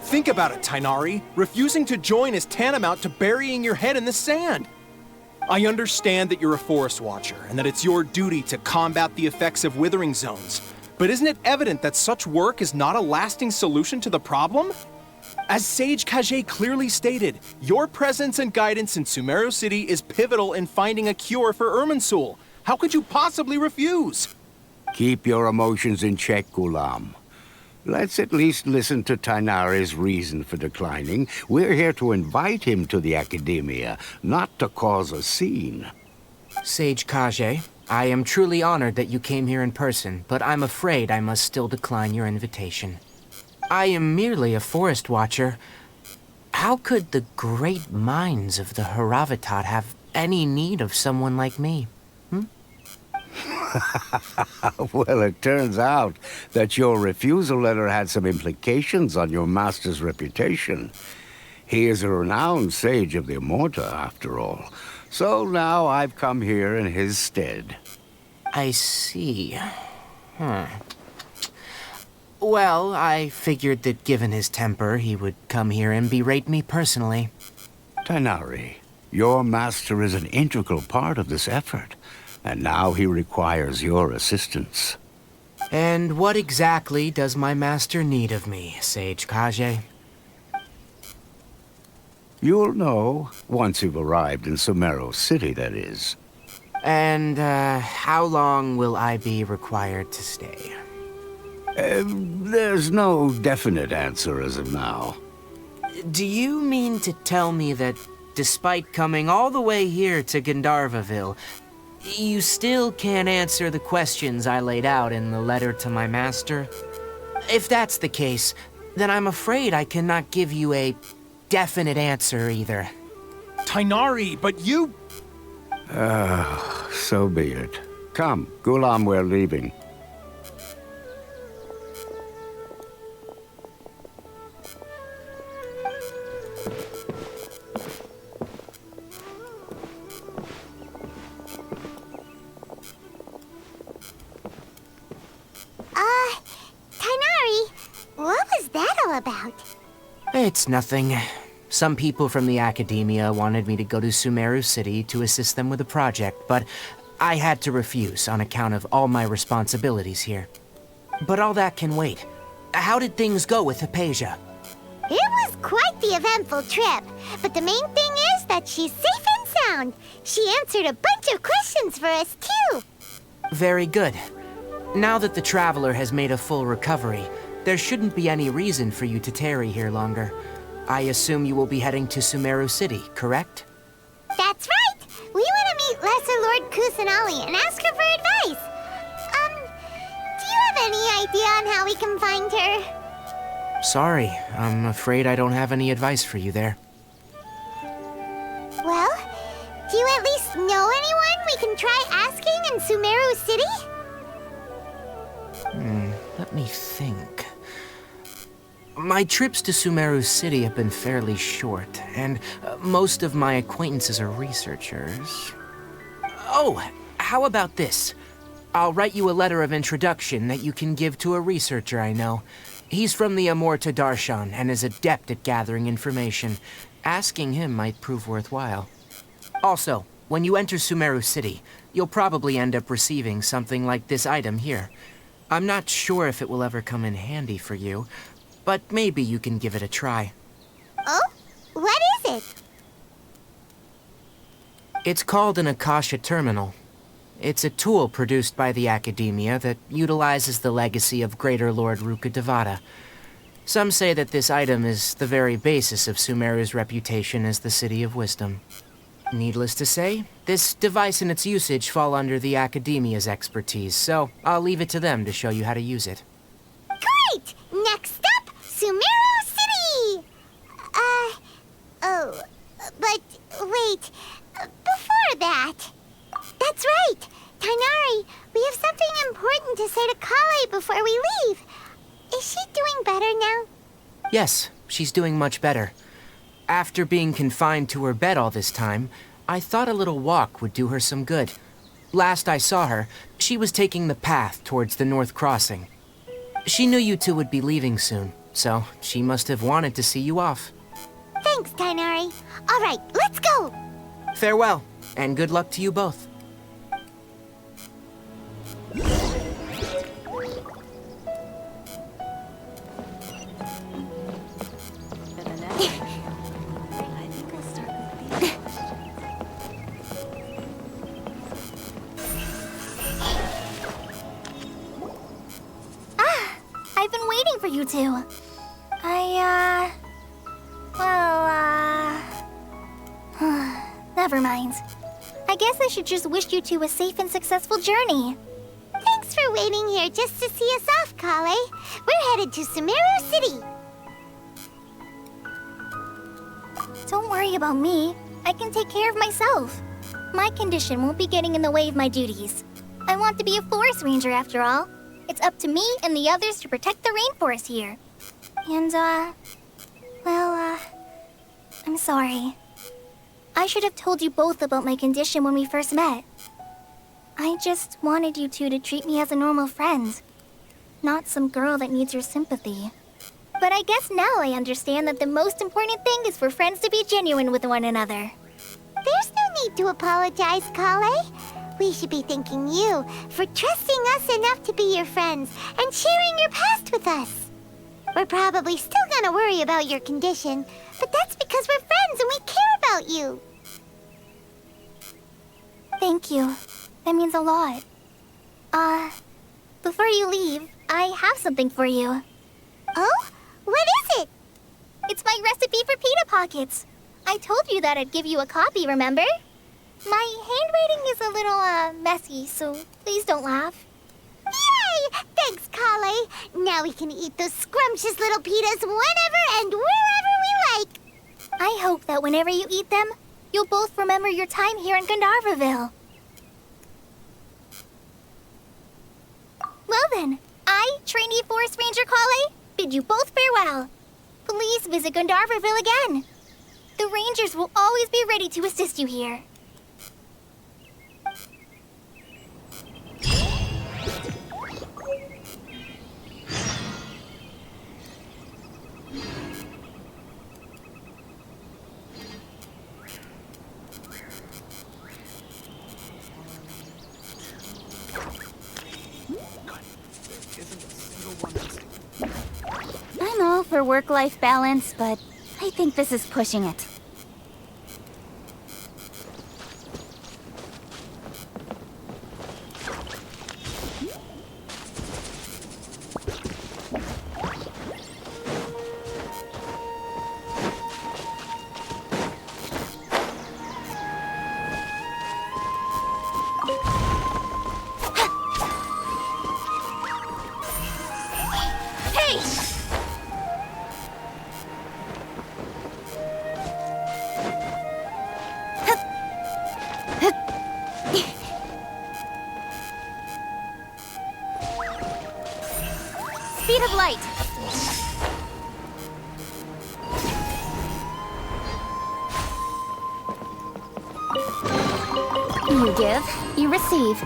Think about it, Tainari. Refusing to join is tantamount to burying your head in the sand. I understand that you're a forest watcher and that it's your duty to combat the effects of withering zones. But isn't it evident that such work is not a lasting solution to the problem? As Sage Kage clearly stated, your presence and guidance in Sumeru City is pivotal in finding a cure for Irminsul. How could you possibly refuse? Keep your emotions in check, Gulam. Let's at least listen to Tainari's reason for declining. We're here to invite him to the Academia, not to cause a scene. Sage Kage, I am truly honored that you came here in person, but I'm afraid I must still decline your invitation. I am merely a forest watcher. How could the great minds of the Haravatat have any need of someone like me? Well, it turns out that your refusal letter had some implications on your master's reputation. He is a renowned sage of the Immorta, after all. So now I've come here in his stead. I see. Well, I figured that given his temper, he would come here and berate me personally. Tainari, your master is an integral part of this effort. And now he requires your assistance. And what exactly does my master need of me, Sage Kage? You'll know once you've arrived in Sumeru City, that is. And, how long will I be required to stay? There's no definite answer as of now. Do you mean to tell me that, despite coming all the way here to Gandharvaville, you still can't answer the questions I laid out in the letter to my master? If that's the case, then I'm afraid I cannot give you a definite answer either. Tainari, but you... So be it. Come, Gulam, we're leaving. Tainari, what was that all about? It's nothing. Some people from the Academia wanted me to go to Sumeru City to assist them with a project, but I had to refuse on account of all my responsibilities here. But all that can wait. How did things go with Hypatia? It was quite the eventful trip, but the main thing is that she's safe and sound. She answered a bunch of questions for us, too. Very good. Now that the Traveler has made a full recovery, there shouldn't be any reason for you to tarry here longer. I assume you will be heading to Sumeru City, correct? That's right! We want to meet Lesser Lord Kusanali and ask her for advice. Do you have any idea on how we can find her? Sorry, I'm afraid I don't have any advice for you there. Well, do you at least know anyone we can try asking in Sumeru City? Let me think. My trips to Sumeru City have been fairly short, and most of my acquaintances are researchers. Oh, how about this? I'll write you a letter of introduction that you can give to a researcher I know. He's from the Amorta Darshan and is adept at gathering information. Asking him might prove worthwhile. Also, when you enter Sumeru City, you'll probably end up receiving something like this item here. I'm not sure if it will ever come in handy for you, but maybe you can give it a try. Oh? What is it? It's called an Akasha Terminal. It's a tool produced by the Academia that utilizes the legacy of Greater Lord Rukkhadevata. Some say that this item is the very basis of Sumeru's reputation as the City of Wisdom. Needless to say, this device and its usage fall under the Academia's expertise, so I'll leave it to them to show you how to use it. Great! Next up, Sumeru City! But wait, before that... That's right! Tainari, we have something important to say to Kale before we leave. Is she doing better now? Yes, she's doing much better. After being confined to her bed all this time, I thought a little walk would do her some good. Last I saw her, she was taking the path towards the North Crossing. She knew you two would be leaving soon, so she must have wanted to see you off. Thanks, Tainari. All right, let's go! Farewell, and good luck to you both. I've been waiting for you two. Never mind. I guess I should just wish you two a safe and successful journey. Thanks for waiting here just to see us off, Kale. We're headed to Sumeru City. Don't worry about me. I can take care of myself. My condition won't be getting in the way of my duties. I want to be a forest ranger after all. It's up to me and the others to protect the rainforest here. And, I'm sorry. I should have told you both about my condition when we first met. I just wanted you two to treat me as a normal friend, not some girl that needs your sympathy. But I guess now I understand that the most important thing is for friends to be genuine with one another. There's no need to apologize, Kale. We should be thanking you for trusting us enough to be your friends and sharing your past with us. We're probably still gonna worry about your condition, but that's because we're friends and we care about you. Thank you. That means a lot. Before you leave, I have something for you. Oh? What is it? It's my recipe for pita pockets. I told you that I'd give you a copy, remember? My handwriting is a little, messy, so please don't laugh. Yay! Thanks, Kale. Now we can eat those scrumptious little pitas whenever and wherever we like. I hope that whenever you eat them, you'll both remember your time here in Gandharvaville. Well then, I, trainee Forest Ranger Kale, bid you both farewell. Please visit Gandharvaville again. The Rangers will always be ready to assist you here. I'm all for work-life balance, but I think this is pushing it. Speed of light. You give, you receive.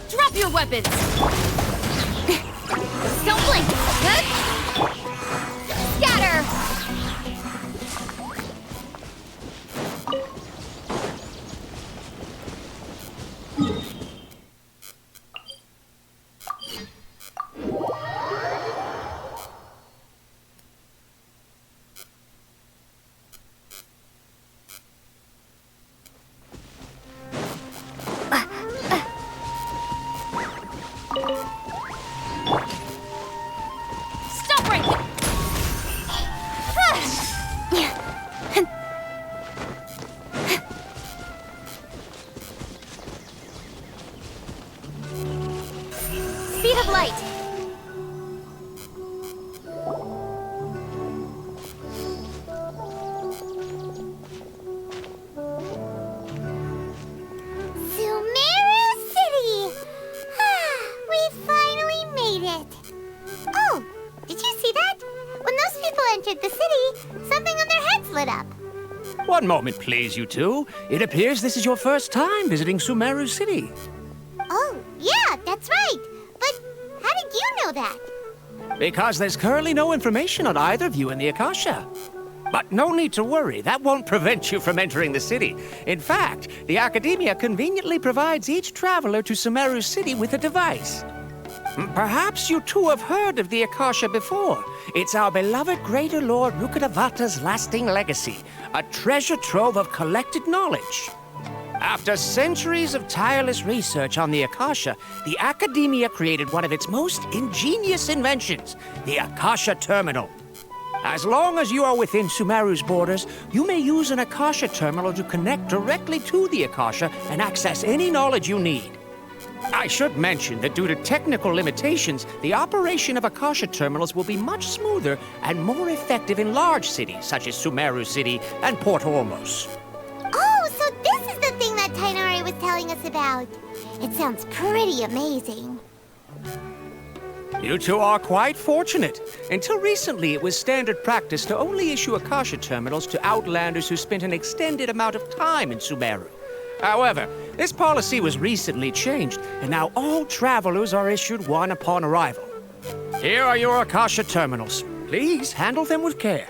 Drop your weapons! Don't blink! Scatter! entered the city, something on their heads lit up. One moment, please, you two. It appears this is your first time visiting Sumeru City. Oh, yeah, that's right. But how did you know that? Because there's currently no information on either of you in the Akasha. But no need to worry, that won't prevent you from entering the city. In fact, the Academia conveniently provides each traveler to Sumeru City with a device. Perhaps you two have heard of the Akasha before. It's our beloved Greater Lord Rukkhadevata's lasting legacy, a treasure trove of collected knowledge. After centuries of tireless research on the Akasha, the Academia created one of its most ingenious inventions, the Akasha Terminal. As long as you are within Sumeru's borders, you may use an Akasha terminal to connect directly to the Akasha and access any knowledge you need. I should mention that due to technical limitations, the operation of Akasha terminals will be much smoother and more effective in large cities such as Sumeru City and Port Ormos. Oh, so this is the thing that Tainari was telling us about. It sounds pretty amazing. You two are quite fortunate. Until recently, it was standard practice to only issue Akasha terminals to outlanders who spent an extended amount of time in Sumeru. However, this policy was recently changed, and now all travelers are issued one upon arrival. Here are your Akasha terminals. Please handle them with care.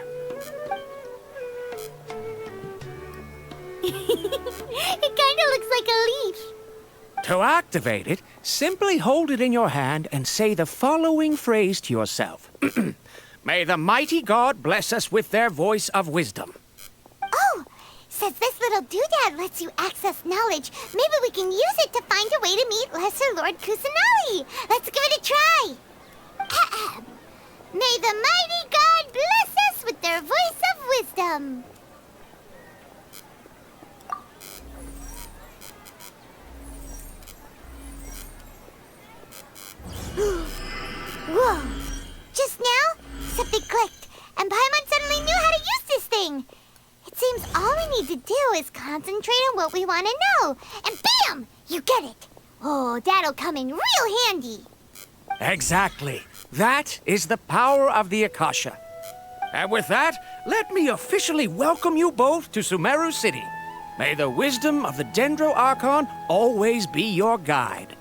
It kinda looks like a leaf. To activate it, simply hold it in your hand and say the following phrase to yourself. May the mighty God bless us with their voice of wisdom. Oh, since this little doodad lets you access knowledge, maybe we can use it to find a way to meet Lesser Lord Kusanali. Let's give it a try. Ahem. May the mighty God bless us with their voice of wisdom. Whoa! Just now, something clicked, and Paimon suddenly knew how to use this thing. It seems all we need to do is concentrate on what we want to know, and bam! You get it. Oh, that'll come in real handy. Exactly. That is the power of the Akasha. And with that, let me officially welcome you both to Sumeru City. May the wisdom of the Dendro Archon always be your guide.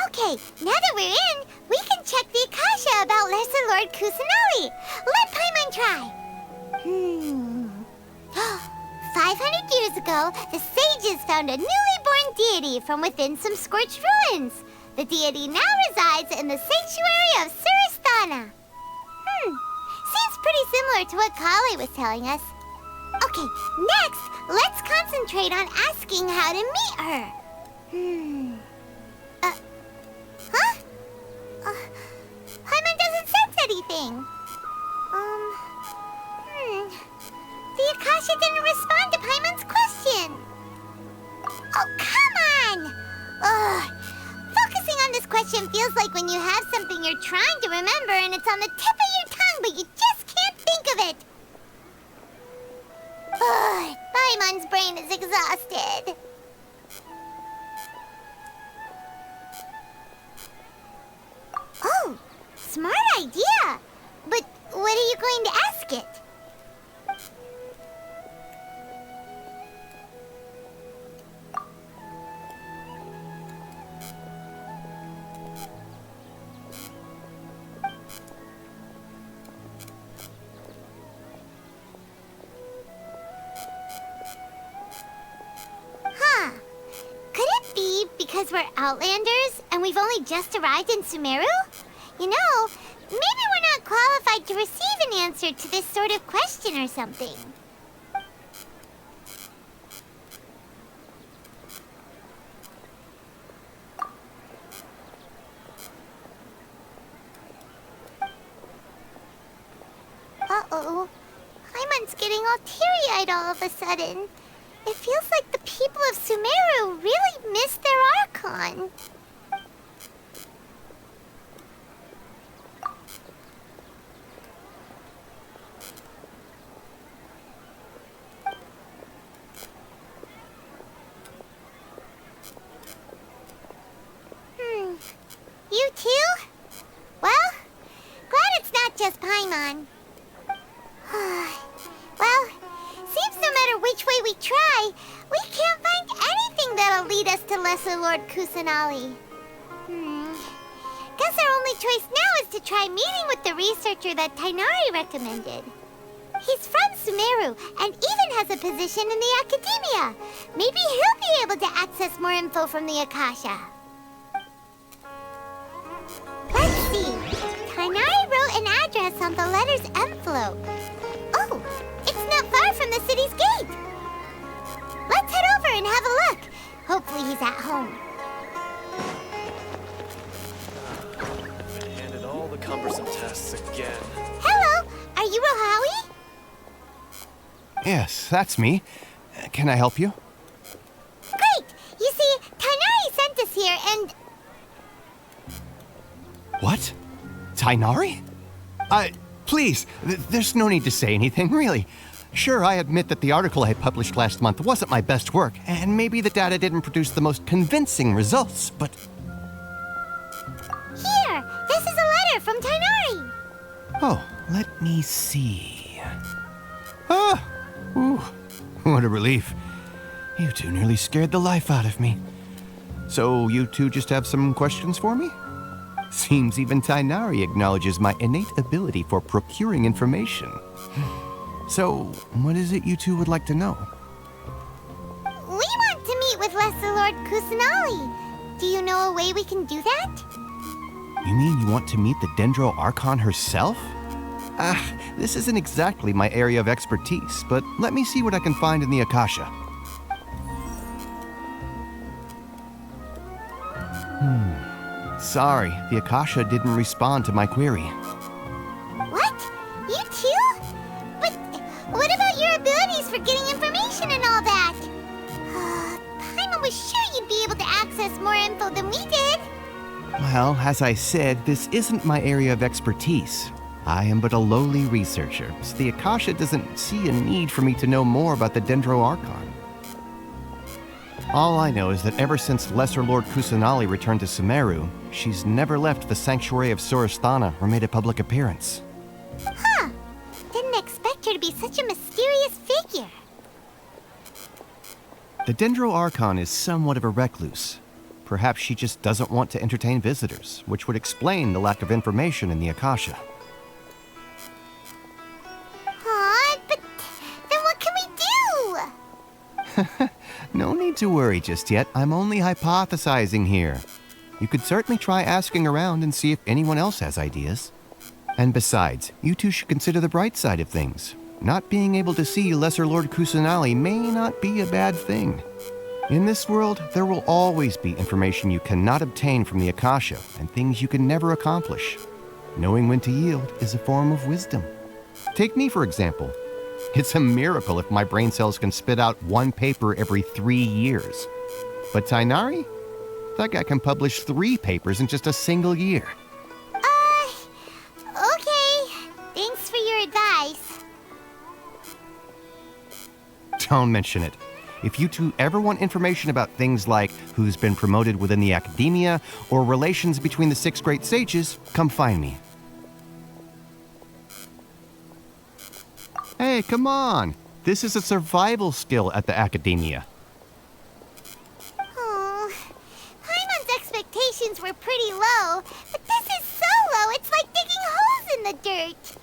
Okay, now that we're in, we can check the Akasha about Lesser Lord Kusanali. Let Paimon try. 500 years ago, the sages found a newly born deity from within some scorched ruins. The deity now resides in the sanctuary of Surasthana. Seems pretty similar to what Kali was telling us. Okay, next, let's concentrate on asking how to meet her. Paimon doesn't sense anything. The Akasha didn't respond to Paimon's question. Oh, come on! Ugh. Focusing on this question feels like when you have something you're trying to remember and it's on the tip of your tongue, but you just can't think of it. Ugh. Paimon's brain is exhausted. Oh, smart idea. But what are you going to ask it? Huh. Could it be because we're Outlanders and we've only just arrived in Sumeru? You know, maybe we're not qualified to receive an answer to this sort of question or something. Uh-oh. Paimon's getting all teary-eyed all of a sudden. It feels like the people of Sumeru really miss their Archon. You too? Well, glad it's not just Paimon. Well, seems no matter which way we try, we can't find anything that'll lead us to Lesser Lord Kusanali. Guess our only choice now is to try meeting with the researcher that Tainari recommended. He's from Sumeru and even has a position in the Academia. Maybe he'll be able to access more info from the Akasha. Let's see. Tainari wrote an address on the letter's envelope. Oh, it's not far from the city's gate. Let's head over and have a look. Hopefully he's at home. Handed all the cumbersome tests again. Hello, are you Rohawi? Yes, that's me. Can I help you? Great! You see, Tainari sent us here and... What? Tainari? Please, there's no need to say anything, really. Sure, I admit that the article I published last month wasn't my best work, and maybe the data didn't produce the most convincing results, but... Here! This is a letter from Tainari! Oh, let me see. Ah! Ooh, what a relief. You two nearly scared the life out of me. So you two just have some questions for me? Seems even Tainari acknowledges my innate ability for procuring information. So, what is it you two would like to know? We want to meet with Lesser Lord Kusanali. Do you know a way we can do that? You mean you want to meet the Dendro Archon herself? This isn't exactly my area of expertise, but let me see what I can find in the Akasha. Sorry, the Akasha didn't respond to my query. What? You too? But what about your abilities for getting information and all that? Paimon was sure you'd be able to access more info than we did. Well, as I said, this isn't my area of expertise. I am but a lowly researcher, so the Akasha doesn't see a need for me to know more about the Dendro Archon. All I know is that ever since Lesser Lord Kusanali returned to Sumeru, she's never left the Sanctuary of Surasthana or made a public appearance. Huh. Didn't expect her to be such a mysterious figure. The Dendro Archon is somewhat of a recluse. Perhaps she just doesn't want to entertain visitors, which would explain the lack of information in the Akasha. But then what can we do? No need to worry just yet. I'm only hypothesizing here. You could certainly try asking around and see if anyone else has ideas. And besides, you two should consider the bright side of things. Not being able to see Lesser Lord Kusanali may not be a bad thing. In this world, there will always be information you cannot obtain from the Akasha and things you can never accomplish. Knowing when to yield is a form of wisdom. Take me, for example. It's a miracle if my brain cells can spit out one paper every 3 years. But Tainari? That guy can publish 3 papers in just a single year. Okay. Thanks for your advice. Don't mention it. If you two ever want information about things like who's been promoted within the Academia or relations between the 6 great sages, come find me. Hey, come on! This is a survival skill at the Academia. Oh, Paimon's expectations were pretty low, but this is so low it's like digging holes in the dirt.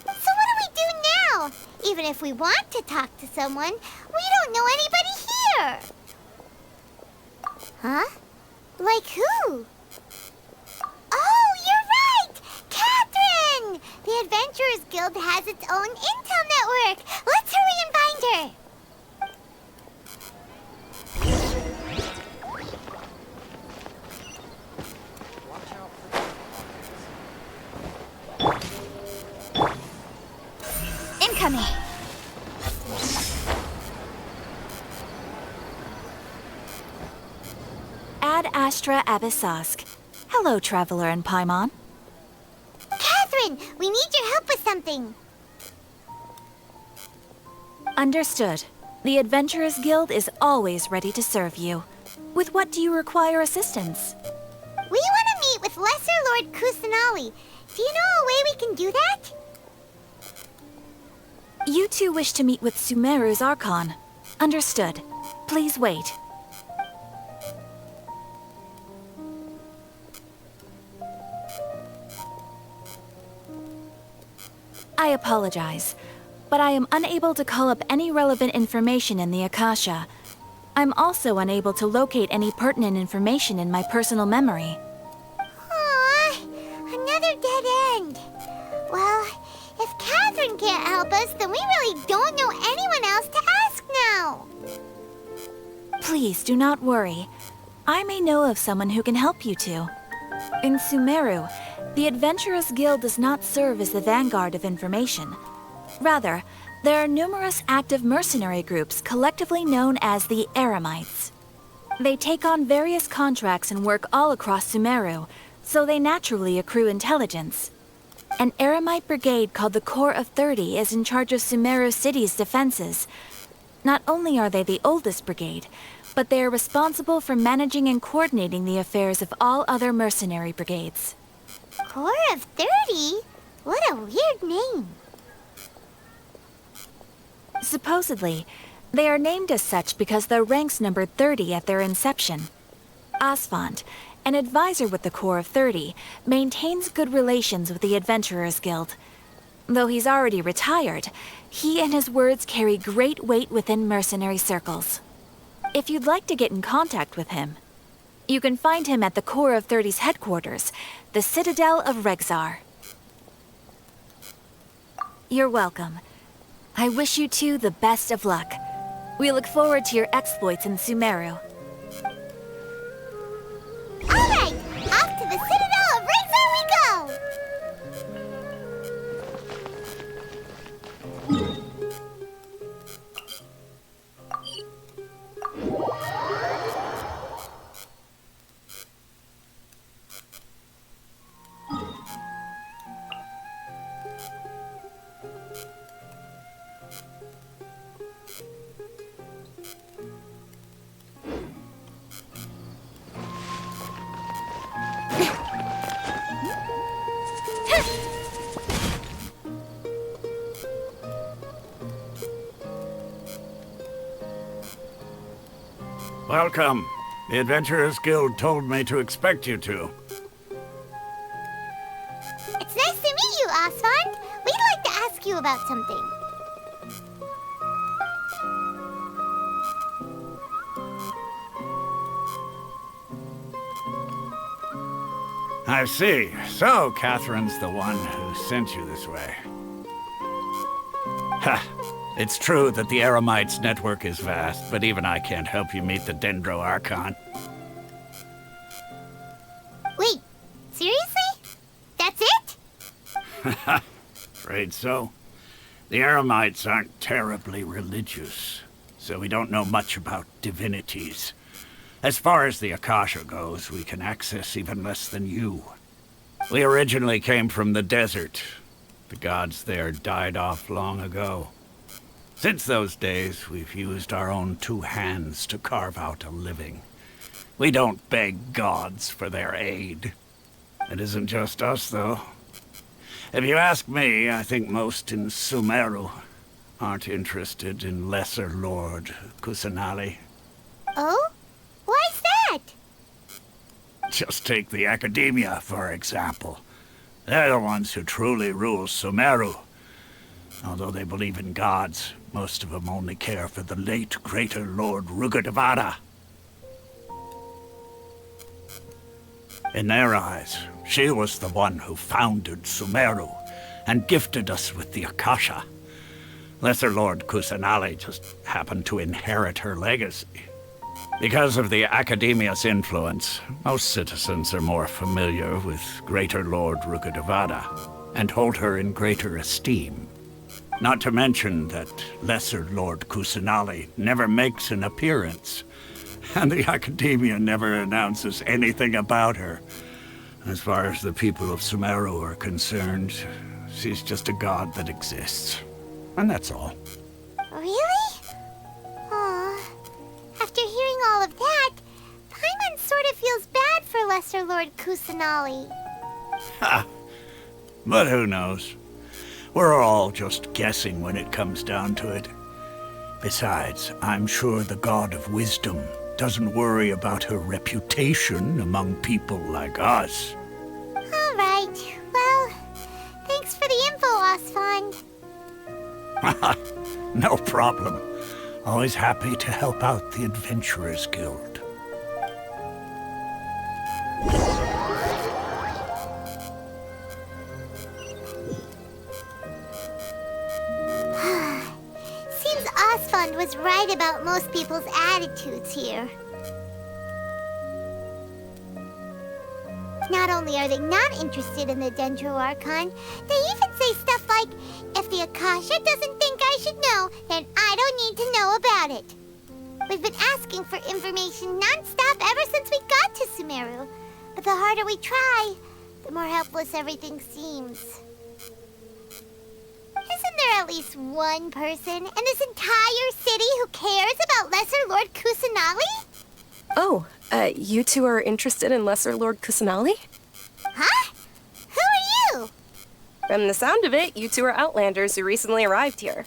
So what do we do now? Even if we want to talk to someone, we don't know anybody here. Huh? Like who? Oh, you're right! Catherine! The Adventurers Guild has its own intel network. Let's hurry and find her. Incoming. Ad Astra Abyssosk. Hello, Traveler and Paimon. Catherine, we need your help with something. Understood. The Adventurers Guild is always ready to serve you. With what do you require assistance? We want to meet with Lesser Lord Kusanali. Do you know a way we can do that? two wish to meet with Sumeru's Archon. Understood. Please wait. I apologize, but I am unable to call up any relevant information in the Akasha. I'm also unable to locate any pertinent information in my personal memory. Aw, another dead end. Well, if Catherine can't help us, then we really don't know anyone else to ask now. Please do not worry. I may know of someone who can help you two. In Sumeru, the Adventurers Guild does not serve as the vanguard of information. Rather, there are numerous active mercenary groups collectively known as the Eremites. They take on various contracts and work all across Sumeru, so they naturally accrue intelligence. An Eremite brigade called the Corps of 30 is in charge of Sumeru City's defenses. Not only are they the oldest brigade, but they are responsible for managing and coordinating the affairs of all other mercenary brigades. Corps of 30? What a weird name. Supposedly, they are named as such because their ranks numbered 30 at their inception. Asfand, an advisor with the Corps of 30, maintains good relations with the Adventurers Guild. Though he's already retired, he and his words carry great weight within mercenary circles. If you'd like to get in contact with him, you can find him at the Corps of 30's headquarters, the Citadel of Rexar. You're welcome. I wish you two the best of luck. We look forward to your exploits in Sumeru. All right, off to the Citadel of Rexar we go! Welcome. The Adventurers Guild told me to expect you two. It's nice to meet you, Asfand. We'd like to ask you about something. I see. So, Catherine's the one who sent you this way. Ha! It's true that the Eremites' network is vast, but even I can't help you meet the Dendro Archon. Wait, seriously? That's it? Afraid so. The Eremites aren't terribly religious, so we don't know much about divinities. As far as the Akasha goes, we can access even less than you. We originally came from the desert. The gods there died off long ago. Since those days, we've used our own two hands to carve out a living. We don't beg gods for their aid. It isn't just us, though. If you ask me, I think most in Sumeru aren't interested in Lesser Lord Kusanali. Oh? Why's that? Just take the Academia, for example. They're the ones who truly rule Sumeru. Although they believe in gods, most of them only care for the late Greater Lord Rugudevada. In their eyes, she was the one who founded Sumeru and gifted us with the Akasha. Lesser Lord Kusanali just happened to inherit her legacy. Because of the Academia's influence, most citizens are more familiar with Greater Lord Rugudevada and hold her in greater esteem. Not to mention that Lesser Lord Kusanali never makes an appearance, and the Academia never announces anything about her. As far as the people of Sumeru are concerned, she's just a god that exists. And that's all. Really? Aw. After hearing all of that, Paimon sort of feels bad for Lesser Lord Kusanali. Ha! But who knows? We're all just guessing when it comes down to it. Besides, I'm sure the God of Wisdom doesn't worry about her reputation among people like us. All right. Well, thanks for the info, Osfond. No problem. Always happy to help out the Adventurers Guild. Seems Osfond was right about most people's attitudes here. Not only are they not interested in the Dendro Archon, they even say stuff like, if the Akasha doesn't think I should know, then I don't need to know about it. We've been asking for information non-stop ever since we got to Sumeru. But the harder we try, the more helpless everything seems. Isn't there at least one person in this entire city who cares about Lesser Lord Kusanali? Oh, you two are interested in Lesser Lord Kusanali? Huh? Who are you? From the sound of it, you two are Outlanders who recently arrived here.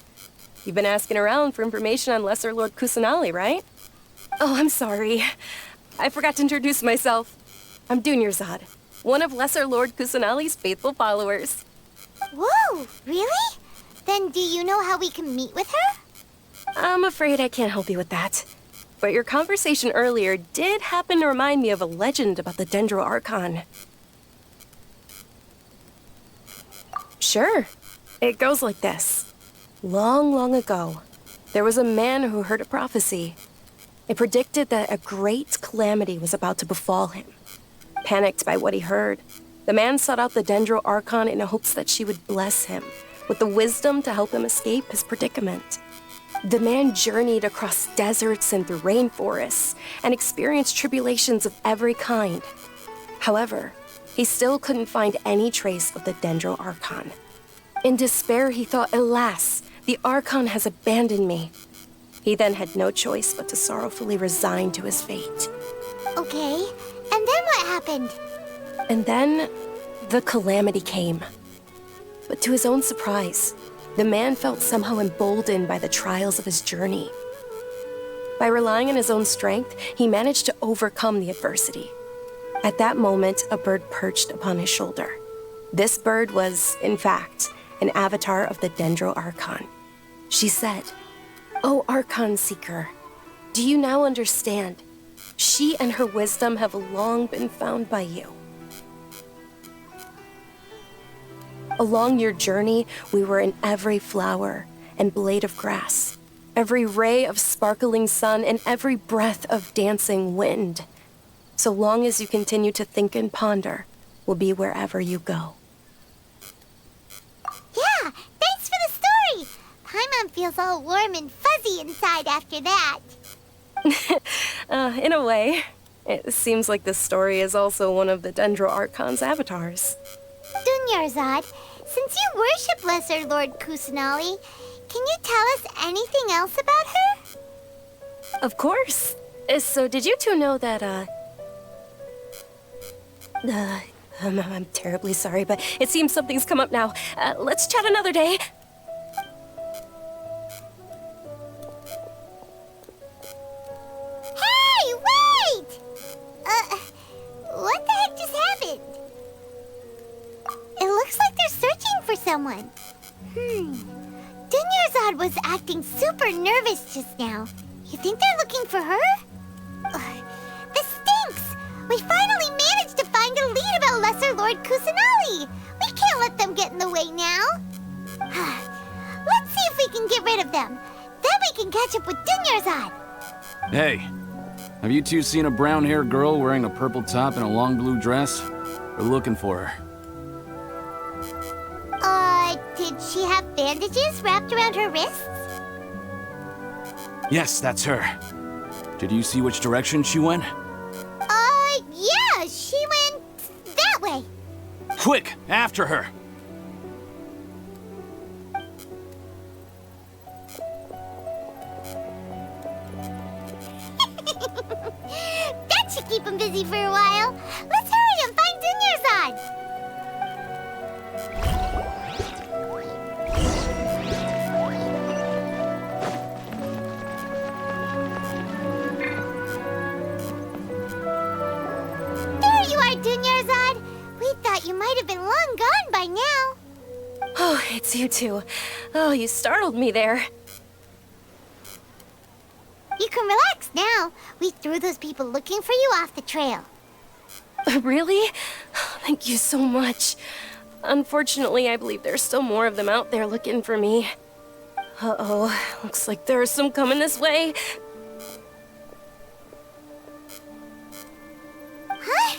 You've been asking around for information on Lesser Lord Kusanali, right? Oh, I'm sorry. I forgot to introduce myself. I'm Dunyarzad, one of Lesser Lord Kusanali's faithful followers. Whoa, really? Then do you know how we can meet with her? I'm afraid I can't help you with that. But your conversation earlier did happen to remind me of a legend about the Dendro Archon. Sure. It goes like this. Long, long ago, there was a man who heard a prophecy. It predicted that a great calamity was about to befall him. Panicked by what he heard, the man sought out the Dendro Archon in hopes that she would bless him with the wisdom to help him escape his predicament. The man journeyed across deserts and through rainforests and experienced tribulations of every kind. However, he still couldn't find any trace of the Dendro Archon. In despair, he thought, alas, the Archon has abandoned me. He then had no choice but to sorrowfully resign to his fate. Okay, and then what happened? And then, the calamity came. But to his own surprise, the man felt somehow emboldened by the trials of his journey. By relying on his own strength, he managed to overcome the adversity. At that moment, a bird perched upon his shoulder. This bird was, in fact, an avatar of the Dendro Archon. She said, "O Archon Seeker, do you now understand? She and her wisdom have long been found by you. Along your journey, we were in every flower and blade of grass, every ray of sparkling sun, and every breath of dancing wind. So long as you continue to think and ponder, we'll be wherever you go." Yeah, thanks for the story. Paimon feels all warm and fuzzy inside after that. In a way, it seems like this story is also one of the Dendro Archon's avatars. Dunyarzad, since you worship Lesser Lord Kusanali, can you tell us anything else about her? Of course. So did you two know that, I'm terribly sorry, but it seems something's come up now. Let's chat another day. Hey, wait! What the heck just happened? It looks like they're searching for someone. Dunyarzad was acting super nervous just now. You think they're looking for her? This stinks! We finally managed to find a lead about Lesser Lord Kusanali! We can't let them get in the way now. Let's see if we can get rid of them. Then we can catch up with Dunyarzad. Hey, have you two seen a brown-haired girl wearing a purple top and a long blue dress? We're looking for her. Did she have bandages wrapped around her wrists? Yes, that's her. Did you see which direction she went? Yeah, she went that way. Quick, after her! That should keep him busy for a while. Let's hurry and find Dunyarzad. Oh, it's you two. Oh, you startled me there. You can relax now. We threw those people looking for you off the trail. Really? Thank you so much. Unfortunately, I believe there's still more of them out there looking for me. Uh-oh, looks like there are some coming this way. Huh?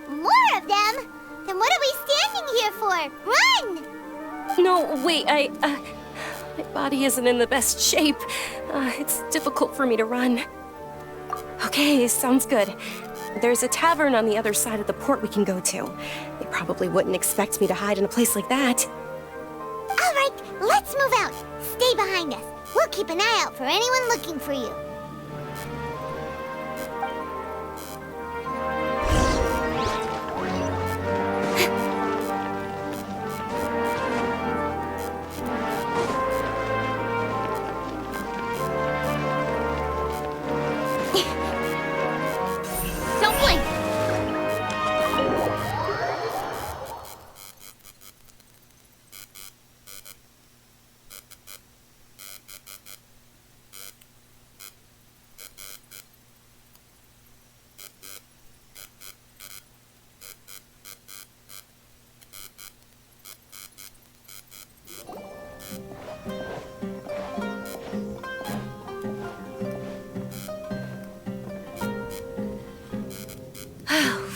More of them? Then what are we standing here for? Run! No, wait, my body isn't in the best shape. It's difficult for me to run. Okay, sounds good. There's a tavern on the other side of the port we can go to. They probably wouldn't expect me to hide in a place like that. All right, let's move out. Stay behind us. We'll keep an eye out for anyone looking for you. Don't blink.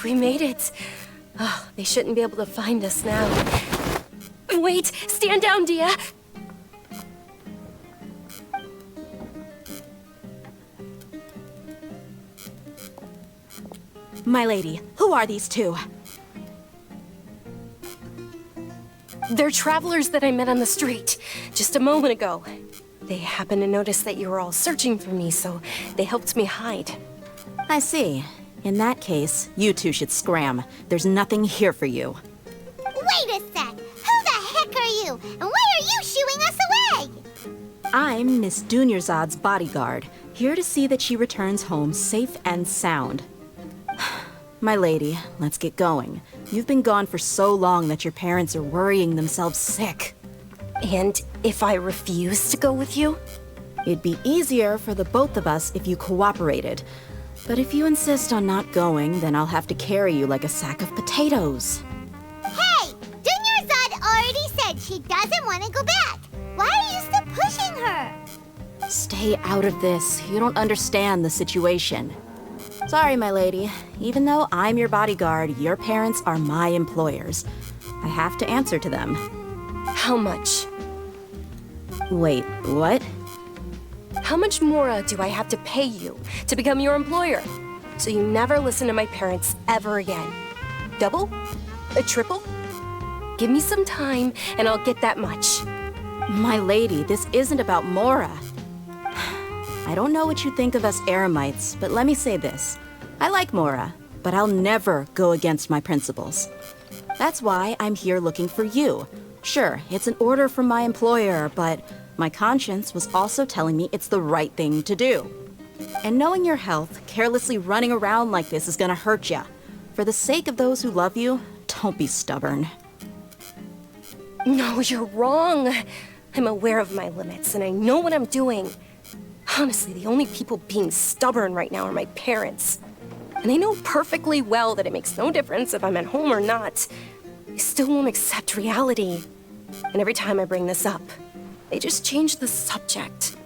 We made it. Oh, they shouldn't be able to find us now. Wait, stand down, Dia. My lady, who are these two? They're travelers that I met on the street just a moment ago. They happened to notice that you were all searching for me, so they helped me hide. I see. In that case, you two should scram. There's nothing here for you. Wait a sec. Who the heck are you? And why are you shooing us away? I'm Miss Dunyarzad's bodyguard, here to see that she returns home safe and sound. My lady, let's get going. You've been gone for so long that your parents are worrying themselves sick. And if I refuse to go with you? It'd be easier for the both of us if you cooperated. But if you insist on not going, then I'll have to carry you like a sack of potatoes. Hey! Dunyarzad already said she doesn't want to go back. Why are you still pushing her? Stay out of this. You don't understand the situation. Sorry, my lady. Even though I'm your bodyguard, your parents are my employers. I have to answer to them. How much? Wait, what? How much more do I have to pay you to become your employer? So you never listen to my parents ever again. Double? A triple? Give me some time and I'll get that much. My lady, this isn't about Mora. I don't know what you think of us Eremites, but let me say this. I like Mora, but I'll never go against my principles. That's why I'm here looking for you. Sure, it's an order from my employer, but my conscience was also telling me it's the right thing to do. And knowing your health, carelessly running around like this is gonna hurt ya. For the sake of those who love you, don't be stubborn. No, you're wrong. I'm aware of my limits and I know what I'm doing. Honestly, the only people being stubborn right now are my parents. And I know perfectly well that it makes no difference if I'm at home or not. They still won't accept reality. And every time I bring this up, they just change the subject.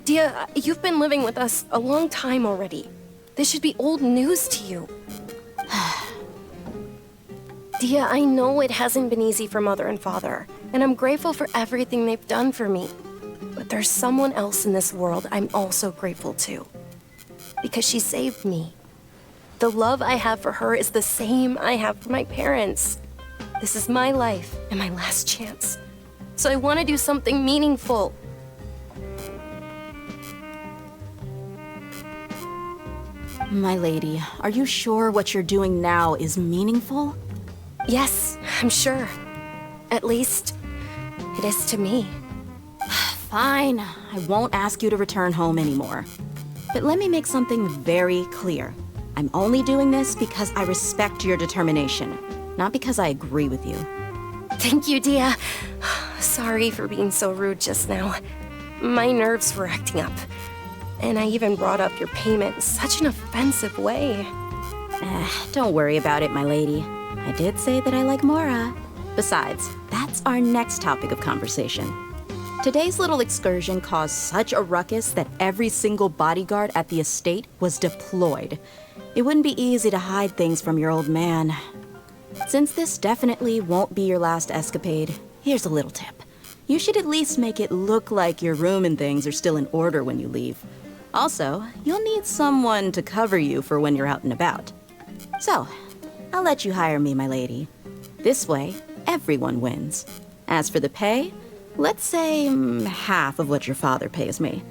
Dia, you've been living with us a long time already. This should be old news to you. Dia, I know it hasn't been easy for Mother and Father, and I'm grateful for everything they've done for me. But there's someone else in this world I'm also grateful to. Because she saved me. The love I have for her is the same I have for my parents. This is my life and my last chance. So I want to do something meaningful. My lady, are you sure what you're doing now is meaningful? Yes, I'm sure. At least, it is to me. Fine, I won't ask you to return home anymore. But let me make something very clear. I'm only doing this because I respect your determination, not because I agree with you. Thank you, Dia. sorry for being so rude just now. My nerves were acting up. And I even brought up your payment in such an offensive way. Don't worry about it, my lady. I did say that I like Mora. Besides, that's our next topic of conversation. Today's little excursion caused such a ruckus that every single bodyguard at the estate was deployed. It wouldn't be easy to hide things from your old man. Since this definitely won't be your last escapade, here's a little tip. You should at least make it look like your room and things are still in order when you leave. Also, you'll need someone to cover you for when you're out and about. So, I'll let you hire me, my lady. This way, everyone wins. As for the pay, let's say half of what your father pays me.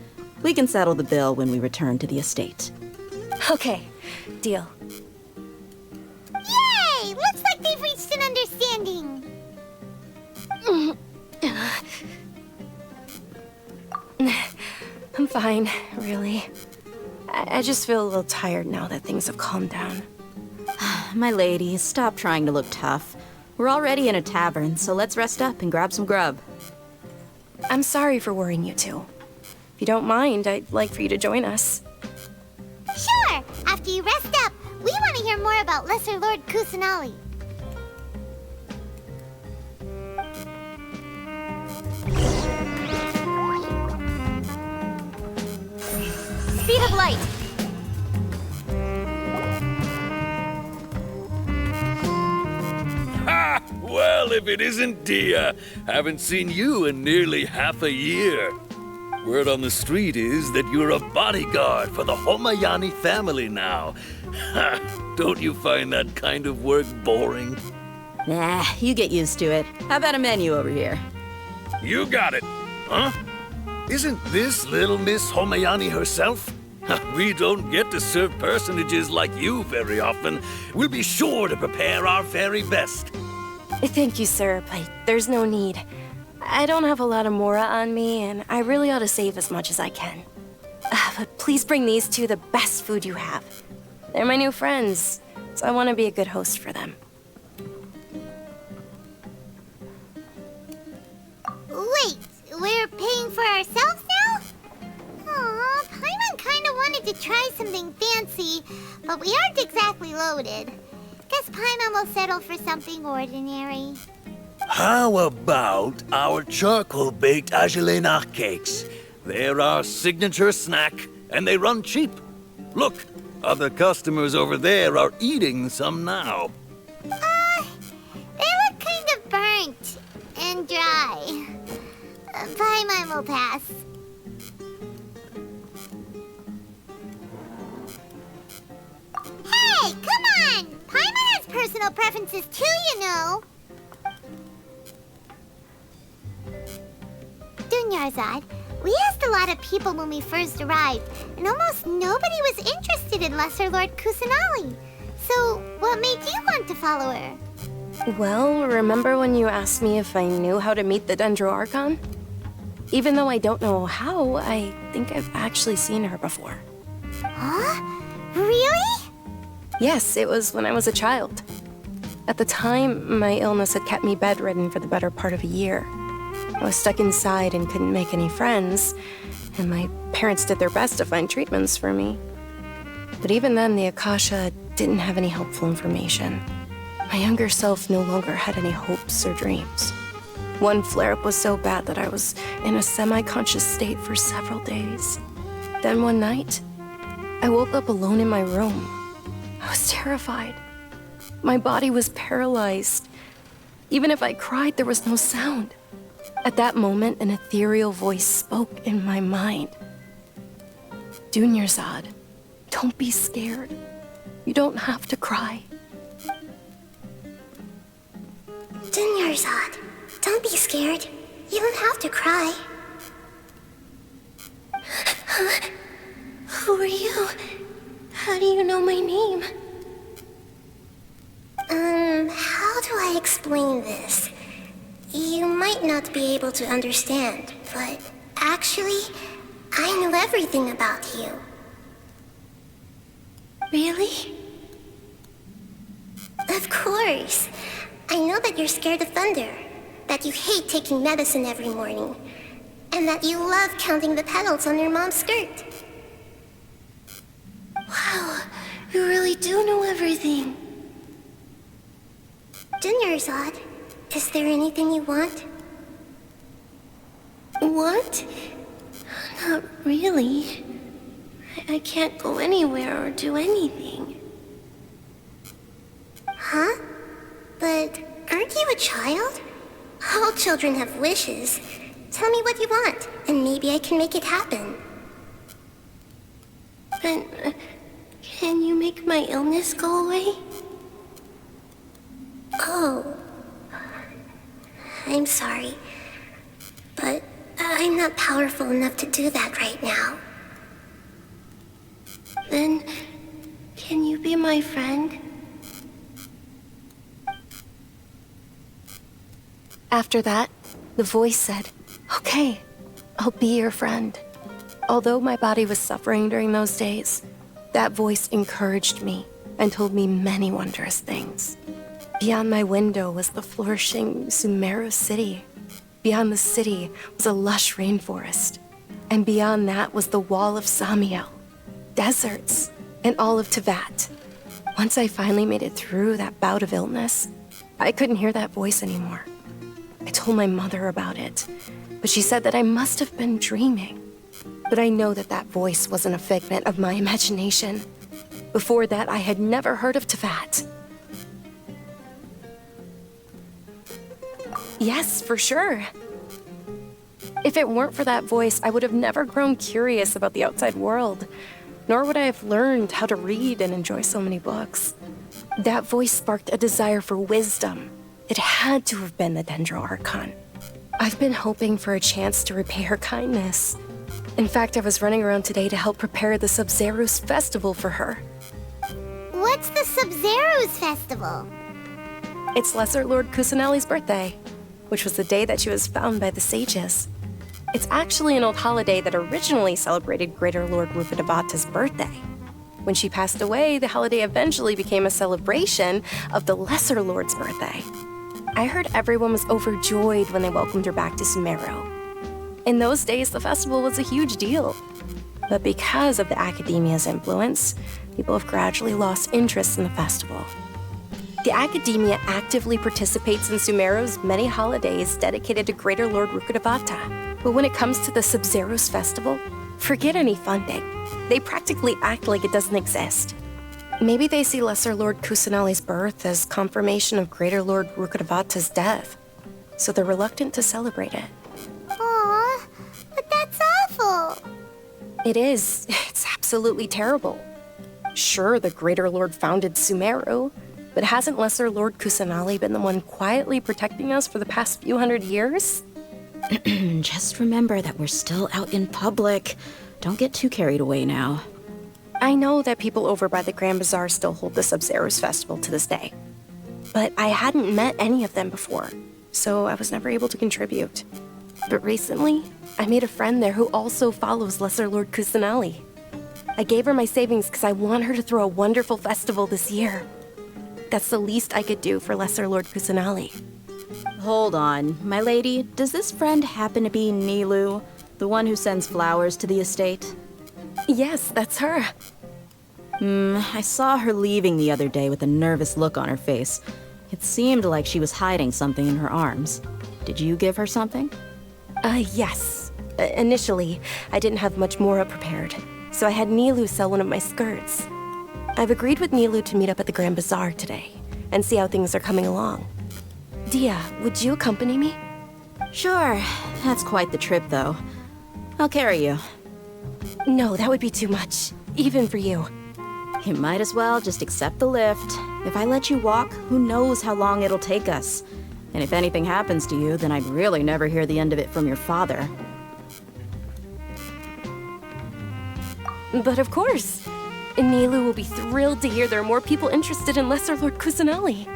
We can settle the bill when we return to the estate. Okay, deal. Yay! Looks like they've reached an understanding. I'm fine, really. I just feel a little tired now that things have calmed down. My lady, stop trying to look tough. We're already in a tavern, so let's rest up and grab some grub. I'm sorry for worrying you two. If you don't mind, I'd like for you to join us. Sure! After you rest up, we want to hear more about Lesser Lord Kusanali. Speed of light! Ha! Well, if it isn't Dia. Haven't seen you in nearly half a year. Word on the street is that you're a bodyguard for the Homayani family now. Ha! Don't you find that kind of work boring? Nah, you get used to it. How about a menu over here? You got it. Huh? Isn't this little Miss Homayani herself? We don't get to serve personages like you very often. We'll be sure to prepare our very best. Thank you, sir, but there's no need. I don't have a lot of Mora on me, and I really ought to save as much as I can. But please bring these two the best food you have. They're my new friends, so I want to be a good host for them. Wait, we're paying for ourselves now? Aw, Paimon kinda wanted to try something fancy, but we aren't exactly loaded. Guess Paimon will settle for something ordinary. How about our charcoal-baked Agelena cakes? They're our signature snack, and they run cheap. Look, other customers over there are eating some now. They look kind of burnt and dry. Paimon will pass. Hey, come on! Paimon has personal preferences too, you know. Dunyarzad, we asked a lot of people when we first arrived, and almost nobody was interested in Lesser Lord Kusanali. So, what made you want to follow her? Well, remember when you asked me if I knew how to meet the Dendro Archon? Even though I don't know how, I think I've actually seen her before. Huh? Really? Yes, it was when I was a child. At the time, my illness had kept me bedridden for the better part of a year. I was stuck inside and couldn't make any friends, and my parents did their best to find treatments for me. But even then, the Akasha didn't have any helpful information. My younger self no longer had any hopes or dreams. One flare-up was so bad that I was in a semi-conscious state for several days. Then one night, I woke up alone in my room. I was terrified. My body was paralyzed. Even if I cried, there was no sound. At that moment, an ethereal voice spoke in my mind. Dunyarzad, don't be scared. You don't have to cry. Dunyarzad, don't be scared. You don't have to cry. Who are you? How do you know my name? How do I explain this? You might not be able to understand, but actually, I know everything about you. Really? Of course. I know that you're scared of thunder. that you hate taking medicine every morning, and that you love counting the petals on your mom's skirt. Wow, you really do know everything. Dunyarzad, is there anything you want? What? Not really. I can't go anywhere or do anything. Huh? But aren't you a child? All children have wishes. Tell me what you want, and maybe I can make it happen. But can you make my illness go away? Oh. I'm sorry. But I'm not powerful enough to do that right now. Then, can you be my friend? After that, the voice said, "Okay, I'll be your friend." Although my body was suffering during those days, that voice encouraged me and told me many wondrous things. Beyond my window was the flourishing Sumeru city. Beyond the city was a lush rainforest. And beyond that was the wall of Samiel, deserts, and all of Teyvat. Once I finally made it through that bout of illness, I couldn't hear that voice anymore. I told my mother about it, but she said that I must have been dreaming. But I know that that voice wasn't a figment of my imagination. Before that, I had never heard of Teyvat. Yes, for sure. If it weren't for that voice, I would have never grown curious about the outside world, nor would I have learned how to read and enjoy so many books. That voice sparked a desire for wisdom. It had to have been the Dendro Archon. I've been hoping for a chance to repay her kindness. In fact, I was running around today to help prepare the Sub-Zerus festival for her. What's the Sub-Zerus festival? It's Lesser Lord Kusanali's birthday, which was the day that she was found by the sages. It's actually an old holiday that originally celebrated Greater Lord Rukkhadevata's birthday. When she passed away, the holiday eventually became a celebration of the Lesser Lord's birthday. I heard everyone was overjoyed when they welcomed her back to Sumeru. In those days, the festival was a huge deal. But because of the Academia's influence, people have gradually lost interest in the festival. The Academia actively participates in Sumeru's many holidays dedicated to Greater Lord Rukkhadevata. But when it comes to the Sub-Zerus festival, forget any funding. They practically act like it doesn't exist. Maybe they see Lesser Lord Kusanali's birth as confirmation of Greater Lord Rukkhadevata's death, so they're reluctant to celebrate it. Aw, but that's awful. It is. It's absolutely terrible. Sure, the Greater Lord founded Sumeru, but hasn't Lesser Lord Kusanali been the one quietly protecting us for the past few hundred years? Just remember that we're still out in public. Don't get too carried away now. I know that people over by the Grand Bazaar still hold the Sub-Zerus festival to this day. But I hadn't met any of them before, so I was never able to contribute. But recently, I made a friend there who also follows Lesser Lord Kusanali. I gave her my savings because I want her to throw a wonderful festival this year. That's the least I could do for Lesser Lord Kusanali. Hold on, my lady. Does this friend happen to be Nilu, the one who sends flowers to the estate? Yes, that's her. I saw her leaving the other day with a nervous look on her face. It seemed like she was hiding something in her arms. Did you give her something? Yes. Initially, I didn't have much Mora prepared, so I had Nilu sell one of my skirts. I've agreed with Nilu to meet up at the Grand Bazaar today and see how things are coming along. Dia, would you accompany me? Sure. That's quite the trip, though. I'll carry you. No, that would be too much, even for you. You might as well just accept the lift. If I let you walk, who knows how long it'll take us. And if anything happens to you, then I'd really never hear the end of it from your father. But of course. Nilu will be thrilled to hear there are more people interested in Lesser Lord Kusanali.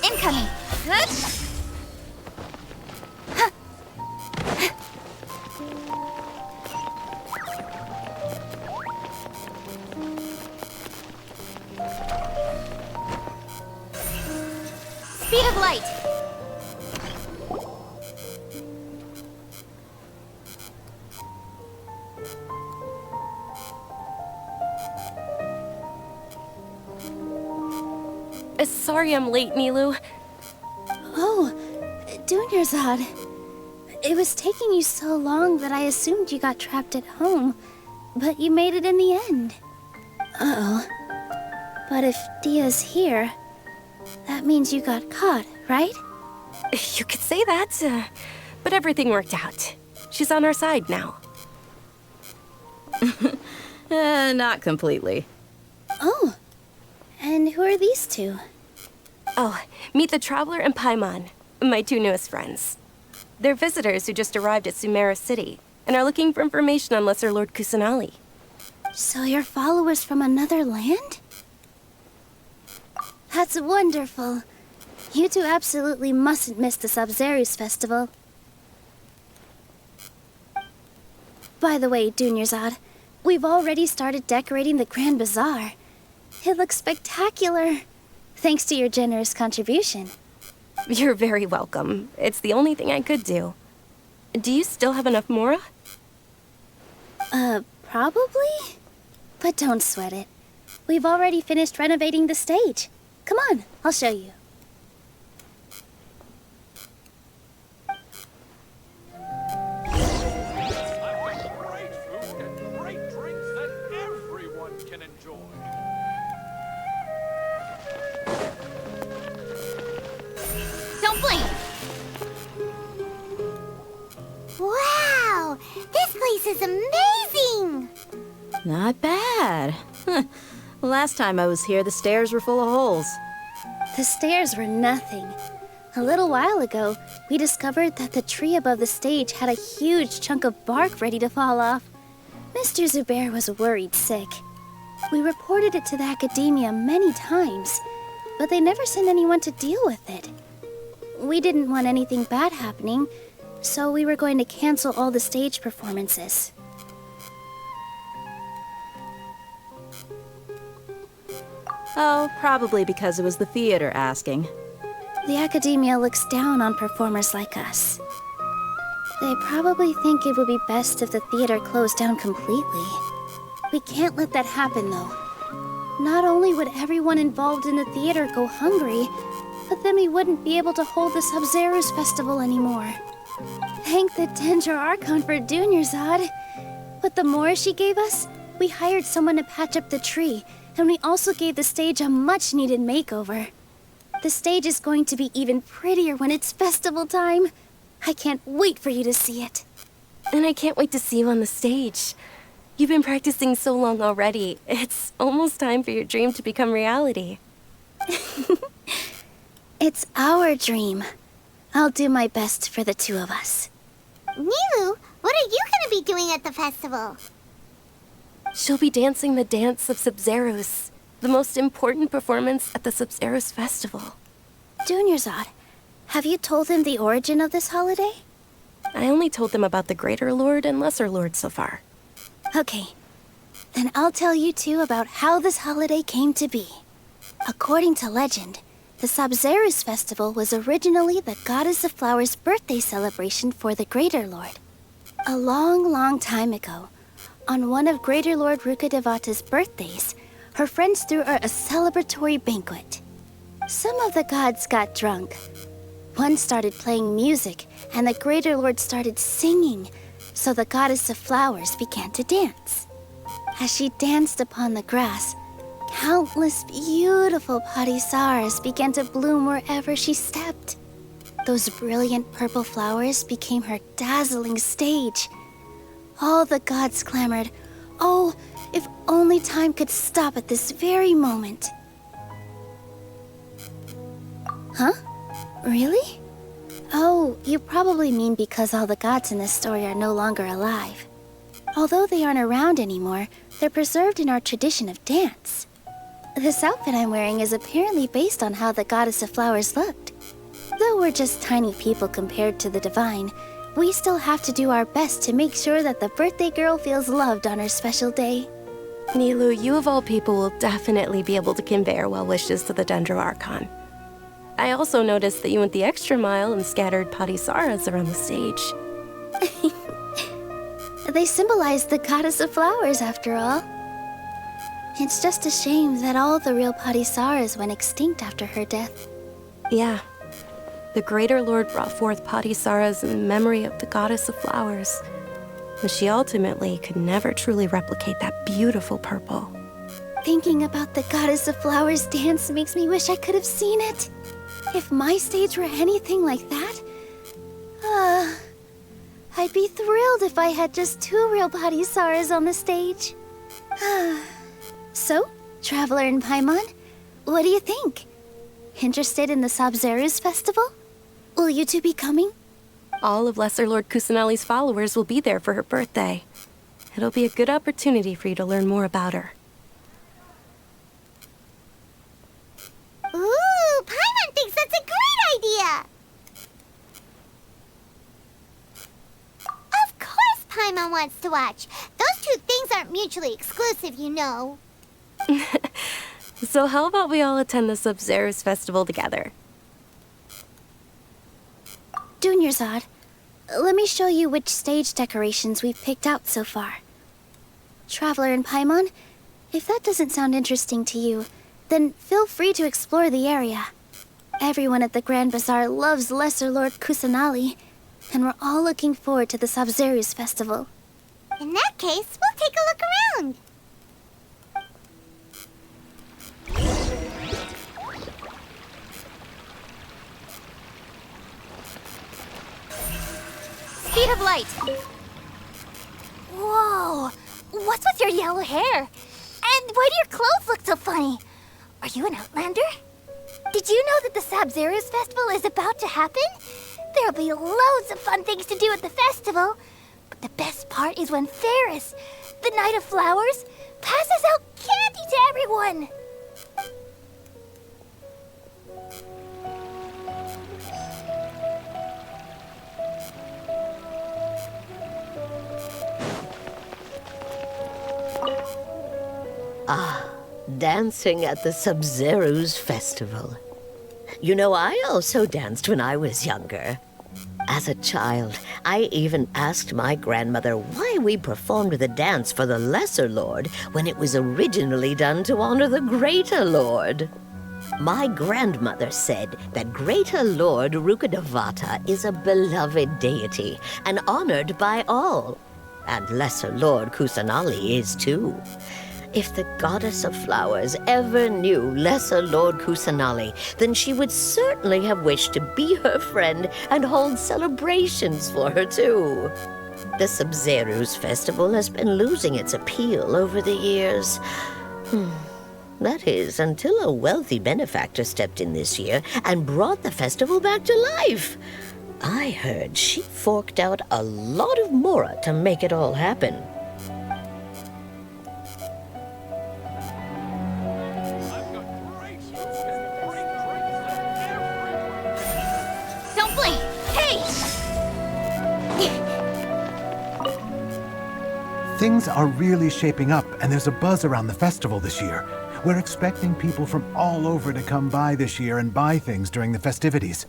Incoming. Good. Speed of light. Sorry I'm late, Nilu. Oh, Dunyarzad. It was taking you so long that I assumed you got trapped at home, but you made it in the end. Uh-oh. But if Dia's here, that means you got caught, right? You could say that, but everything worked out. She's on our side now. Not completely. Oh, and who are these two? Oh, meet the Traveler and Paimon, my two newest friends. They're visitors who just arrived at Sumeru City and are looking for information on Lesser Lord Kusanali. So you're followers from another land? That's wonderful. You two absolutely mustn't miss the Sabzeruz festival. By the way, Dunyarzad, we've already started decorating the Grand Bazaar. It looks spectacular, thanks to your generous contribution. You're very welcome. It's the only thing I could do. Do you still have enough Mora? Probably? But don't sweat it. We've already finished renovating the stage. Come on, I'll show you. Great food and great drinks that everyone can enjoy. Don't blink! Wow! This place is amazing! Not bad. Last time I was here, the stairs were full of holes. The stairs were nothing. A little while ago, we discovered that the tree above the stage had a huge chunk of bark ready to fall off. Mr. Zubair was worried sick. We reported it to the academia many times, but they never sent anyone to deal with it. We didn't want anything bad happening, so we were going to cancel all the stage performances. Oh, probably because it was the theater asking. The academia looks down on performers like us. They probably think it would be best if the theater closed down completely. We can't let that happen, though. Not only would everyone involved in the theater go hungry, but then we wouldn't be able to hold the Sabzeruz festival anymore. Thank the Dendra Archon for Dunyarzad. With the Mora she gave us, we hired someone to patch up the tree, and we also gave the stage a much-needed makeover. The stage is going to be even prettier when it's festival time. I can't wait for you to see it. And I can't wait to see you on the stage. You've been practicing so long already. It's almost time for your dream to become reality. It's our dream. I'll do my best for the two of us. Nilu, what are you gonna be doing at the festival? She'll be dancing the dance of Sabzeruz, the most important performance at the Sabzeruz festival. Dunyarzad, have you told them the origin of this holiday? I only told them about the Greater Lord and Lesser Lord so far. Okay, then I'll tell you two about how this holiday came to be. According to legend, the Sabzeruz festival was originally the Goddess of Flowers' birthday celebration for the Greater Lord. A long, long time ago, on one of Greater Lord Rukkhadevata's birthdays, her friends threw her a celebratory banquet. Some of the gods got drunk. One started playing music, and the Greater Lord started singing, so the Goddess of Flowers began to dance. As she danced upon the grass, countless beautiful padisars began to bloom wherever she stepped. Those brilliant purple flowers became her dazzling stage. All the gods clamored, "Oh, if only time could stop at this very moment." Huh? Really? Oh, you probably mean because all the gods in this story are no longer alive. Although they aren't around anymore, they're preserved in our tradition of dance. This outfit I'm wearing is apparently based on how the Goddess of Flowers looked. Though we're just tiny people compared to the divine, we still have to do our best to make sure that the birthday girl feels loved on her special day. Nilu, you of all people will definitely be able to convey our well wishes to the Dendro Archon. I also noticed that you went the extra mile and scattered Patisaras around the stage. They symbolize the Goddess of Flowers, after all. It's just a shame that all the real Patisaras went extinct after her death. Yeah. The Greater Lord brought forth Patisaras in memory of the Goddess of Flowers, but she ultimately could never truly replicate that beautiful purple. Thinking about the Goddess of Flowers dance makes me wish I could have seen it. If my stage were anything like that, I'd be thrilled if I had just 2 real Patisaras on the stage. So, Traveler and Paimon, what do you think? Interested in the Sabzeruz festival? Will you two be coming? All of Lesser Lord Kusanali's followers will be there for her birthday. It'll be a good opportunity for you to learn more about her. Ooh, Paimon thinks that's a great idea! Of course Paimon wants to watch. Those two things aren't mutually exclusive, you know. So how about we all attend the Sabzeruz festival together? Dunyarzad, let me show you which stage decorations we've picked out so far. Traveler and Paimon, if that doesn't sound interesting to you, then feel free to explore the area. Everyone at the Grand Bazaar loves Lesser Lord Kusanali, and we're all looking forward to the Sabzeruz festival. In that case, we'll take a look around. Speed of light! Whoa! What's with your yellow hair? And why do your clothes look so funny? Are you an outlander? Did you know that the Sabzeruz festival is about to happen? There'll be loads of fun things to do at the festival. But the best part is when Ferris, the Knight of Flowers, passes out candy to everyone! Ah, dancing at the Sabzeruz festival. You know, I also danced when I was younger. As a child, I even asked my grandmother why we performed the dance for the Lesser Lord when it was originally done to honor the Greater Lord. My grandmother said that Greater Lord Rukkhadevata is a beloved deity and honored by all. And Lesser Lord Kusanali is too. If the Goddess of Flowers ever knew Lesser Lord Kusanali, then she would certainly have wished to be her friend and hold celebrations for her too. The Sabzeruz festival has been losing its appeal over the years. That is, until a wealthy benefactor stepped in this year and brought the festival back to life. I heard she forked out a lot of mora to make it all happen. Don't blink! Hey! Things are really shaping up, and there's a buzz around the festival this year. We're expecting people from all over to come by this year and buy things during the festivities.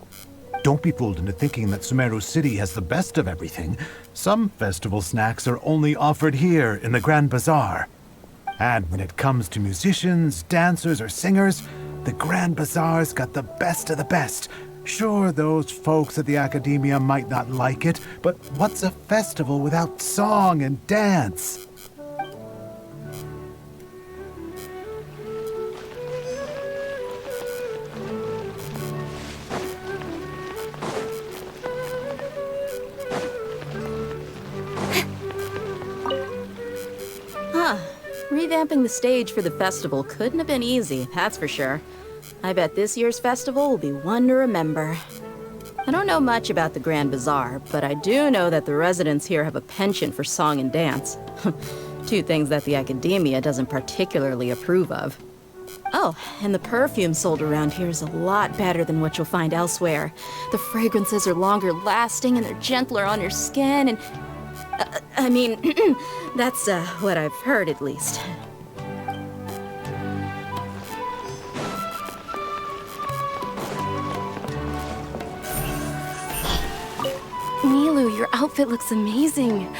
Don't be fooled into thinking that Sumeru City has the best of everything. Some festival snacks are only offered here in the Grand Bazaar. And when it comes to musicians, dancers, or singers, the Grand Bazaar's got the best of the best. Sure, those folks at the Academia might not like it, but what's a festival without song and dance? Revamping the stage for the festival couldn't have been easy, that's for sure. I bet this year's festival will be one to remember. I don't know much about the Grand Bazaar, but I do know that the residents here have a penchant for song and dance. Two things that the academia doesn't particularly approve of. Oh, and the perfume sold around here is a lot better than what you'll find elsewhere. The fragrances are longer lasting and they're gentler on your skin and... I mean, that's what I've heard at least. Nilu, your outfit looks amazing.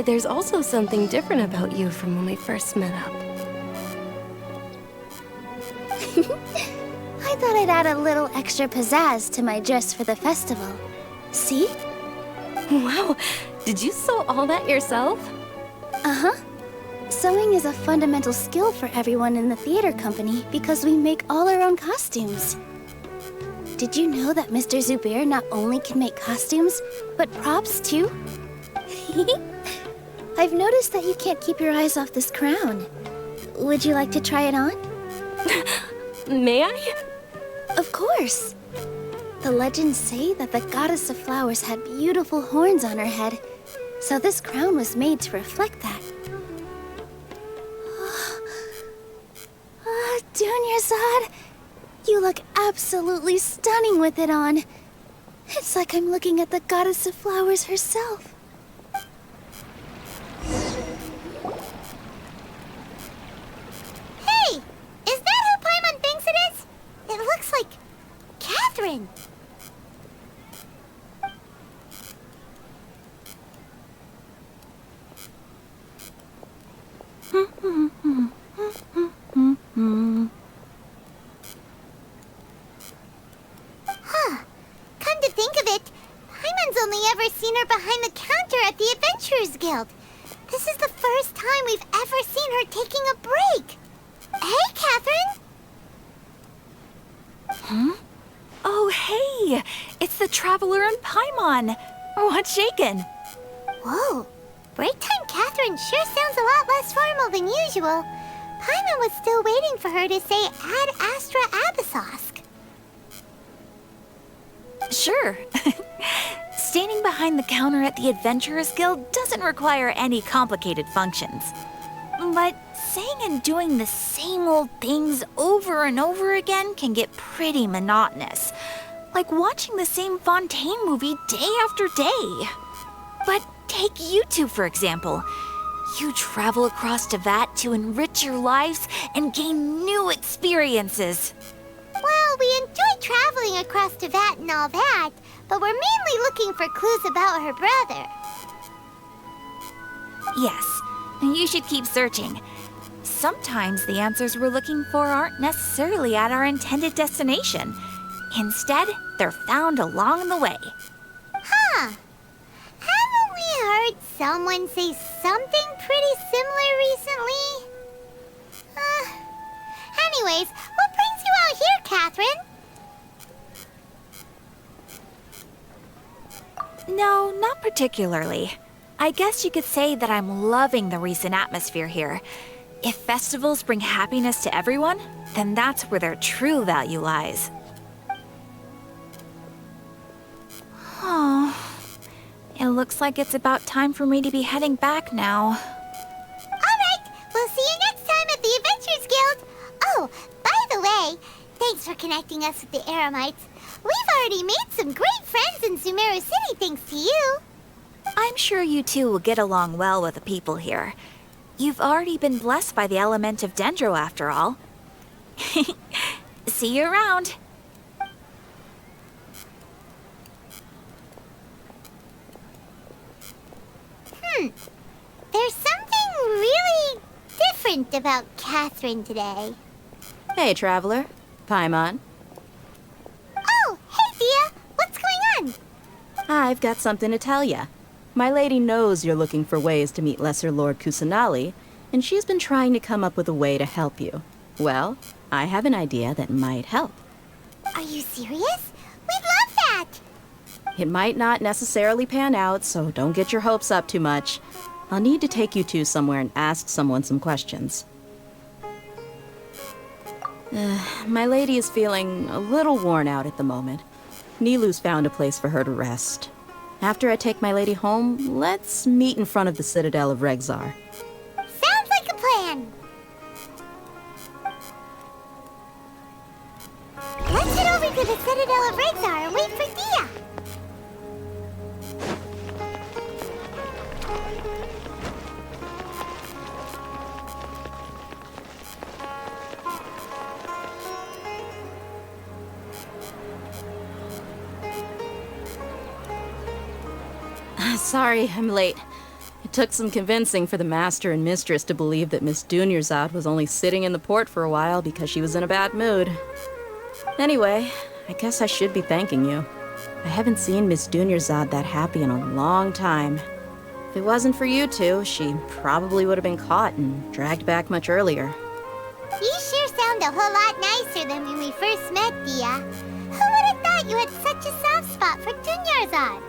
There's also something different about you from when we first met up. I thought I'd add a little extra pizzazz to my dress for the festival. See? Wow, did you sew all that yourself? Uh-huh. Sewing is a fundamental skill for everyone in the theater company because we make all our own costumes. Did you know that Mr. Zubair not only can make costumes, but props too? I've noticed that you can't keep your eyes off this crown. Would you like to try it on? May I? Of course. The legends say that the goddess of flowers had beautiful horns on her head, so this crown was made to reflect that. Dunyarzad, you look absolutely stunning with it on. It's like I'm looking at the goddess of flowers herself. Hey! Is that who Paimon thinks it is? It looks like Catherine. Huh. Come to think of it, Paimon's only ever seen her behind the counter at the Adventurers Guild. This is the first time we've ever seen her taking a break. Hey, Catherine! Huh? Oh, hey! It's the Traveler and Paimon! What's shaken? Whoa. Break time Catherine sure sounds a lot less formal than usual. Paimon was still waiting for her to say Ad Astra Abyssosk. Sure. Standing behind the counter at the Adventurers Guild doesn't require any complicated functions. But saying and doing the same old things over and over again can get pretty monotonous. Like watching the same Fontaine movie day after day. But take you two, for example. You travel across Teyvat to enrich your lives and gain new experiences. Well, we enjoy traveling across Teyvat and all that, but we're mainly looking for clues about her brother. Yes, you should keep searching. Sometimes the answers we're looking for aren't necessarily at our intended destination. Instead, they're found along the way. Huh. Haven't we heard someone say something pretty similar recently? Anyways, what brings you out here, Catherine? No, not particularly. I guess you could say that I'm loving the recent atmosphere here. If festivals bring happiness to everyone, then that's where their true value lies. Oh, it looks like it's about time for me to be heading back now. Alright, we'll see you next time at the Adventurers Guild. Oh, by the way, thanks for connecting us with the Eremites. We've already made some great friends in Sumeru City thanks to you. I'm sure you two will get along well with the people here. You've already been blessed by the element of Dendro after all. See you around. There's something really different about Catherine today. Hey, Traveler. Paimon. Oh, hey, Thea. What's going on? I've got something to tell ya. My lady knows you're looking for ways to meet Lesser Lord Kusanali, and she's been trying to come up with a way to help you. Well, I have an idea that might help. Are you serious? We'd love that! It might not necessarily pan out, so don't get your hopes up too much. I'll need to take you two somewhere and ask someone some questions. My lady is feeling a little worn out at the moment. Nilu's found a place for her to rest. After I take my lady home, let's meet in front of the Citadel of Regzar. Sounds like a plan. Let's head over to the Citadel of Regzar and wait for Dia. Sorry, I'm late. It took some convincing for the master and mistress to believe that Miss Dunyarzad was only sitting in the port for a while because she was in a bad mood. Anyway, I guess I should be thanking you. I haven't seen Miss Dunyarzad that happy in a long time. If it wasn't for you two, she probably would have been caught and dragged back much earlier. You sure sound a whole lot nicer than when we first met, Dia. Who would have thought you had such a soft spot for Dunyarzad?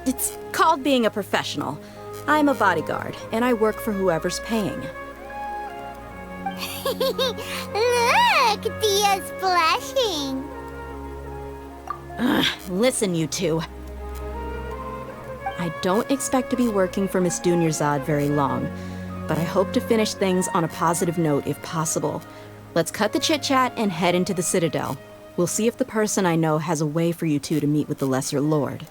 It's called being a professional. I'm a bodyguard, and I work for whoever's paying. Look, Dia's blushing. Listen, you two. I don't expect to be working for Miss Dunyarzad very long, but I hope to finish things on a positive note if possible. Let's cut the chit-chat and head into the Citadel. We'll see if the person I know has a way for you two to meet with the Lesser Lord.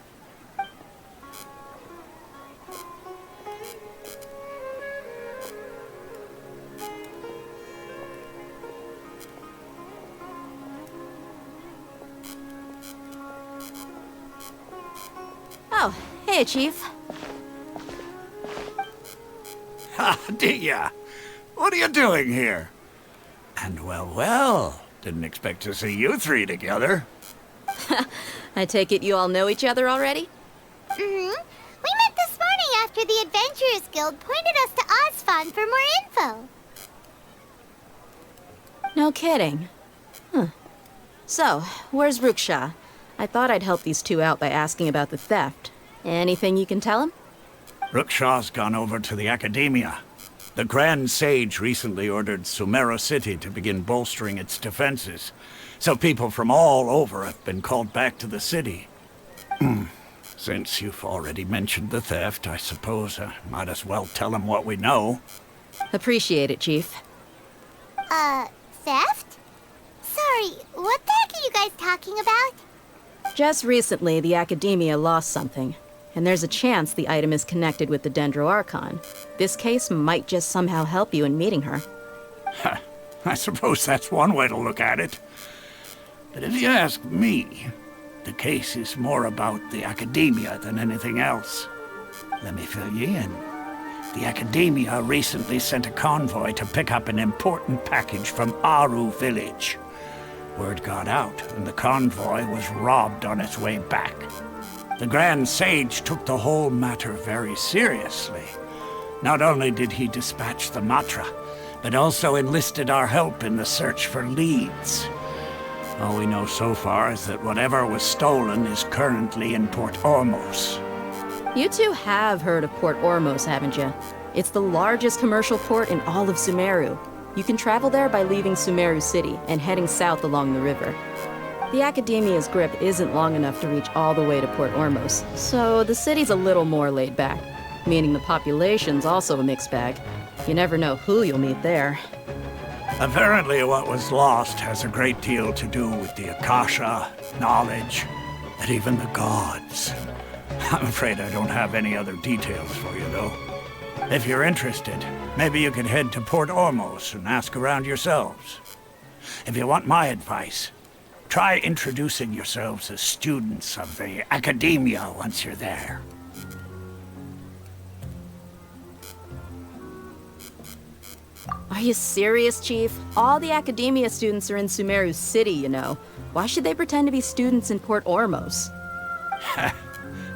Oh, hey, Chief. Ha, Dia! What are you doing here? And well, didn't expect to see you three together. I take it you all know each other already? Mm-hmm. We met this morning after the Adventurers Guild pointed us to Ozfon for more info. No kidding. Huh. So, where's Ruksha? I thought I'd help these two out by asking about the theft. Anything you can tell him? Rukshaw's gone over to the Academia. The Grand Sage recently ordered Sumeru City to begin bolstering its defenses, so people from all over have been called back to the city. Since you've already mentioned the theft, I suppose I might as well tell him what we know. Appreciate it, Chief. Theft? Sorry, what the heck are you guys talking about? Just recently, the Academia lost something, and there's a chance the item is connected with the Dendro Archon. This case might just somehow help you in meeting her. I suppose that's one way to look at it. But if you ask me, the case is more about the Academia than anything else. Let me fill you in. The Academia recently sent a convoy to pick up an important package from Aru village. Word got out, and the convoy was robbed on its way back. The Grand Sage took the whole matter very seriously. Not only did he dispatch the Matra, but also enlisted our help in the search for leads. All we know so far is that whatever was stolen is currently in Port Ormos. You two have heard of Port Ormos, haven't you? It's the largest commercial port in all of Sumeru. You can travel there by leaving Sumeru City and heading south along the river. The Academia's grip isn't long enough to reach all the way to Port Ormos, so the city's a little more laid back, meaning the population's also a mixed bag. You never know who you'll meet there. Apparently what was lost has a great deal to do with the Akasha, knowledge, and even the gods. I'm afraid I don't have any other details for you, though. If you're interested, maybe you could head to Port Ormos and ask around yourselves. If you want my advice, try introducing yourselves as students of the Academia once you're there. Are you serious, Chief? All the Academia students are in Sumeru City, you know. Why should they pretend to be students in Port Ormos?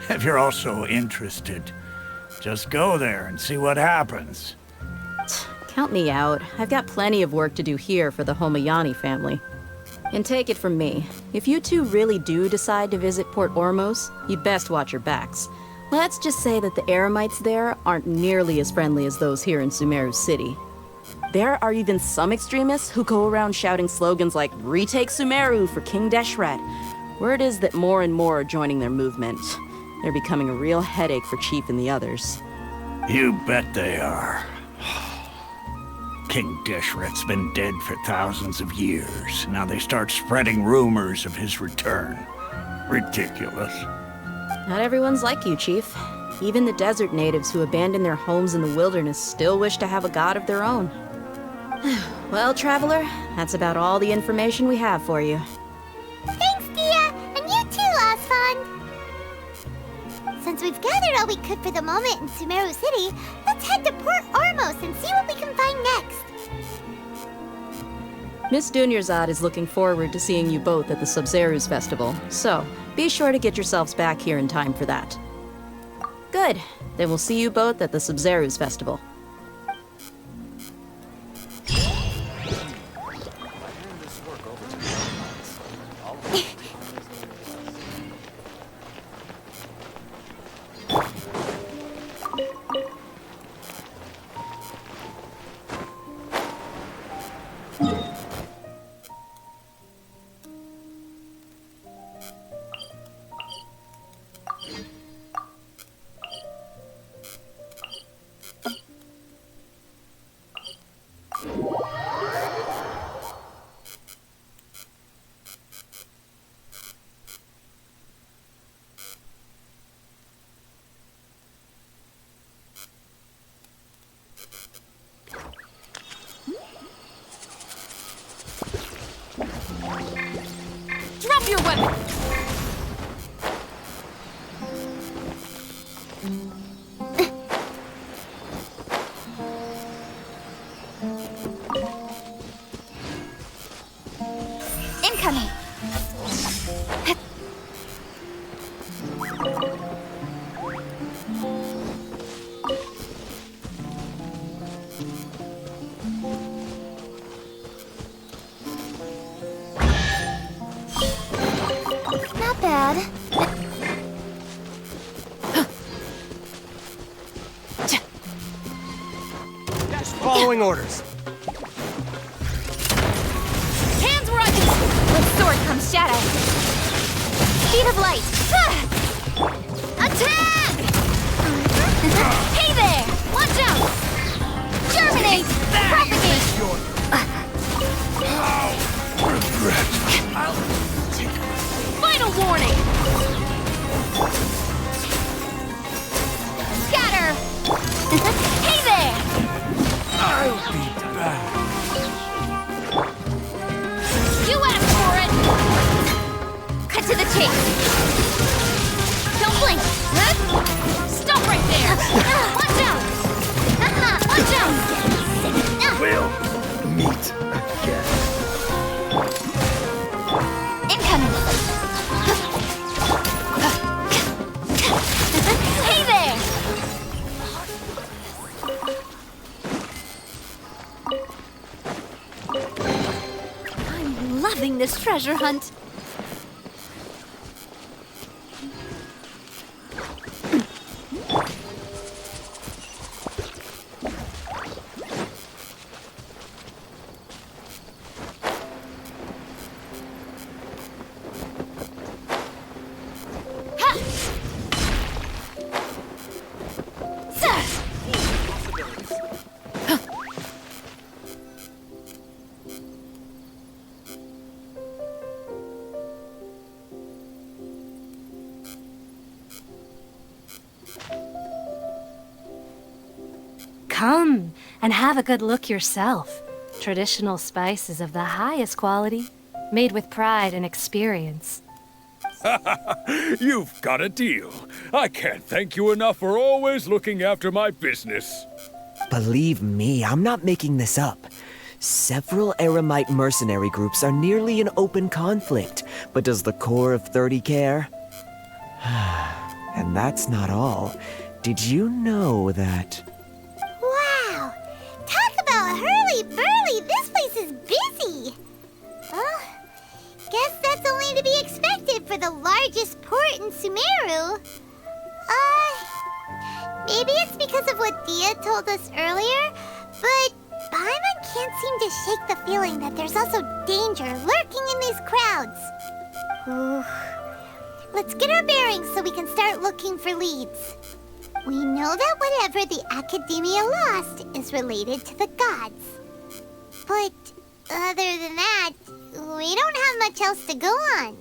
If you're also interested, just go there and see what happens. Count me out. I've got plenty of work to do here for the Homayani family. And take it from me, if you two really do decide to visit Port Ormos, you'd best watch your backs. Let's just say that the Eremites there aren't nearly as friendly as those here in Sumeru City. There are even some extremists who go around shouting slogans like, "Retake Sumeru for King Deshret," Word is that more and more are joining their movement. They're becoming a real headache for Chief and the others. You bet they are. King Deshret's been dead for thousands of years. Now they start spreading rumors of his return. Ridiculous. Not everyone's like you, Chief. Even the desert natives who abandoned their homes in the wilderness still wish to have a god of their own. Well, Traveler, that's about all the information we have for you. Thanks, Dia! And you too, Osfon! Since we've gathered all we could for the moment in Sumeru City, let's head to Port Ormos and see what we can find next. Miss Dunyarzad is looking forward to seeing you both at the Sub-Zeru's festival, so be sure to get yourselves back here in time for that. Good. Then we'll see you both at the Sub-Zeru's festival. Drop your weapon! Incoming! Not bad. Just following orders. Hands where I can... With sword comes shadow. Speed of light. Attack! Hey there! Watch out! Germinate! Propagate! Final warning! Scatter! Hey there! I'll be back. You asked for it! Cut to the chase! Don't blink! Stop right there! Watch out! Watch out! We'll meet again. Incoming! Hey there! I'm loving this treasure hunt. Come and have a good look yourself. Traditional spices of the highest quality, made with pride and experience. You've got a deal. I can't thank you enough for always looking after my business. Believe me, I'm not making this up. Several Eremite mercenary groups are nearly in open conflict, but does the core of 30 care? And that's not all. Did you know that... Wow! Talk about hurly-burly! This place is busy! Well, guess that's only to be expected for the largest port in Sumeru. Maybe it's because of what Dia told us earlier, but Paimon can't seem to shake the feeling that there's also danger lurking in these crowds. Ooh. Let's get our bearings so we can start looking for leads. We know that whatever the Academia lost is related to the gods. But other than that, we don't have much else to go on.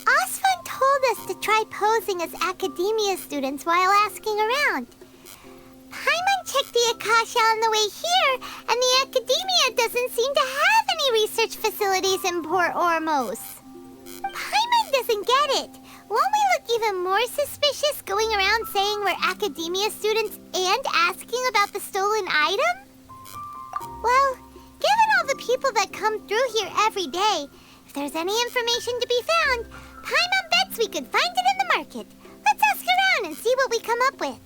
Osfun told us to try posing as Academia students while asking around. Paimon checked the Akasha on the way here, and the Academia doesn't seem to have any research facilities in Port Ormos. Paimon doesn't get it. Won't we look even more suspicious going around saying we're Academia students and asking about the stolen item? Well, given all the people that come through here every day, if there's any information to be found, Paimon bets we could find it in the market. Let's ask around and see what we come up with.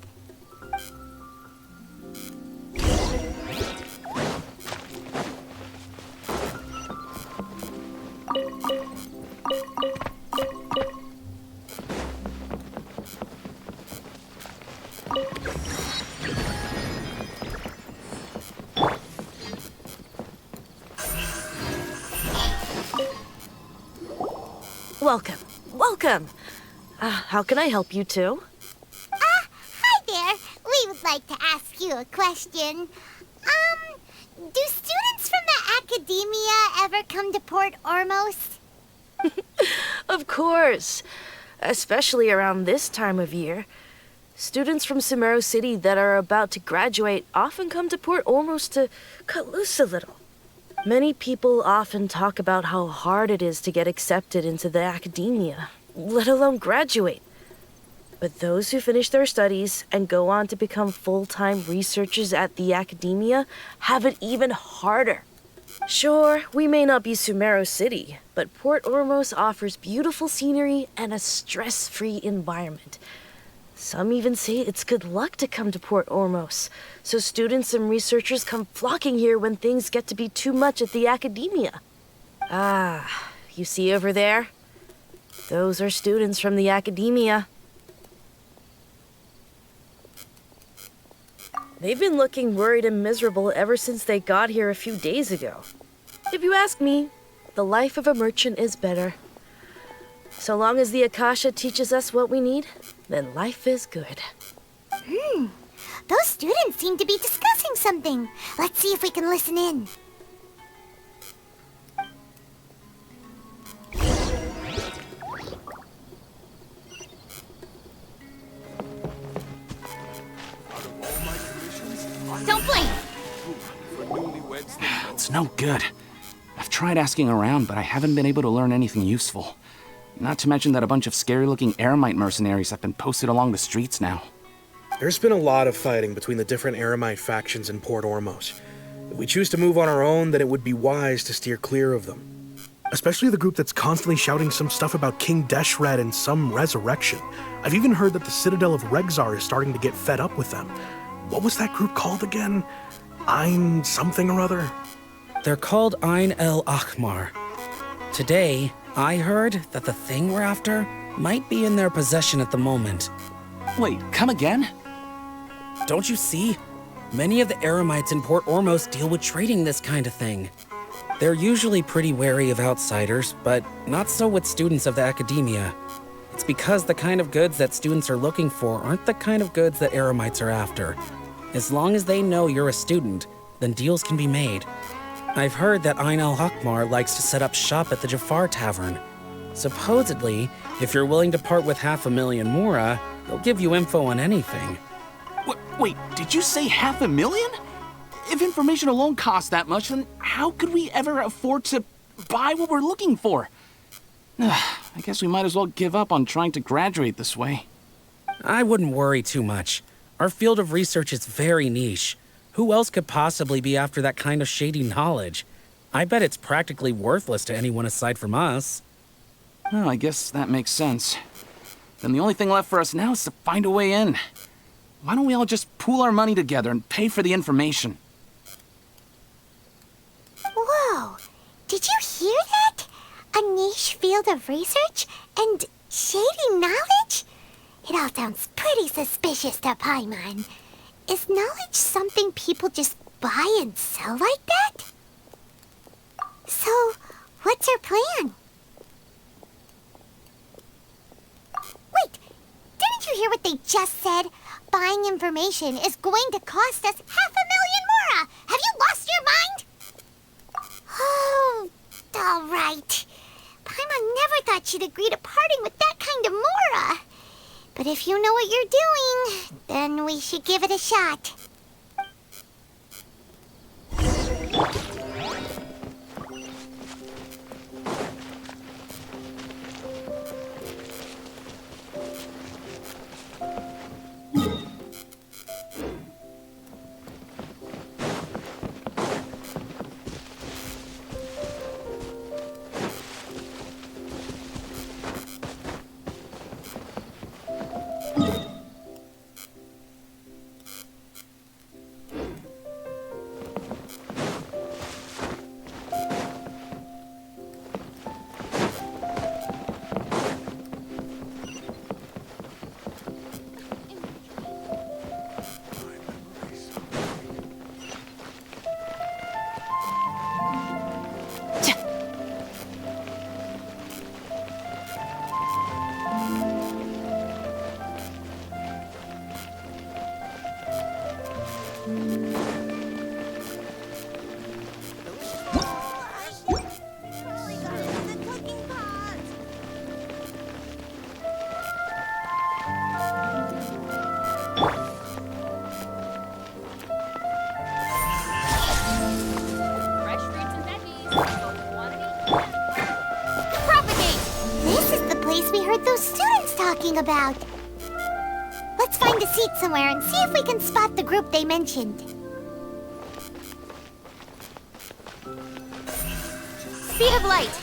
Welcome. Welcome. How can I help you too? Hi there. We would like to ask you a question. Do students from the Academia ever come to Port Ormos? Of course. Especially around this time of year. Students from Sumeru City that are about to graduate often come to Port Ormos to cut loose a little. Many people often talk about how hard it is to get accepted into the Academia, let alone graduate. But those who finish their studies and go on to become full-time researchers at the Academia have it even harder. Sure, we may not be Sumeru City, but Port Ormos offers beautiful scenery and a stress-free environment. Some even say it's good luck to come to Port Ormos, so students and researchers come flocking here when things get to be too much at the Academia. Ah, you see over there? Those are students from the Academia. They've been looking worried and miserable ever since they got here a few days ago. If you ask me, the life of a merchant is better. So long as the Akasha teaches us what we need, then life is good. Those students seem to be discussing something. Let's see if we can listen in. Don't blink! It's no good. I've tried asking around, but I haven't been able to learn anything useful. Not to mention that a bunch of scary-looking Eremite mercenaries have been posted along the streets now. There's been a lot of fighting between the different Eremite factions in Port Ormos. If we choose to move on our own, then it would be wise to steer clear of them. Especially the group that's constantly shouting some stuff about King Deshret and some resurrection. I've even heard that the Citadel of Regzar is starting to get fed up with them. What was that group called again? Ein something or other? They're called Ein El Akhmar. Today, I heard that the thing we're after might be in their possession at the moment. Wait, come again? Don't you see? Many of the Eremites in Port Ormos deal with trading this kind of thing. They're usually pretty wary of outsiders, but not so with students of the Academia. It's because the kind of goods that students are looking for aren't the kind of goods that Eremites are after. As long as they know you're a student, then deals can be made. I've heard that Ein al-Hakmar likes to set up shop at the Jafar Tavern. Supposedly, if you're willing to part with 500,000 Mora, they'll give you info on anything. Wait, did you say 500,000? If information alone costs that much, then how could we ever afford to buy what we're looking for? I guess we might as well give up on trying to graduate this way. I wouldn't worry too much. Our field of research is very niche. Who else could possibly be after that kind of shady knowledge? I bet it's practically worthless to anyone aside from us. Well, I guess that makes sense. Then the only thing left for us now is to find a way in. Why don't we all just pool our money together and pay for the information? Whoa! Did you hear that? A niche field of research and shady knowledge? It all sounds pretty suspicious to Paimon. Is knowledge something people just buy and sell like that? So, what's our plan? hear what they just said? Buying information is going to cost us 500,000 mora! Have you lost your mind? Oh, all right. Paimon never thought she'd agree to parting with that kind of mora. But if you know what you're doing, then we should give it a shot. About. Let's find a seat somewhere and see if we can spot the group they mentioned. Speed of light.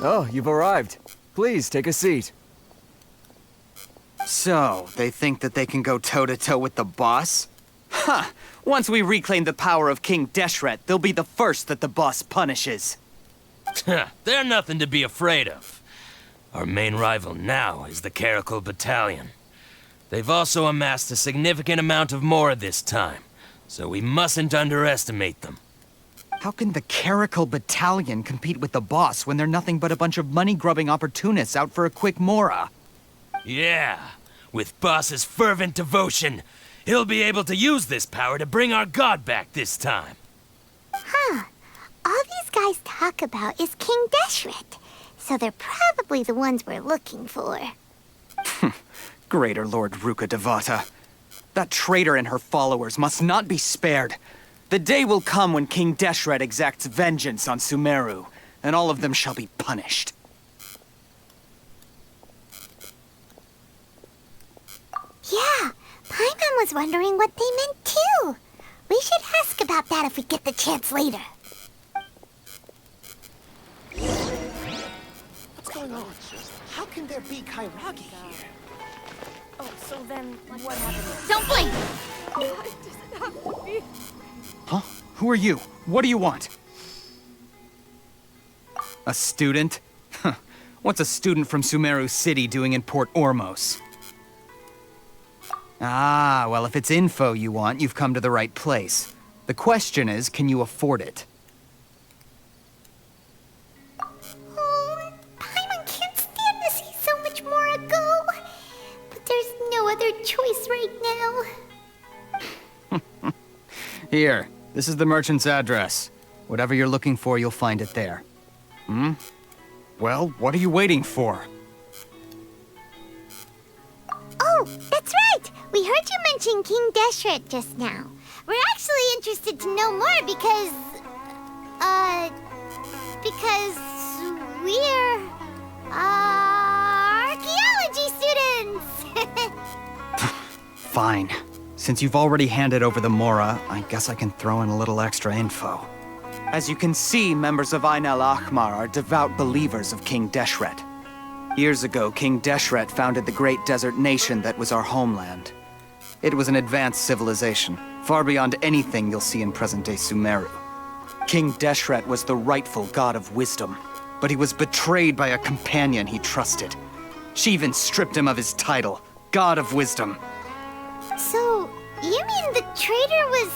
Oh, you've arrived. Please, take a seat. So, they think that they can go toe-to-toe with the boss? Huh! Once we reclaim the power of King Deshret, they'll be the first that the boss punishes. They're nothing to be afraid of. Our main rival now is the Caracal Battalion. They've also amassed a significant amount of Mora this time, so we mustn't underestimate them. How can the Caracal Battalion compete with the boss when they're nothing but a bunch of money-grubbing opportunists out for a quick Mora? Yeah, with boss's fervent devotion, he'll be able to use this power to bring our god back this time. Huh. All these guys talk about is King Deshret, so they're probably the ones we're looking for. Greater Lord Ruka Devata. That traitor and her followers must not be spared. The day will come when King Deshret exacts vengeance on Sumeru, and all of them shall be punished. Yeah, Paimon was wondering what they meant too. We should ask about that if we get the chance later. What's going on? How can there be Kairagi here? Oh, so then what happened? Don't blink! It doesn't have to be. Huh? Who are you? What do you want? A student? What's a student from Sumeru City doing in Port Ormos? Ah, well, if it's info you want, you've come to the right place. The question is, can you afford it? Oh, Paimon can't stand to see so much more go. But there's no other choice right now. Here, this is the merchant's address. Whatever you're looking for, you'll find it there. Hmm? Well, what are you waiting for? Oh, that's right! We heard you mention King Deshret just now. We're actually interested to know more because we're, archaeology students! Fine. Since you've already handed over the Mora, I guess I can throw in a little extra info. As you can see, members of Ain al-Ahmar are devout believers of King Deshret. Years ago, King Deshret founded the great desert nation that was our homeland. It was an advanced civilization, far beyond anything you'll see in present-day Sumeru. King Deshret was the rightful god of wisdom, but he was betrayed by a companion he trusted. She even stripped him of his title, God of Wisdom. So, you mean the traitor was...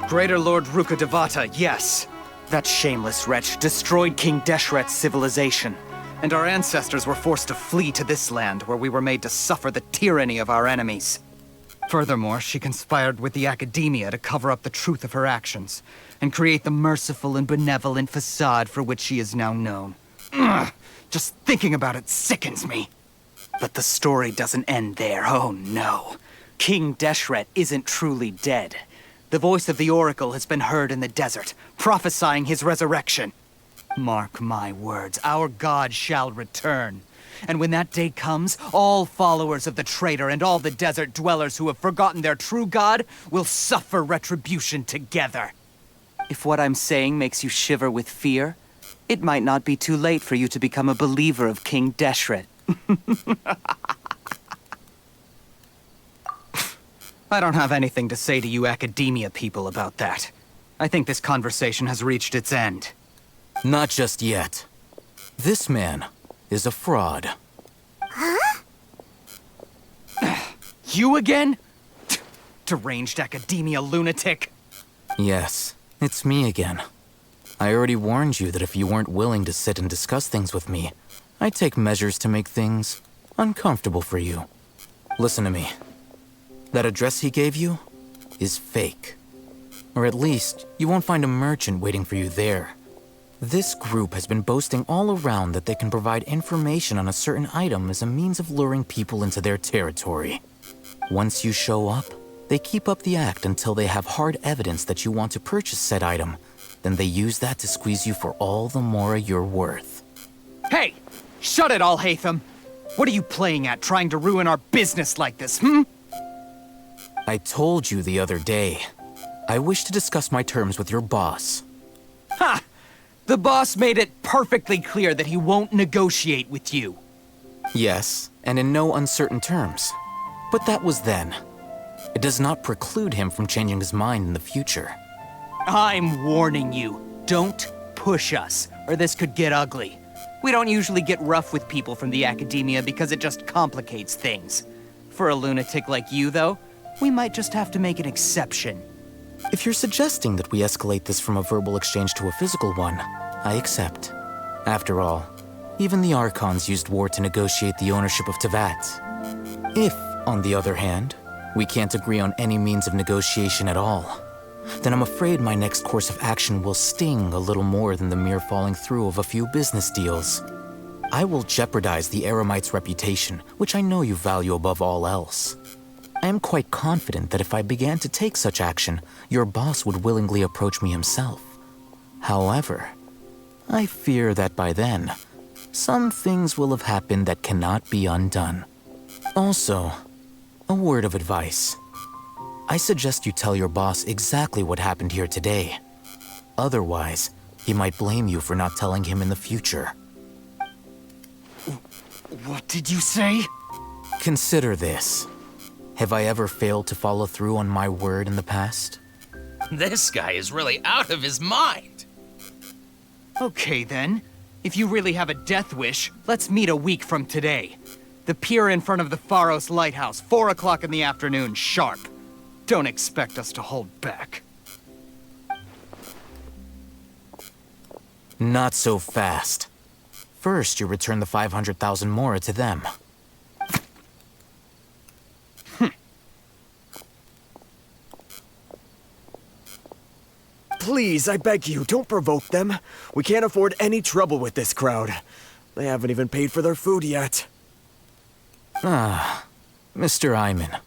Greater Lord Ruka Devata, yes. That shameless wretch destroyed King Deshret's civilization, and our ancestors were forced to flee to this land where we were made to suffer the tyranny of our enemies. Furthermore, she conspired with the Academia to cover up the truth of her actions, and create the merciful and benevolent facade for which she is now known. Ugh, just thinking about it sickens me. But the story doesn't end there, oh no. King Deshret isn't truly dead. The voice of the Oracle has been heard in the desert, prophesying his resurrection. Mark my words, our god shall return. And when that day comes, all followers of the traitor and all the desert dwellers who have forgotten their true god will suffer retribution together. If what I'm saying makes you shiver with fear, it might not be too late for you to become a believer of King Deshret. I don't have anything to say to you Academia people about that. I think this conversation has reached its end. Not just yet. This man is a fraud. Huh? You again? Deranged Academia lunatic. Yes, it's me again. I already warned you that if you weren't willing to sit and discuss things with me, I'd take measures to make things uncomfortable for you. Listen to me. That address he gave you is fake. Or at least, you won't find a merchant waiting for you there. This group has been boasting all around that they can provide information on a certain item as a means of luring people into their territory. Once you show up, they keep up the act until they have hard evidence that you want to purchase said item. Then they use that to squeeze you for all the more you're worth. Hey! Shut it all, Hatham! What are you playing at, trying to ruin our business like this, hmm? I told you the other day. I wish to discuss my terms with your boss. Ha! The boss made it perfectly clear that he won't negotiate with you. Yes, and in no uncertain terms. But that was then. It does not preclude him from changing his mind in the future. I'm warning you. Don't push us, or this could get ugly. We don't usually get rough with people from the Academia because it just complicates things. For a lunatic like you, though, we might just have to make an exception. If you're suggesting that we escalate this from a verbal exchange to a physical one, I accept. After all, even the Archons used war to negotiate the ownership of Teyvat. If, on the other hand, we can't agree on any means of negotiation at all, then I'm afraid my next course of action will sting a little more than the mere falling through of a few business deals. I will jeopardize the Eremite's reputation, which I know you value above all else. I am quite confident that if I began to take such action, your boss would willingly approach me himself. However, I fear that by then, some things will have happened that cannot be undone. Also, a word of advice. I suggest you tell your boss exactly what happened here today. Otherwise, he might blame you for not telling him in the future. What did you say? Consider this. Have I ever failed to follow through on my word in the past? This guy is really out of his mind. Okay then. If you really have a death wish, let's meet a week from today. The pier in front of the Pharos Lighthouse, 4 o'clock in the afternoon, sharp. Don't expect us to hold back. Not so fast. First, you return the 500,000 mora to them. Please, I beg you, don't provoke them. We can't afford any trouble with this crowd. They haven't even paid for their food yet. Ah, Mr. Iman.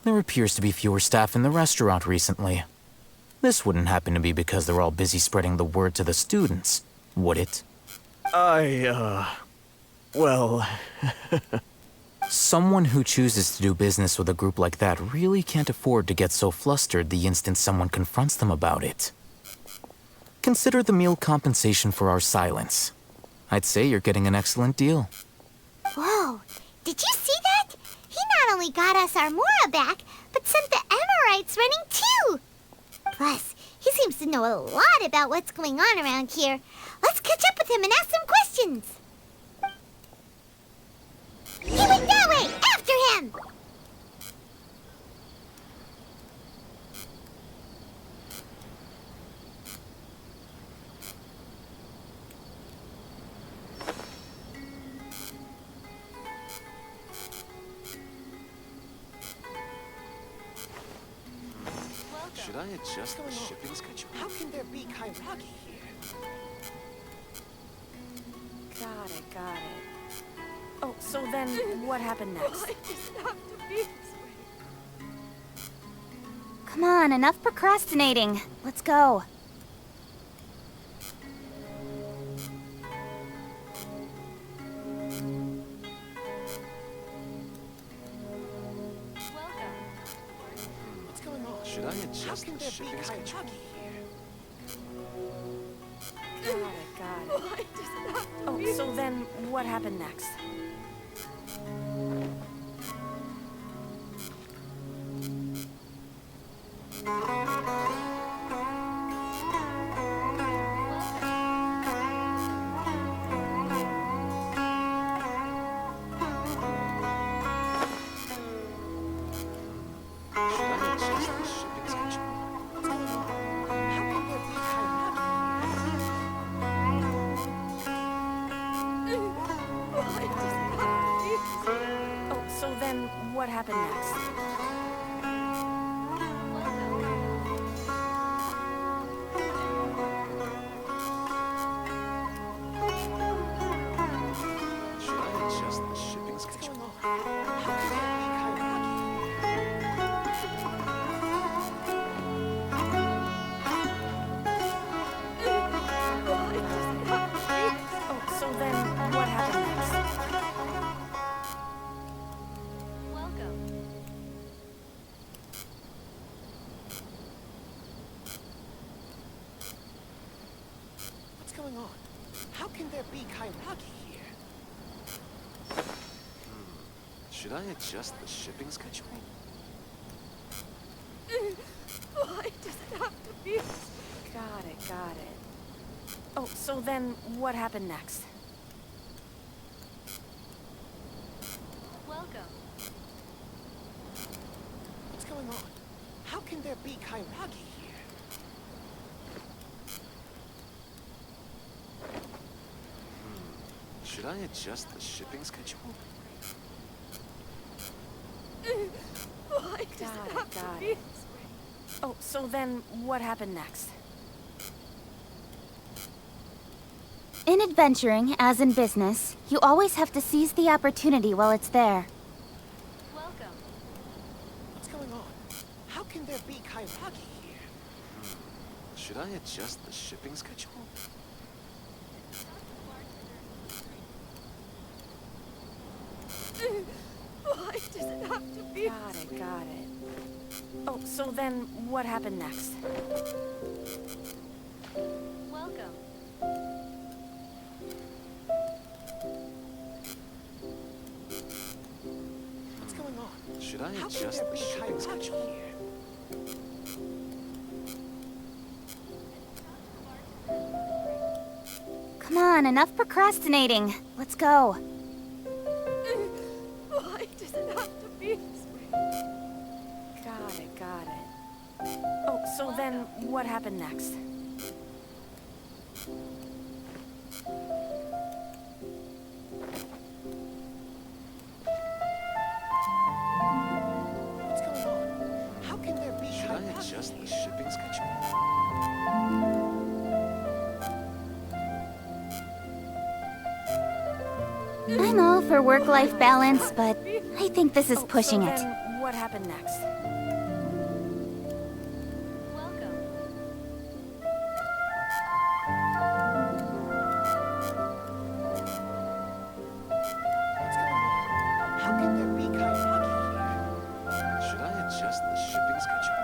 There appears to be fewer staff in the restaurant recently. This wouldn't happen to be because they're all busy spreading the word to the students, would it? Well... Someone who chooses to do business with a group like that really can't afford to get so flustered the instant someone confronts them about it. Consider the meal compensation for our silence. I'd say you're getting an excellent deal. Whoa, did you see that? He not only got us our Mora back, but sent the Emirites running too. Plus, he seems to know a lot about what's going on around here. Let's catch up with him and ask some questions. He went that way! After him! I adjust the shipping schedule? How can there be Kairagi here? Got it, got it. Oh, so then what happened next? Come on, enough procrastinating. Let's go. What's going on? Should I adjust the shipping schedule? Got it. Oh, so then what happened next? Oh, so then what happened next? Should I adjust the shipping schedule? How can there be Kairagi? Oh, so then what happened next? What's going on? How can there be Kairagi here? Should I adjust the shipping schedule? Why does it have to be? Got it, got it. Oh, so then what happened next? What's going on? How can there be Kairagi here? Should I adjust the shipping schedule? Why does it have to be? Oh, so then what happened next? In adventuring, as in business, you always have to seize the opportunity while it's there. What's going on? How can there be Kairagi here? Should I adjust the shipping schedule? Why does it have to be? Got it, got it. Oh, so then what happened next? What's going on? Should I adjust the shipping schedule here? Come on, enough procrastinating. Let's go. Why does it have to be this way? Got it, got it. Oh, so then what happened next? What's going on? How can there be Should I adjust the shipping schedule? I'm all for work-life balance, but I think this is pushing so it. Then what happened next? How can there be Kairagi here? Should I adjust the shipping schedule?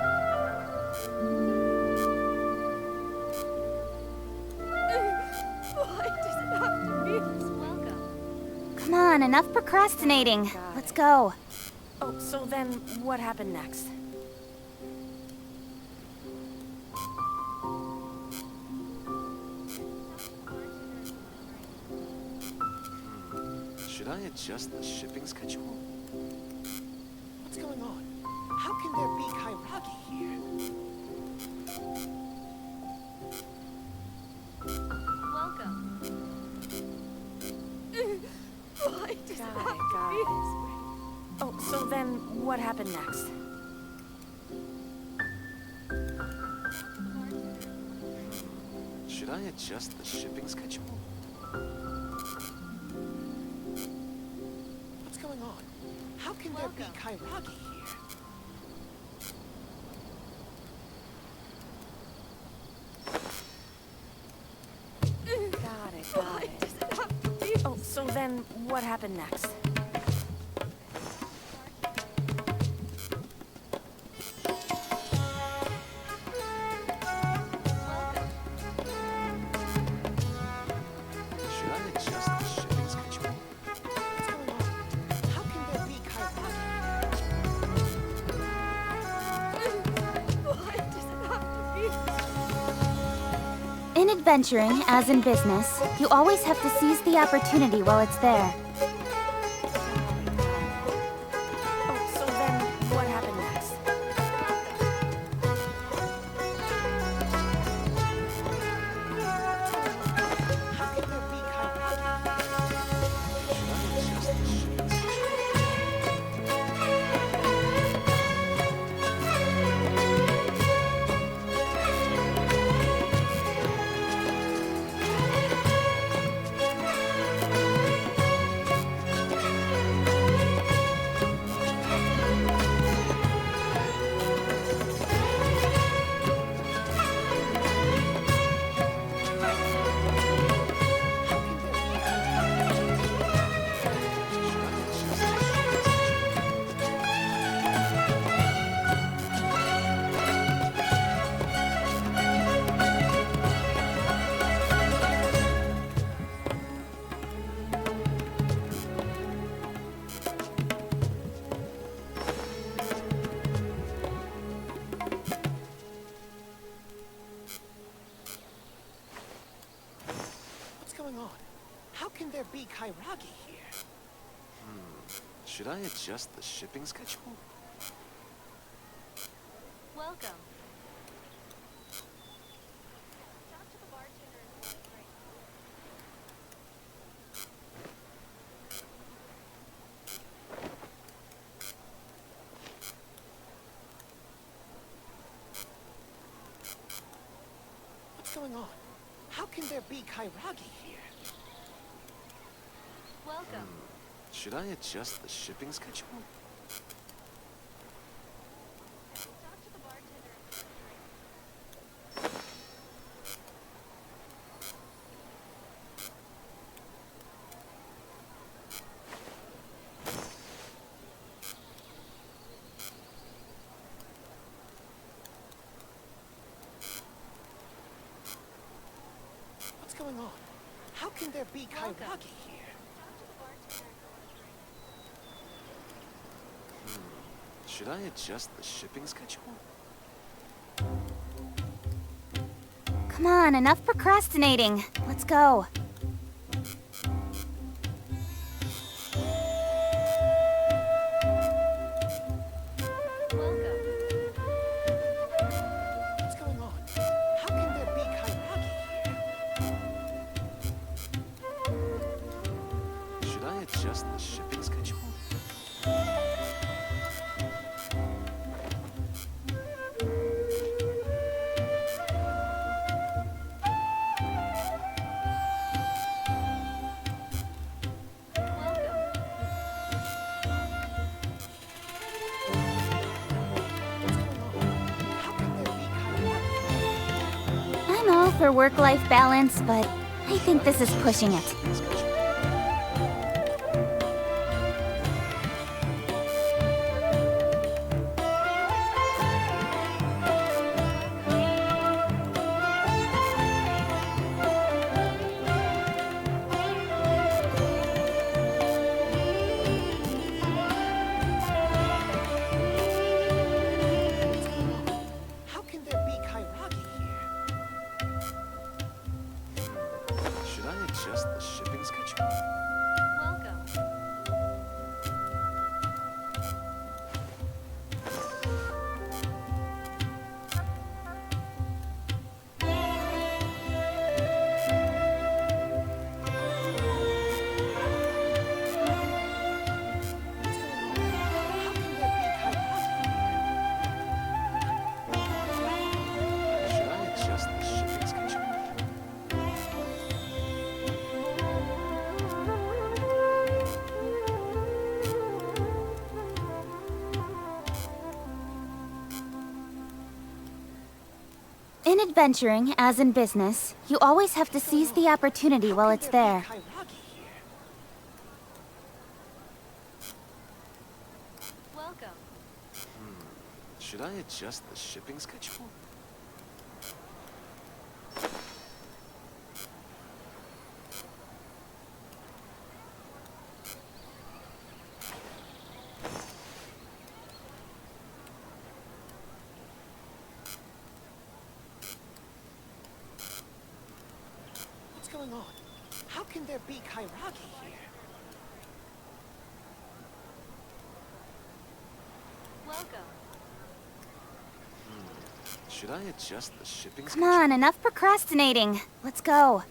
Why does it have to be this way? Come on, enough procrastinating. Let's go. Oh, so then what happened next? Should I adjust the shipping schedule? What's going on? How can there be Kairagi here? Why does it have to be this way? Oh, so then what happened next? adjust the shipping schedule? What's going on? How can there be Kairagi here? Got it. Oh, so then what happened next? Should I adjust the shipping schedule? What's going on? How can there be Kairagi In adventuring, as in business, you always have to seize the opportunity while it's there. Oh, so then what happened next? How can there be Kairagi? Should I adjust the shipping What's going on? How can there be Kairagi here? Should I adjust the shipping schedule? Welcome. What's going on? How can there be Kairagi here? Welcome. Should I adjust the shipping schedule? What's going on? How can there be Kairagi here? Should I adjust the shipping schedule? Come on, enough procrastinating. Let's go. What's going on? How can there be Kairagi here? Should I adjust the shipping schedule? I'm all for work-life balance, but I think this is pushing it. How can there be Kairagi here? Should I adjust the shipping schedule? In adventuring, as in business, you always have to seize the opportunity while it's there. Welcome. Should I adjust the shipping schedule? What's going on? How can there be Kairagi here? Welcome. Should I adjust the shipping Come schedule? on, enough procrastinating. Let's go.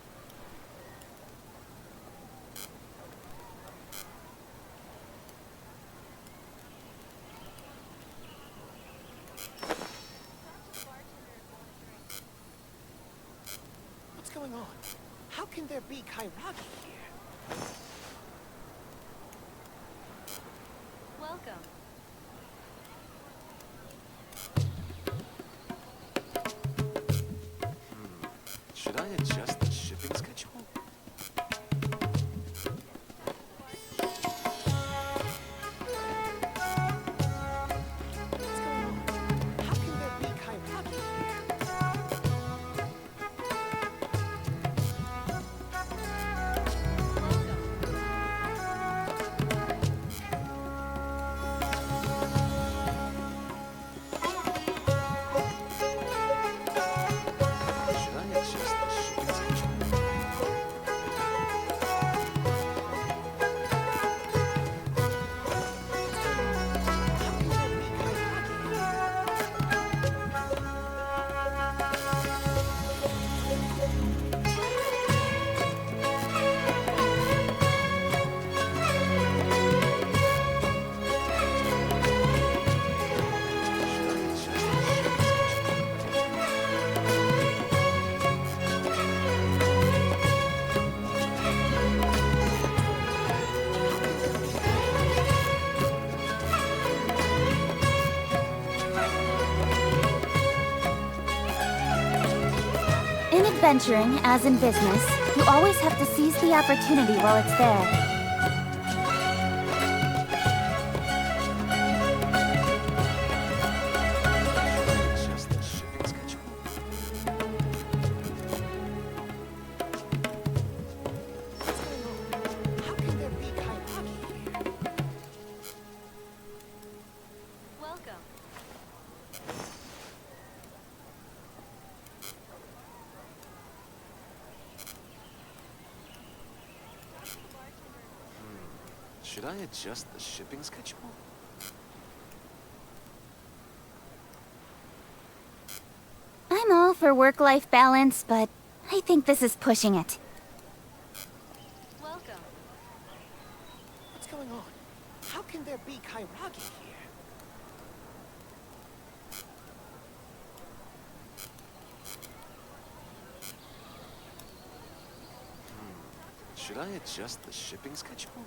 What's going on? How can there be Kairagi here? Welcome. Should I adjust the shipping schedule? How can there be Kairagi here? Should I adjust the shipping schedule? In adventuring, as in business, you always have to seize the opportunity while it's there. Adjust the shipping schedule. How can there be Kairagi here? Welcome. Should I adjust the shipping schedule? I'm all for work-life balance, but I think this is pushing it. Welcome. What's going on? How can there be Kairagi here? Should I adjust the shipping schedule?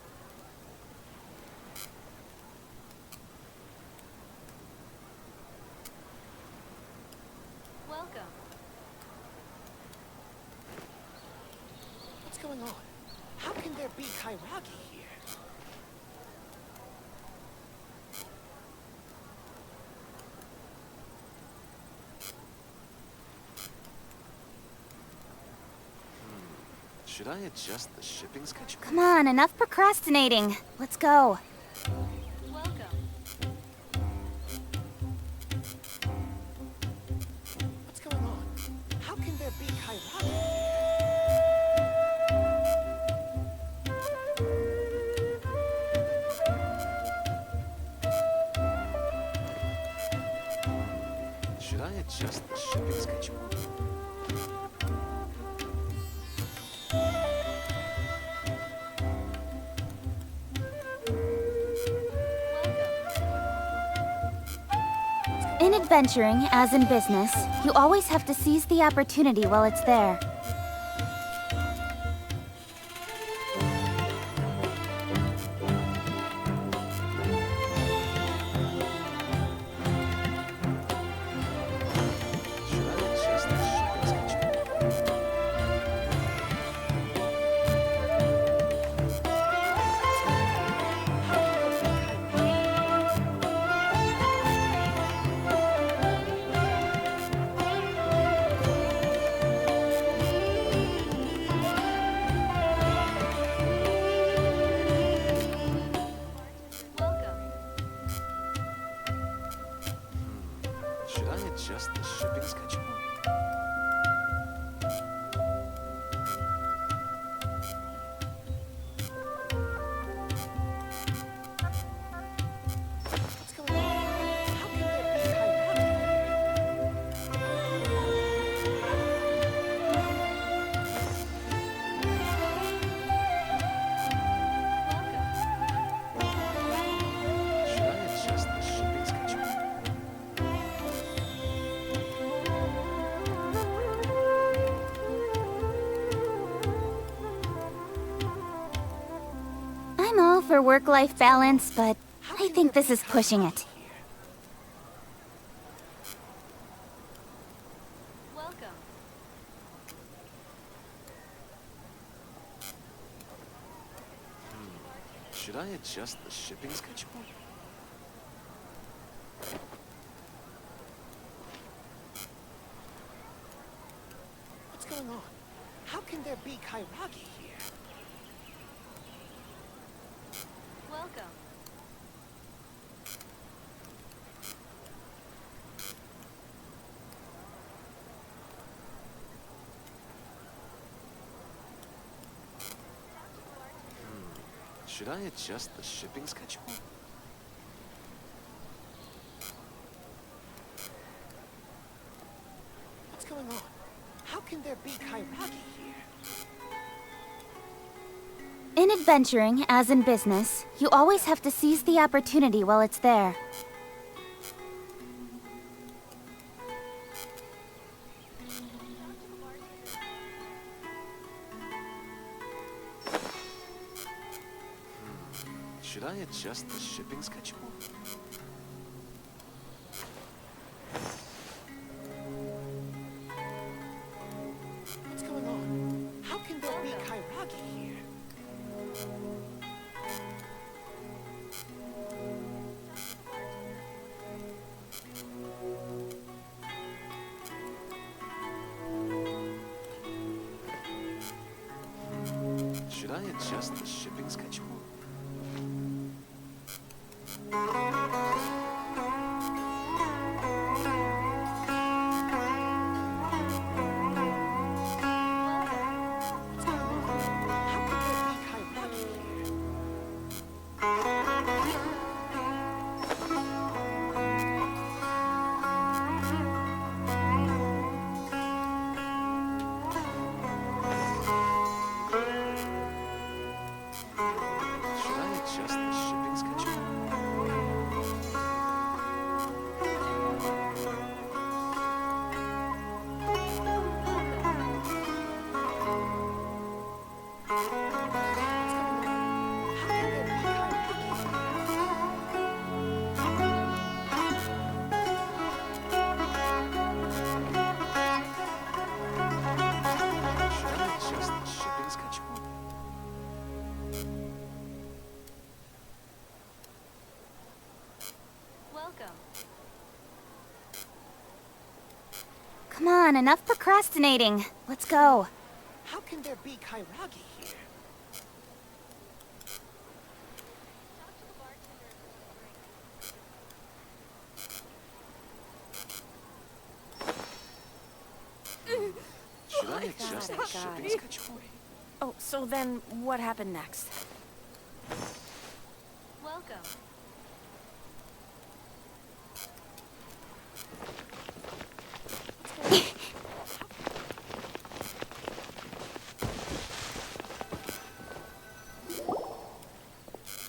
Welcome. What's going on? How can there be Kairagi here? Should I adjust the shipping schedule? Come on, enough procrastinating. Let's go. Welcome. What's going on? How can there be Kairagi? Should I adjust the shipping schedule? In adventuring, as in business, you always have to seize the opportunity while it's there. Should I adjust the Should I adjust the shipping schedule? What's going on? How can there be Kairaki? Should I adjust the shipping schedule? I'm all for work-life balance, but I think this is pushing it. Welcome. Should I adjust the shipping schedule? What's going on? How can there be Kairagi here? Welcome. Should I adjust the shipping schedule? What's going on? How can there be Kairagi here? In adventuring, as in business, you always have to seize the opportunity while it's there. Should I adjust the shipping schedule? What's going on? How can there be Kairagi here? Should I adjust the shipping schedule? Should I adjust the shipping schedule? Should I adjust the shipping schedule? Welcome. Come on, enough procrastinating. Let's go. How can there be Kairagi here? Should I adjust the shipping schedule? Oh, so then what happened next? Welcome.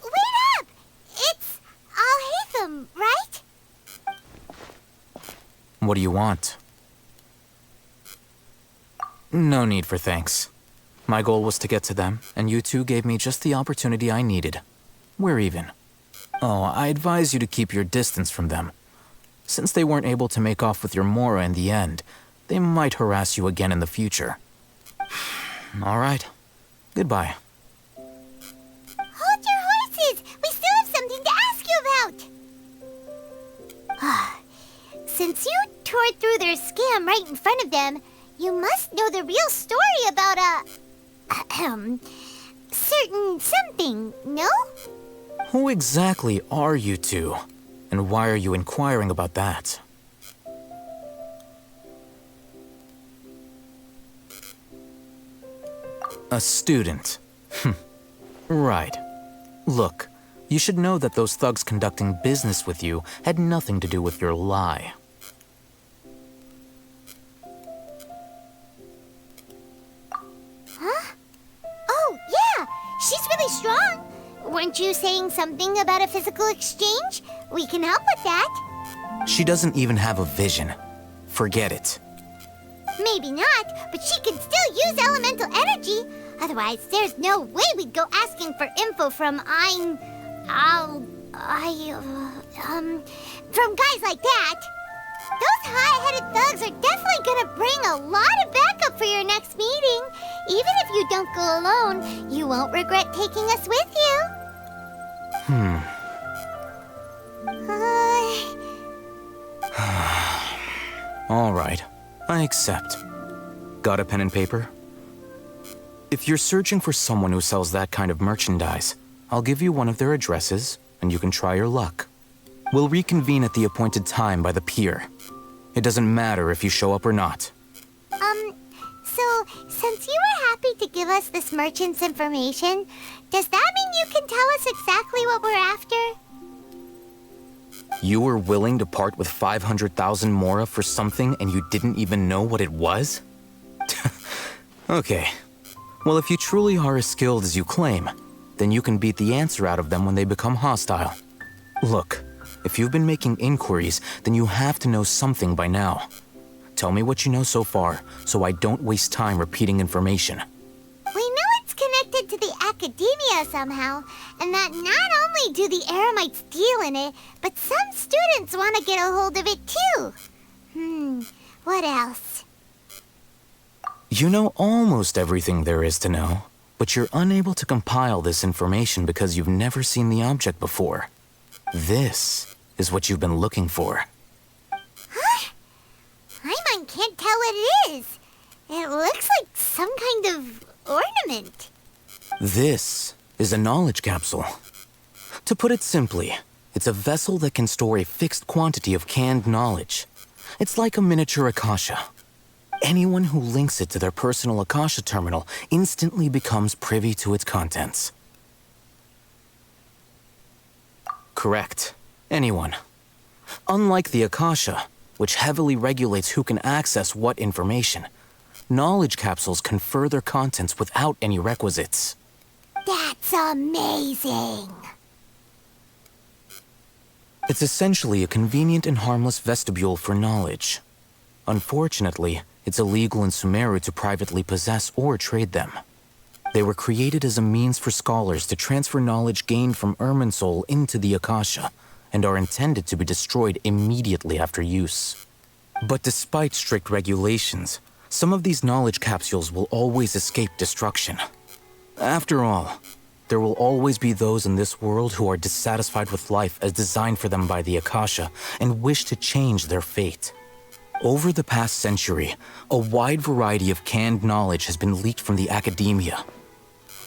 Wait up! It's Al-Haytham, right? What do you want? No need for thanks. My goal was to get to them, and you two gave me just the opportunity I needed. We're even. Oh, I advise you to keep your distance from them. Since they weren't able to make off with your Mora in the end, they might harass you again in the future. All right. Goodbye. Hold your horses! We still have something to ask you about! Since you tore through their scam right in front of them, you must know the real story about certain something, no? Who exactly are you two? And why are you inquiring about that? A student. Right. Look, you should know that those thugs conducting business with you had nothing to do with your lie. Huh? Oh, yeah! She's really strong! Weren't you saying something about a physical exchange? We can help with that. She doesn't even have a vision. Forget it. Maybe not, but she can still use elemental energy. Otherwise, there's no way we'd go asking for info from from guys like that. Those high-headed thugs are definitely gonna bring a lot of backup for your next meeting. Even if you don't go alone, you won't regret taking us with you. All right, I accept. Got a pen and paper? If you're searching for someone who sells that kind of merchandise, I'll give you one of their addresses, and you can try your luck. We'll reconvene at the appointed time by the pier. It doesn't matter if you show up or not. So, since you were happy to give us this merchant's information, does that mean you can tell us exactly what we're after? You were willing to part with 500,000 mora for something and you didn't even know what it was? Okay. Well, if you truly are as skilled as you claim, then you can beat the answer out of them when they become hostile. Look, if you've been making inquiries, then you have to know something by now. Tell me what you know so far, so I don't waste time repeating information. We know it's connected to the academia somehow, and that not only do the Eremites deal in it, but some students want to get a hold of it too. What else? You know almost everything there is to know, but you're unable to compile this information because you've never seen the object before. This is what you've been looking for. Huh? Paimon can't tell what it is. It looks like some kind of ornament. This is a knowledge capsule. To put it simply, it's a vessel that can store a fixed quantity of canned knowledge. It's like a miniature Akasha. Anyone who links it to their personal Akasha terminal instantly becomes privy to its contents. Correct. Anyone. Unlike the Akasha, which heavily regulates who can access what information, knowledge capsules confer their contents without any requisites. That's amazing! It's essentially a convenient and harmless vestibule for knowledge. Unfortunately, it's illegal in Sumeru to privately possess or trade them. They were created as a means for scholars to transfer knowledge gained from Irminsul into the Akasha, and are intended to be destroyed immediately after use. But despite strict regulations, some of these knowledge capsules will always escape destruction. After all, there will always be those in this world who are dissatisfied with life as designed for them by the Akasha and wish to change their fate. Over the past century, a wide variety of canned knowledge has been leaked from the academia.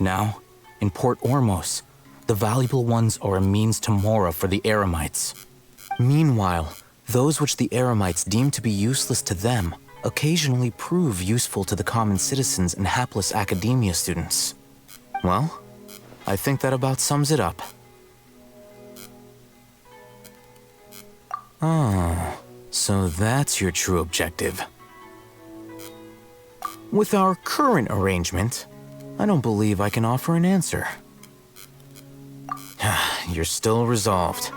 Now, in Port Ormos, the valuable ones are a means to mora for the Eremites. Meanwhile, those which the Eremites deem to be useless to them occasionally prove useful to the common citizens and hapless academia students. Well, I think that about sums it up. Oh, so that's your true objective. With our current arrangement, I don't believe I can offer an answer. You're still resolved.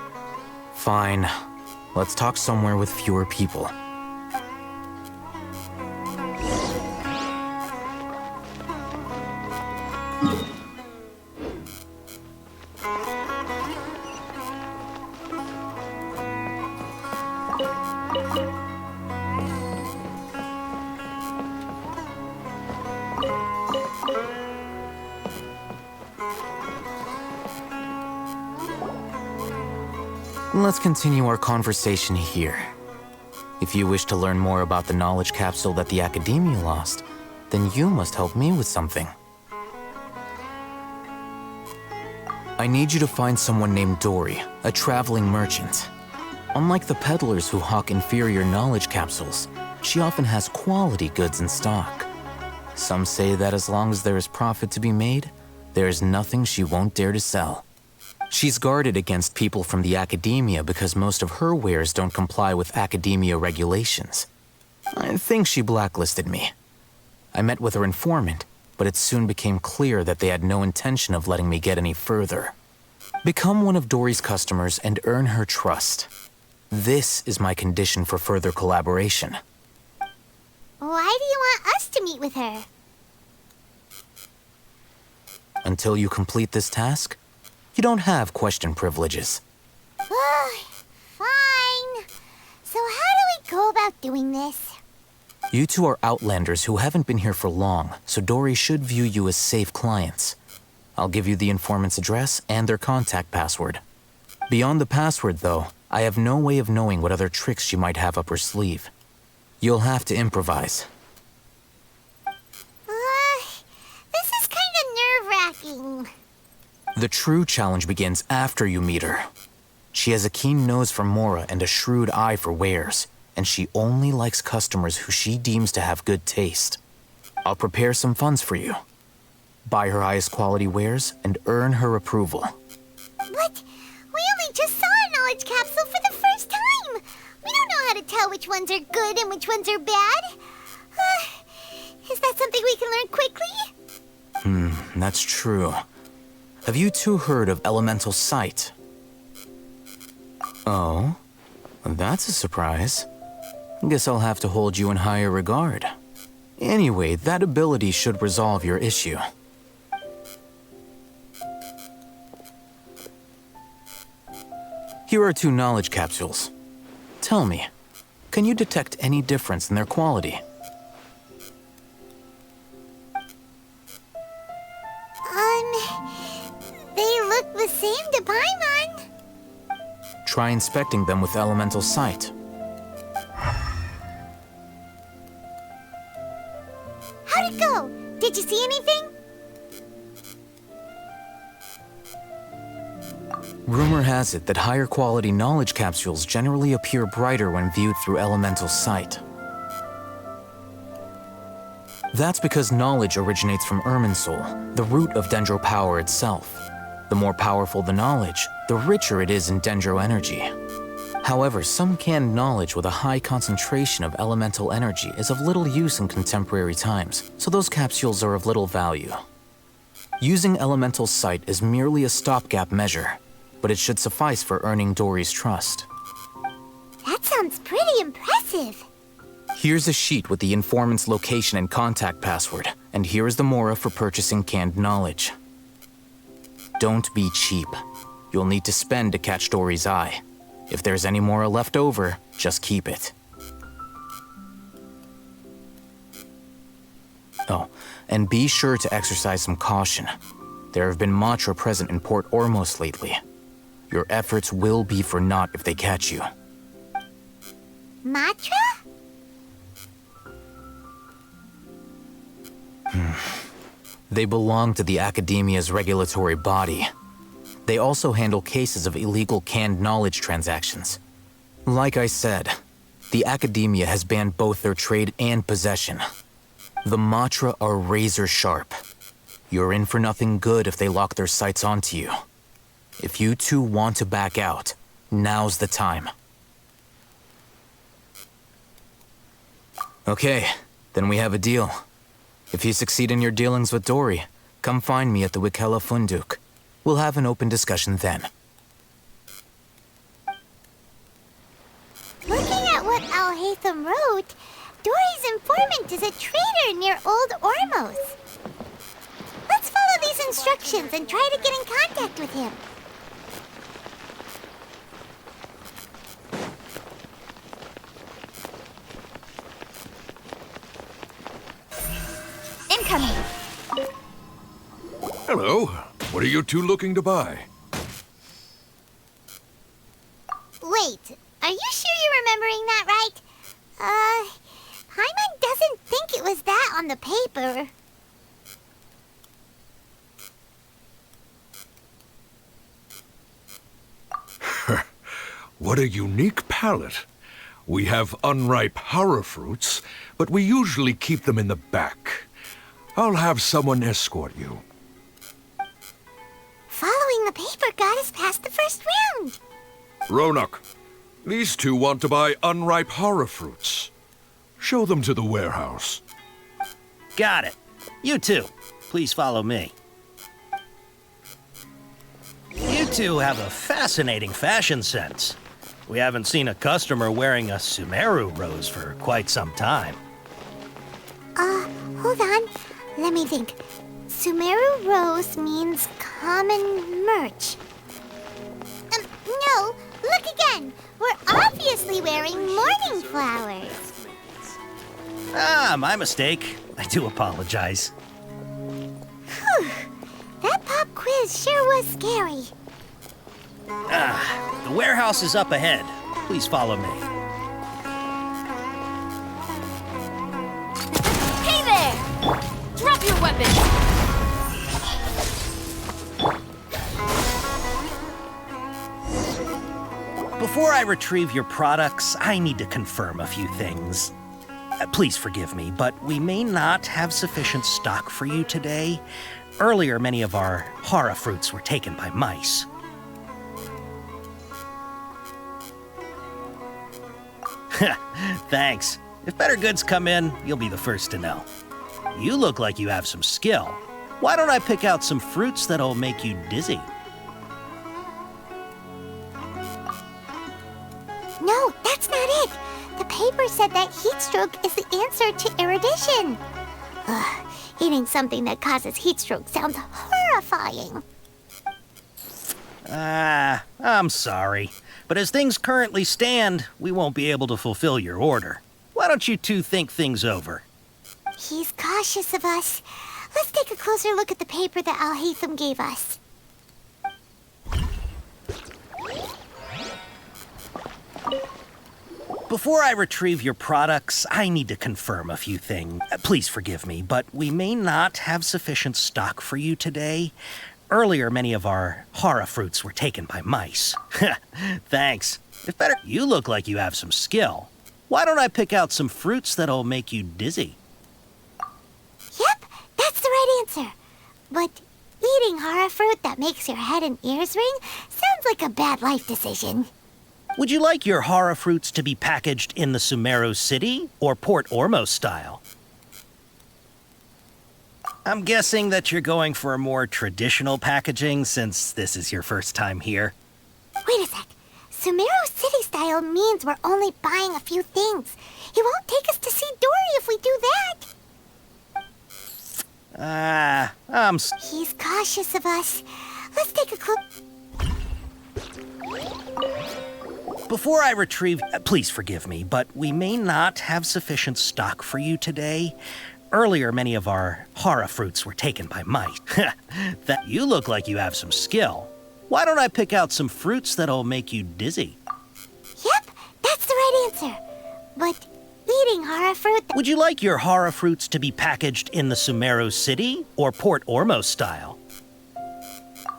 Fine. Let's talk somewhere with fewer people. Let's continue our conversation here. If you wish to learn more about the knowledge capsule that the Academia lost, then you must help me with something. I need you to find someone named Dory, a traveling merchant. Unlike the peddlers who hawk inferior knowledge capsules, she often has quality goods in stock. Some say that as long as there is profit to be made, there is nothing she won't dare to sell. She's guarded against people from the academia because most of her wares don't comply with academia regulations. I think she blacklisted me. I met with her informant, but it soon became clear that they had no intention of letting me get any further. Become one of Dory's customers and earn her trust. This is my condition for further collaboration. Why do you want us to meet with her? Until you complete this task, you don't have question privileges. Fine. So how do we go about doing this? You two are outlanders who haven't been here for long, so Dory should view you as safe clients. I'll give you the informant's address and their contact password. Beyond the password, though, I have no way of knowing what other tricks she might have up her sleeve. You'll have to improvise. This is kind of nerve-wracking. The true challenge begins after you meet her. She has a keen nose for Mora and a shrewd eye for wares, and she only likes customers who she deems to have good taste. I'll prepare some funds for you. Buy her highest quality wares and earn her approval. But we only just saw a knowledge capsule for the first time. We don't know how to tell which ones are good and which ones are bad. Is that something we can learn quickly? That's true. Have you two heard of elemental sight? Oh, that's a surprise. Guess I'll have to hold you in higher regard. Anyway, that ability should resolve your issue. Here are 2 knowledge capsules. Tell me, can you detect any difference in their quality? They look the same to Paimon. Try inspecting them with elemental sight. How'd it go? Did you see anything? Rumor has it that higher quality knowledge capsules generally appear brighter when viewed through elemental sight. That's because knowledge originates from Irminsul, the root of Dendro power itself. The more powerful the knowledge, the richer it is in Dendro energy. However, some canned knowledge with a high concentration of elemental energy is of little use in contemporary times, so those capsules are of little value. Using elemental sight is merely a stopgap measure, but it should suffice for earning Dory's trust. That sounds pretty impressive. Here's a sheet with the informant's location and contact password, and here is the Mora for purchasing canned knowledge. Don't be cheap. You'll need to spend to catch Dory's eye. If there's any Mora left over, just keep it. Oh, and be sure to exercise some caution. There have been Matra present in Port Ormos lately. Your efforts will be for naught if they catch you. Matra? They belong to the Academia's regulatory body. They also handle cases of illegal canned knowledge transactions. Like I said, the Academia has banned both their trade and possession. The Matra are razor sharp. You're in for nothing good if they lock their sights onto you. If you two want to back out, now's the time. Okay, then we have a deal. If you succeed in your dealings with Dory, come find me at the Wikela Funduk. We'll have an open discussion then. Looking at what Al-Haytham wrote, Dory's informant is a trader near Old Ormos. Let's follow these instructions and try to get in contact with him. Incoming. Hello. What are you two looking to buy? Wait, are you sure you're remembering that right? Paimon doesn't think it was that on the paper. What a unique palate. We have unripe hara fruits, but we usually keep them in the back. I'll have someone escort you. Following the paper got us past the first round. Ronak, these two want to buy unripe horror fruits. Show them to the warehouse. Got it. You two, please follow me. You two have a fascinating fashion sense. We haven't seen a customer wearing a Sumeru rose for quite some time. Hold on. Let me think. Sumeru rose means common merch. No, look again. We're obviously wearing morning flowers. Ah, my mistake. I do apologize. Whew. That pop quiz sure was scary. The warehouse is up ahead. Please follow me. Hey there! Drop your weapons! Before I retrieve your products, I need to confirm a few things. Please forgive me, but we may not have sufficient stock for you today. Earlier, many of our hara fruits were taken by mice. Thanks. If better goods come in, you'll be the first to know. You look like you have some skill. Why don't I pick out some fruits that'll make you dizzy? No, that's not it. The paper said that heat stroke is the answer to erudition. Ugh, eating something that causes heat stroke sounds horrifying. I'm sorry. But as things currently stand, we won't be able to fulfill your order. Why don't you two think things over? He's cautious of us. Let's take a closer look at the paper that Al-Haytham gave us. Before I retrieve your products, I need to confirm a few things. Please forgive me, but we may not have sufficient stock for you today. Earlier, many of our hara fruits were taken by mice. Thanks. If better, you look like you have some skill. Why don't I pick out some fruits that'll make you dizzy? Yep, that's the right answer. But eating hara fruit that makes your head and ears ring sounds like a bad life decision. Would you like your hara fruits to be packaged in the Sumeru City or Port Ormos style? I'm guessing that you're going for a more traditional packaging since this is your first time here. Wait a sec. Sumeru City style means we're only buying a few things. He won't take us to see Dory if we do that. He's cautious of us. Let's take a clook. Before I retrieve... please forgive me, but we may not have sufficient stock for you today. Earlier, many of our hara fruits were taken by mice. That you look like you have some skill. Why don't I pick out some fruits that'll make you dizzy? Yep, that's the right answer. But eating hara fruit... Would you like your hara fruits to be packaged in the Sumeru City or Port Ormos style?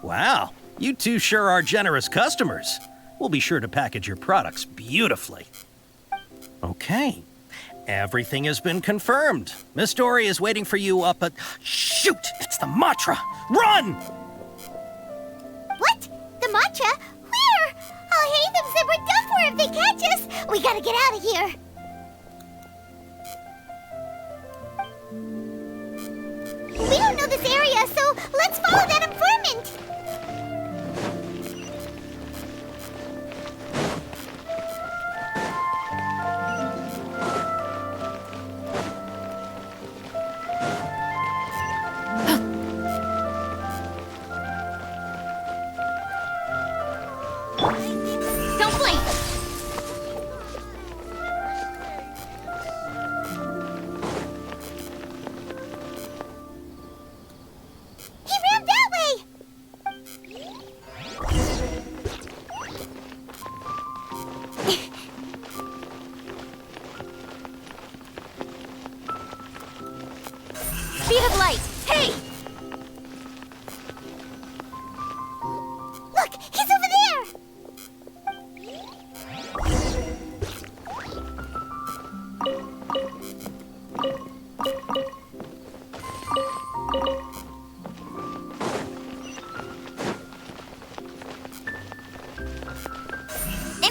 Wow, you two sure are generous customers. We'll be sure to package your products beautifully. Okay, everything has been confirmed. Miss Dory is waiting for you up at... Shoot, it's the Matra! Run! What? The Matra? Where? Al-Haytham said we're done for if they catch us. We gotta get out of here. We don't know this area, so let's follow that informant. Don't blink! He ran that way.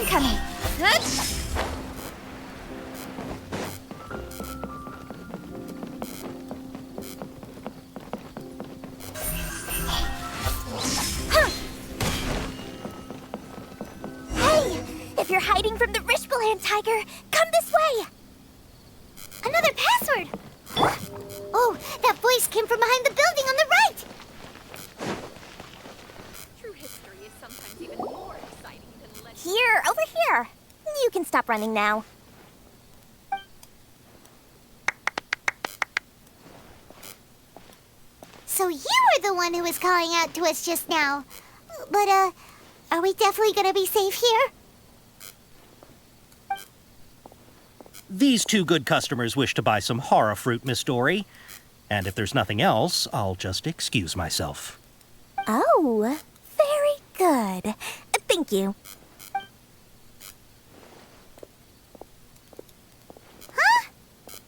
Incoming! Huh? Hey! If you're hiding from the Rishbaland tiger, come this way! Another password! Oh, that voice came from behind the building on the right! True history is sometimes even more exciting than legend. Here, over here. You can stop running now. So you were the one who was calling out to us just now. But, are we definitely gonna be safe here? These two good customers wish to buy some horror fruit, Miss Dory. And if there's nothing else, I'll just excuse myself. Oh, very good. Thank you. Huh?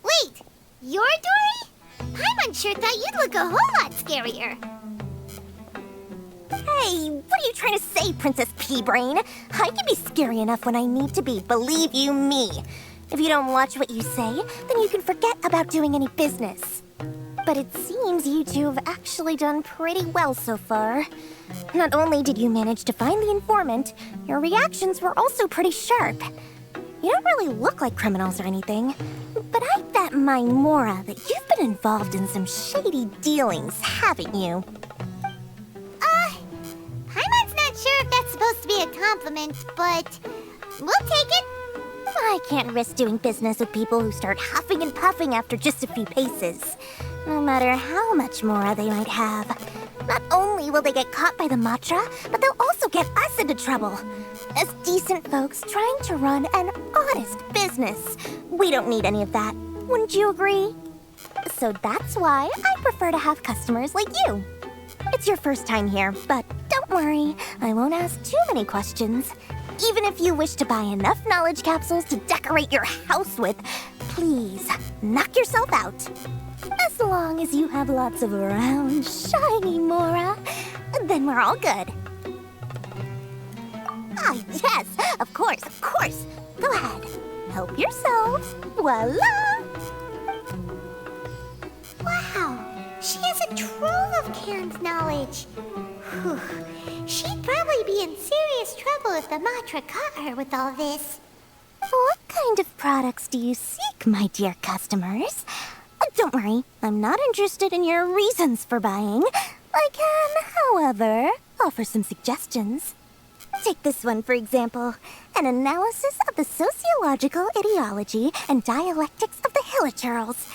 Wait, you're Dory? I'm unsure thought you'd look a whole lot scarier. Hey, what are you trying to say, Princess Pea-Brain? I can be scary enough when I need to be, believe you me. If you don't watch what you say, then you can forget about doing any business. But it seems you two have actually done pretty well so far. Not only did you manage to find the informant, your reactions were also pretty sharp. You don't really look like criminals or anything, but I bet my Mora that you've been involved in some shady dealings, haven't you? Paimon's not sure if that's supposed to be a compliment, but we'll take it. I can't risk doing business with people who start huffing and puffing after just a few paces, no matter how much Mora they might have. Not only will they get caught by the Matra, but they'll also get us into trouble. As decent folks trying to run an honest business, we don't need any of that. Wouldn't you agree? So that's why I prefer to have customers like you. It's your first time here, but don't worry, I won't ask too many questions. Even if you wish to buy enough knowledge capsules to decorate your house with, please knock yourself out. As long as you have lots of round, shiny Mora, then we're all good. Ah, yes, of course, of course. Go ahead, help yourselves. Voila! Wow, she has a trove of canned knowledge. Whew. She'd probably be in serious trouble if the Matra caught her with all this. What kind of products do you seek, my dear customers? Don't worry, I'm not interested in your reasons for buying. I can, however, offer some suggestions. Take this one, for example. An analysis of the sociological ideology and dialectics of the Hilichurls.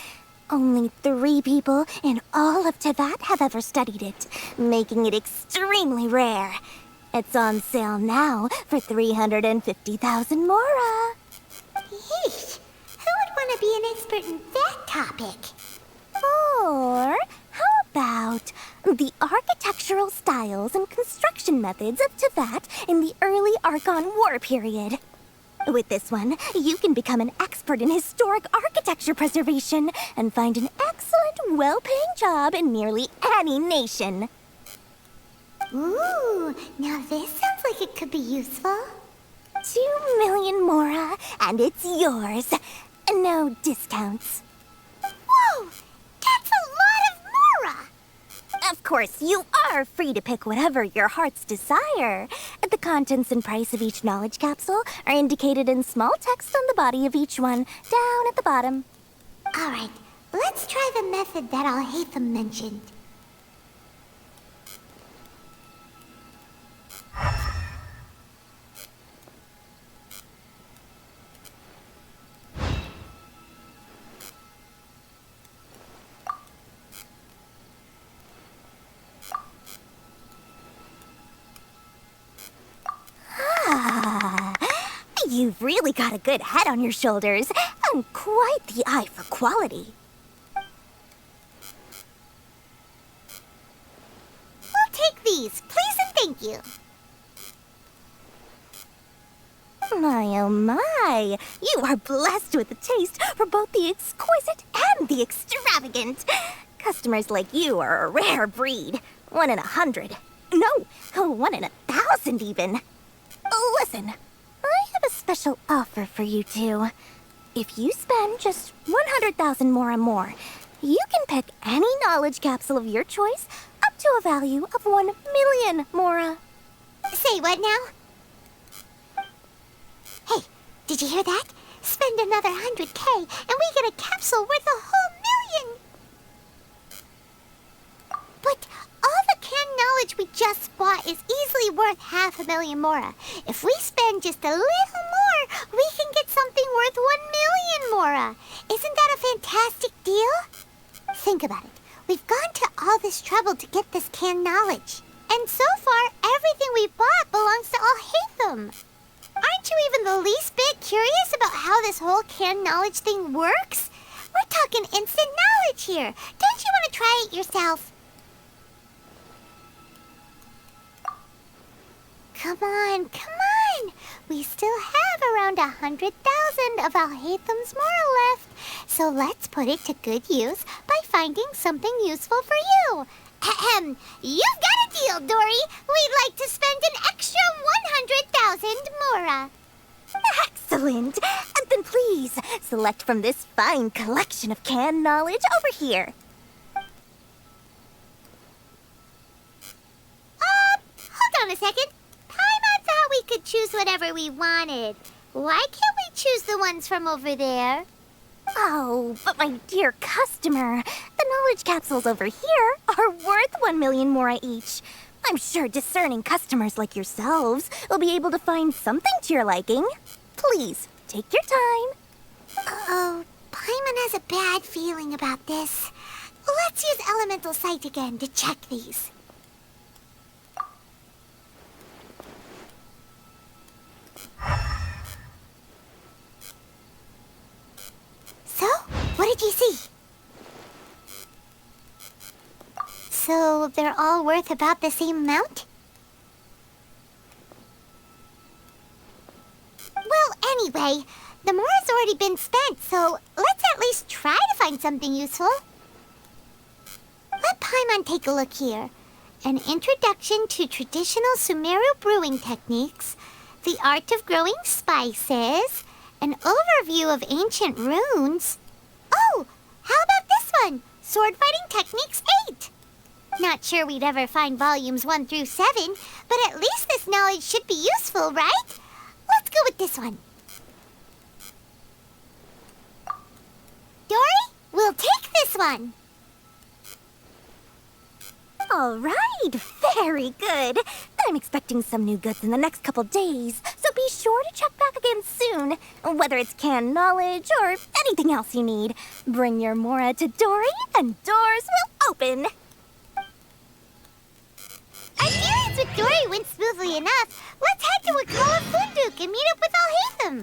Only 3 people in all of Tevat have ever studied it, making it extremely rare. It's on sale now for 350,000 Mora. Yeesh, who would want to be an expert in that topic? Or how about the architectural styles and construction methods of Tevat in the early Archon War period? With this one, you can become an expert in historic architecture preservation and find an excellent, well-paying job in nearly any nation. Ooh, now this sounds like it could be useful. 2 million Mora, and it's yours. No discounts. Whoa! That's a lot of Mora! Of course, you are free to pick whatever your heart's desire. The contents and price of each knowledge capsule are indicated in small text on the body of each one, down at the bottom. All right, let's try the method that Alhaitham mentioned. You've really got a good head on your shoulders, and quite the eye for quality. We'll take these, please and thank you. My, oh my! You are blessed with a taste for both the exquisite and the extravagant. Customers like you are a rare breed. 1 in 100. No, 1 in 1,000 even. Listen, I special offer for you two. If you spend just 100,000 mora more, you can pick any knowledge capsule of your choice up to a value of 1 million mora. Say what now? Hey, did you hear that? Spend another 100K and we get a capsule worth a whole million! But all the canned knowledge we just bought is easily worth 500,000 mora. If we spend just a little more, we can get something worth 1 million mora. Isn't that a fantastic deal? Think about it. We've gone to all this trouble to get this canned knowledge. And so far, everything we bought belongs to Alhaitham. Aren't you even the least bit curious about how this whole canned knowledge thing works? We're talking instant knowledge here. Don't you want to try it yourself? Come on, come on! We still have around 100,000 of Alhaitham's moral left, so let's put it to good use by finding something useful for you. Ahem, you've got a deal, Dory. We'd like to spend an extra 100,000 mora. Excellent! Then please, select from this fine collection of canned knowledge over here. Hold on a second. Paimon thought we could choose whatever we wanted. Why can't we choose the ones from over there? Oh, but my dear customer, the knowledge capsules over here are worth 1 million mora each. I'm sure discerning customers like yourselves will be able to find something to your liking. Please, take your time. Uh-oh, Paimon has a bad feeling about this. Let's use Elemental Sight again to check these. So, what did you see? So, they're all worth about the same amount? Well, anyway, the mora's already been spent, so let's at least try to find something useful. Let Paimon take a look here. An introduction to traditional Sumeru brewing techniques, the art of growing spices, an overview of ancient runes. Oh, how about this one? Sword Fighting Techniques 8. Not sure we'd ever find volumes 1 through 7, but at least this knowledge should be useful, right? Let's go with this one. Dory, we'll take this one. All right, very good. I'm expecting some new goods in the next couple days, so be sure to check back again soon. Whether it's canned knowledge or anything else you need, bring your mora to Dory and doors will open. Our dealings with Dory went smoothly enough. Let's head to Wakala Funduk and meet up with Alhaitham.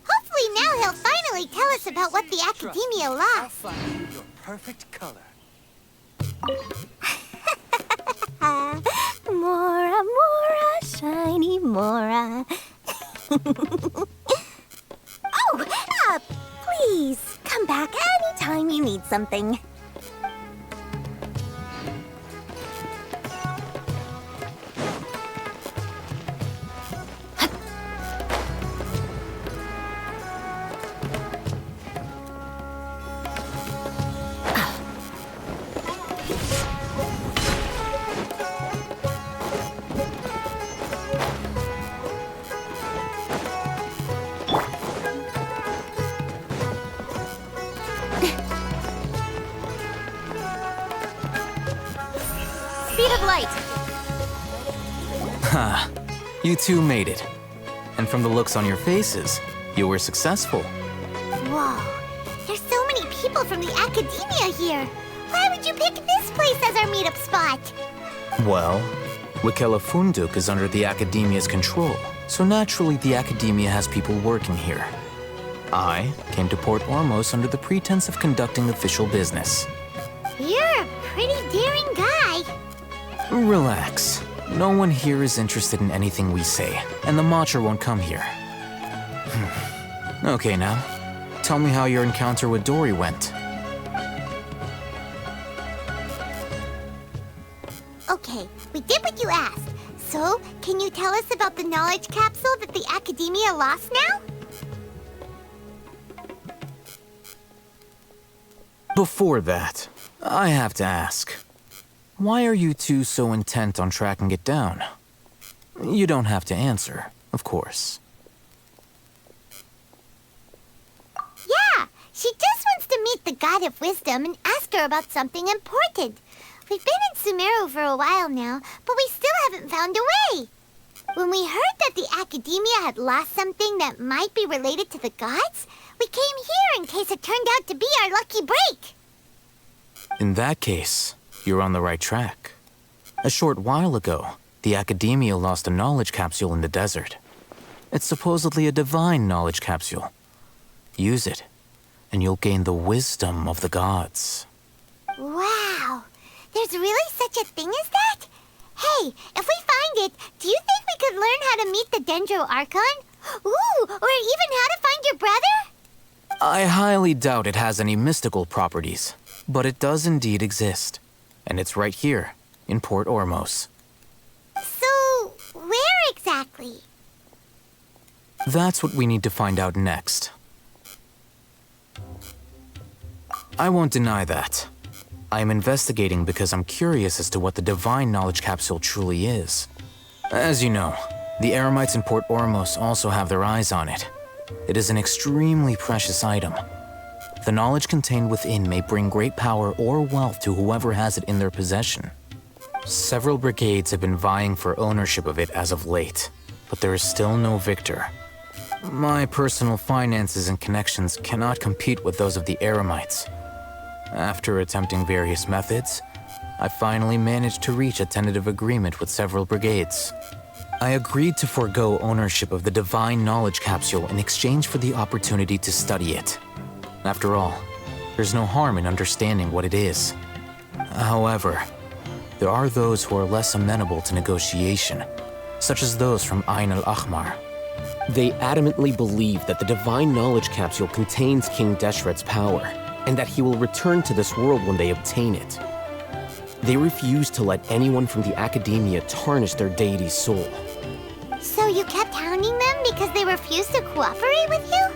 Hopefully now he'll finally tell us about what the Academia lost. I'll find you your perfect color. Mora, Mora, shiny Mora. Oh, please, come back anytime you need something. Speed of light. Ha, you two made it. And from the looks on your faces, you were successful. Whoa, there's so many people from the Academia here. Why would you pick this place as our meetup spot? Well, Wakela Funduk is under the Academia's control, so naturally the Academia has people working here. I came to Port Ormos under the pretense of conducting official business. You're a pretty daring guy. Relax. No one here is interested in anything we say, and the Matcha won't come here. Okay now, tell me how your encounter with Dory went. Okay, we did what you asked. So, can you tell us about the knowledge capsule that the Academia lost now? Before that, I have to ask, why are you two so intent on tracking it down? You don't have to answer, of course. Yeah, she just wants to meet the God of Wisdom and ask her about something important. We've been in Sumeru for a while now, but we still haven't found a way. When we heard that the Academia had lost something that might be related to the gods, we came here in case it turned out to be our lucky break. In that case, you're on the right track. A short while ago, the Academia lost a knowledge capsule in the desert. It's supposedly a divine knowledge capsule. Use it, and you'll gain the wisdom of the gods. Wow, there's really such a thing as that? Hey, if we find it, do you think we could learn how to meet the Dendro Archon? Ooh, or even how to find your brother? I highly doubt it has any mystical properties, but it does indeed exist. And it's right here, in Port Ormos. So, where exactly? That's what we need to find out next. I won't deny that. I am investigating because I'm curious as to what the divine knowledge capsule truly is. As you know, the Eremites in Port Ormos also have their eyes on it. It is an extremely precious item. The knowledge contained within may bring great power or wealth to whoever has it in their possession. Several brigades have been vying for ownership of it as of late, but there is still no victor. My personal finances and connections cannot compete with those of the Eremites. After attempting various methods, I finally managed to reach a tentative agreement with several brigades. I agreed to forego ownership of the divine knowledge capsule in exchange for the opportunity to study it. After all, there's no harm in understanding what it is. However, there are those who are less amenable to negotiation, such as those from Ain al-Ahmar. They adamantly believe that the divine knowledge capsule contains King Deshret's power, and that he will return to this world when they obtain it. They refuse to let anyone from the Academia tarnish their deity's soul. So you kept hounding them because they refused to cooperate with you?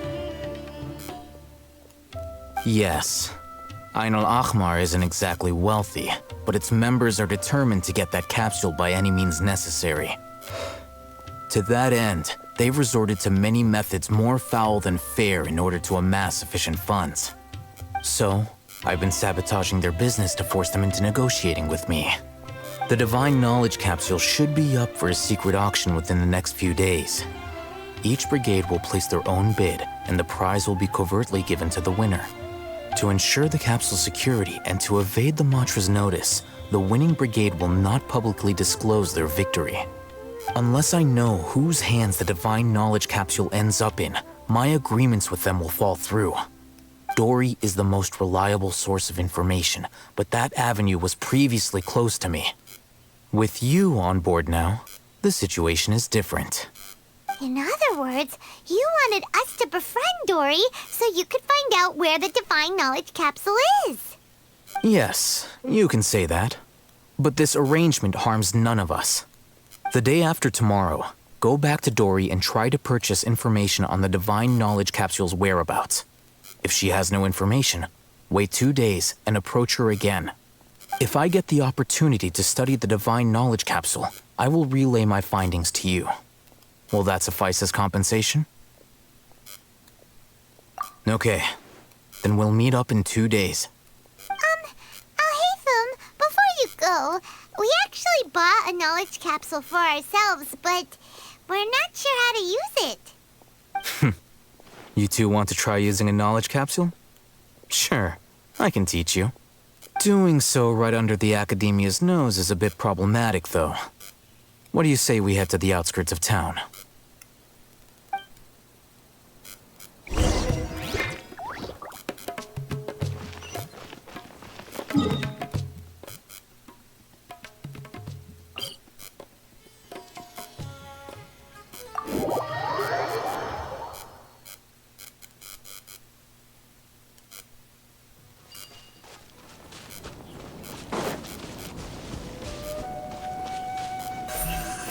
Yes. Ain al-Ahmar isn't exactly wealthy, but its members are determined to get that capsule by any means necessary. To that end, they've resorted to many methods more foul than fair in order to amass sufficient funds. So, I've been sabotaging their business to force them into negotiating with me. The divine knowledge capsule should be up for a secret auction within the next few days. Each brigade will place their own bid, and the prize will be covertly given to the winner. To ensure the capsule's security and to evade the mantra's notice, the winning brigade will not publicly disclose their victory. Unless I know whose hands the divine knowledge capsule ends up in, my agreements with them will fall through. Dory is the most reliable source of information, but that avenue was previously closed to me. With you on board now, the situation is different. In other words, you wanted us to befriend Dory so you could find out where the divine knowledge capsule is. Yes, you can say that. But this arrangement harms none of us. The day after tomorrow, go back to Dory and try to purchase information on the divine knowledge capsule's whereabouts. If she has no information, wait 2 days and approach her again. If I get the opportunity to study the divine knowledge capsule, I will relay my findings to you. Will that suffice as compensation? Okay, then we'll meet up in 2 days. Alhaitham, before you go, we actually bought a knowledge capsule for ourselves, but we're not sure how to use it. You two want to try using a knowledge capsule? Sure, I can teach you. Doing so right under the Academia's nose is a bit problematic, though. What do you say we head to the outskirts of town?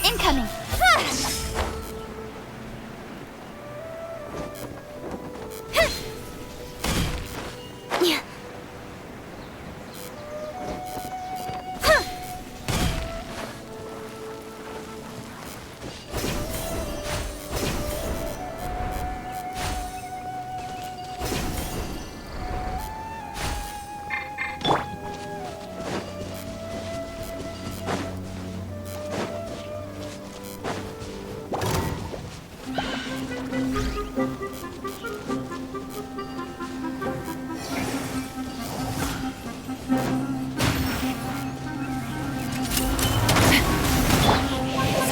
Incoming!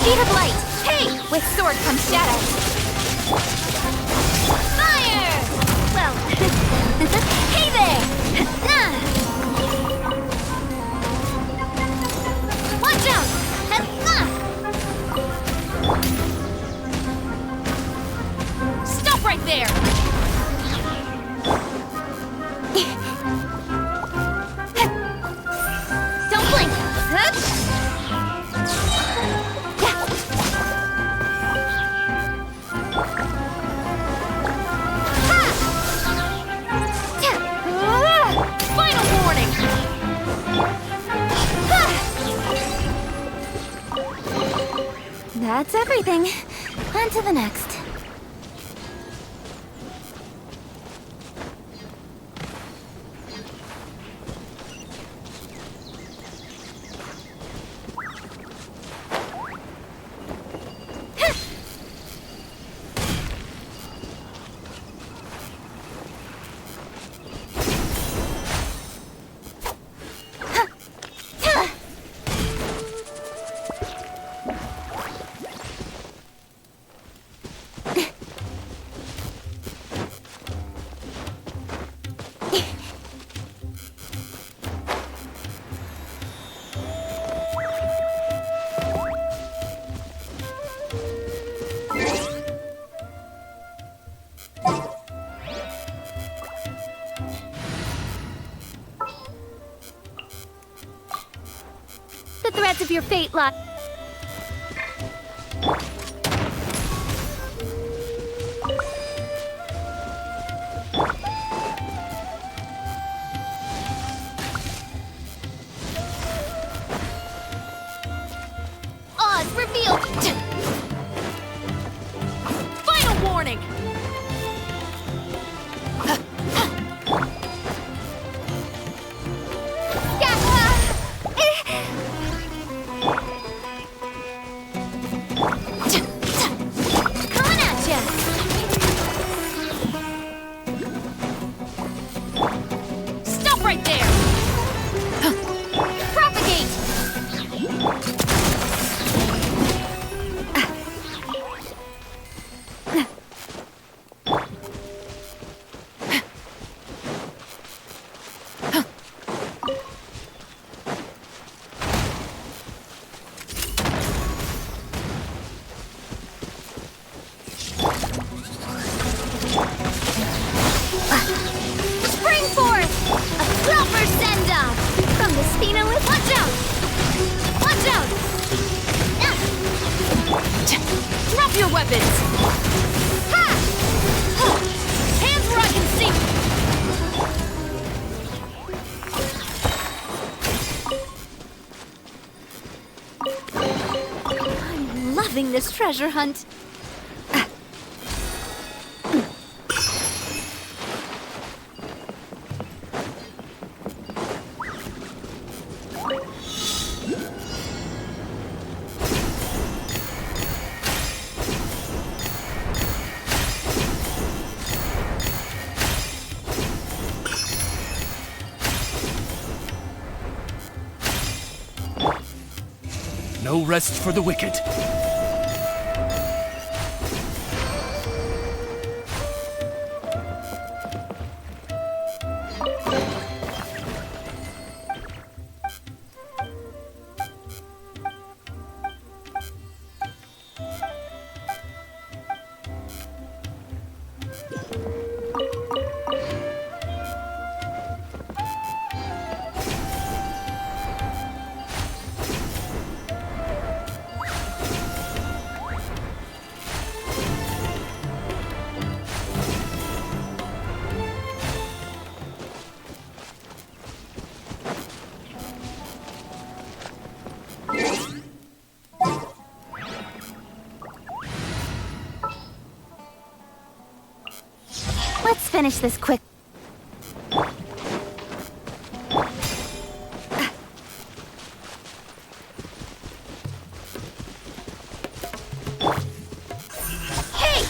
Speed of light! Hey! With sword comes shadow! Fire! Well, hey there! Watch out! Stop right there! Don't blink! Final warning! That's everything. On to the next. The threads of your fate lie. Oz revealed. Final warning. Coming at ya! Stop right there! Propagate! Spring forth! A proper send-off! From the Spina with... Watch out! Watch out! Drop your weapons! Ha! Hands where I can see! I'm loving this treasure hunt. No rest for the wicked. finish this quick. Hey!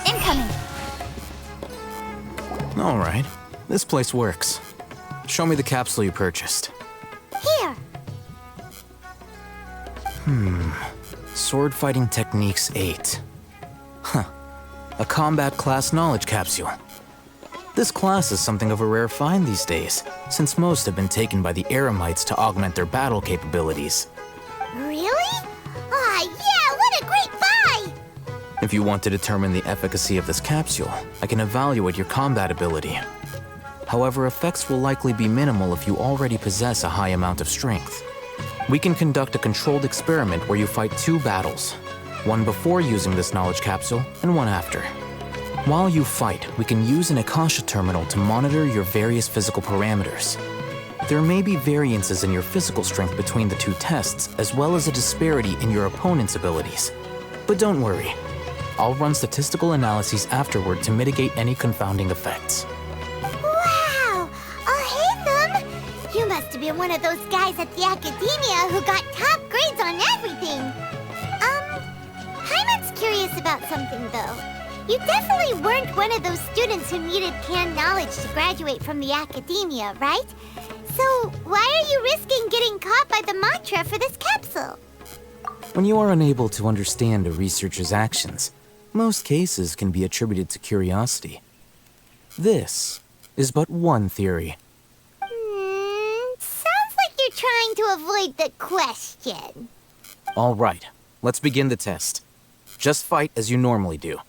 Incoming. All right. This place works. Show me the capsule you purchased. Here. Sword Fighting Techniques 8. Huh. A combat class knowledge capsule. This class is something of a rare find these days, since most have been taken by the Eremites to augment their battle capabilities. Really? Ah, yeah, what a great buy! If you want to determine the efficacy of this capsule, I can evaluate your combat ability. However, effects will likely be minimal if you already possess a high amount of strength. We can conduct a controlled experiment where you fight 2 battles, one before using this knowledge capsule and one after. While you fight, we can use an Akasha terminal to monitor your various physical parameters. There may be variances in your physical strength between the 2 tests, as well as a disparity in your opponent's abilities. But don't worry, I'll run statistical analyses afterward to mitigate any confounding effects. Wow! Oh, hey, Thumb! You must have been one of those guys at the Academia who got top grades on everything. Paimon's curious about something, though. You definitely weren't one of those students who needed canned knowledge to graduate from the Academia, right? So, why are you risking getting caught by the mantra for this capsule? When you are unable to understand a researcher's actions, most cases can be attributed to curiosity. This is but one theory. Sounds like you're trying to avoid the question. All right, let's begin the test. Just fight as you normally do.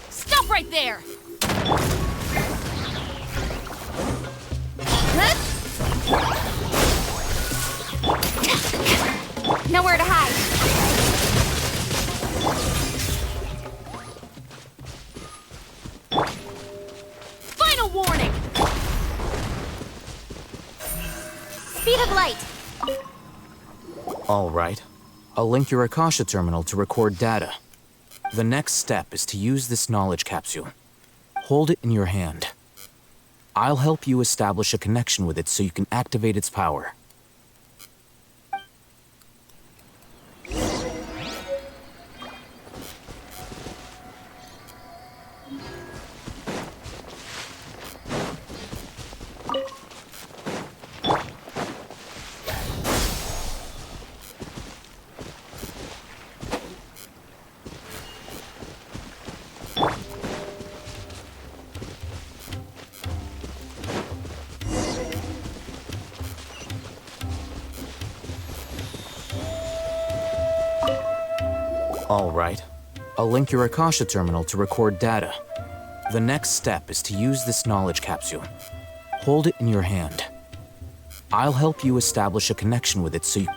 Stop right there! Nowhere to hide. Final warning! Speed of light. All right. I'll link your Akasha terminal to record data. The next step is to use this knowledge capsule. Hold it in your hand. I'll help you establish a connection with it so you can activate its power. All right. I'll link your Akasha terminal to record data. The next step is to use this knowledge capsule. Hold it in your hand. I'll help you establish a connection with it so you...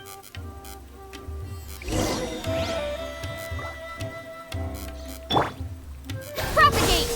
Propagate!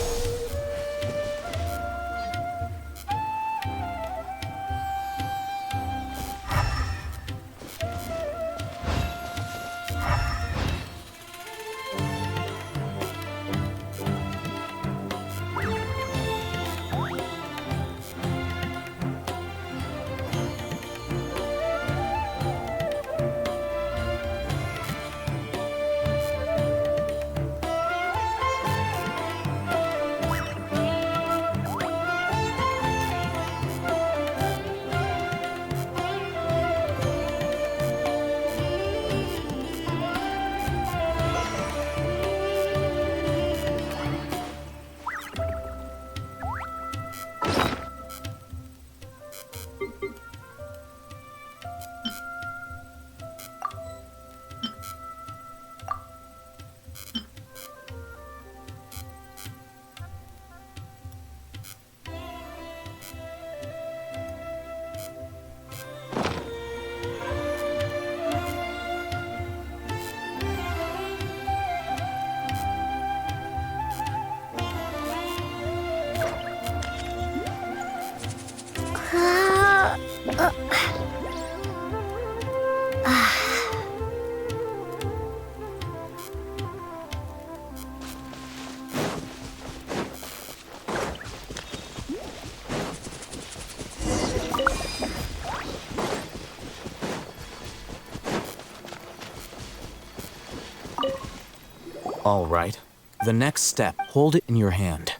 All right. The next step, hold it in your hand.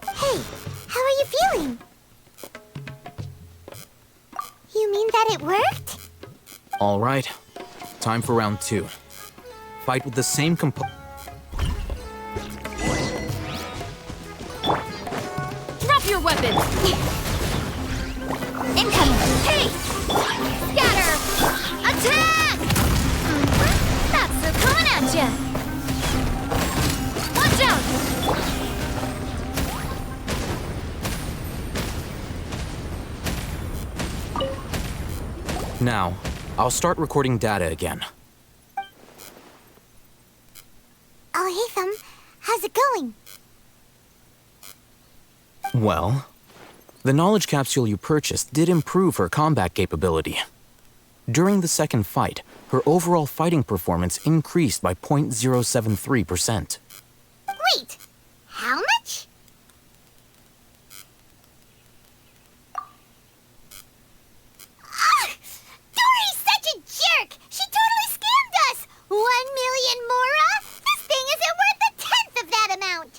Hey, how are you feeling? You mean that it worked? All right. Time for round 2. Fight with the same Drop your weapon! Incoming! Hey! Scatter! Attack! That's so coming at ya! Watch out! Now, I'll start recording data again. Oh, hey, Thumb. How's it going? Well, the knowledge capsule you purchased did improve her combat capability. During the second fight, her overall fighting performance increased by 0.073%. Wait, how much? Dory's such a jerk! She totally scammed us! 1 million mora? This thing isn't worth a tenth of that amount!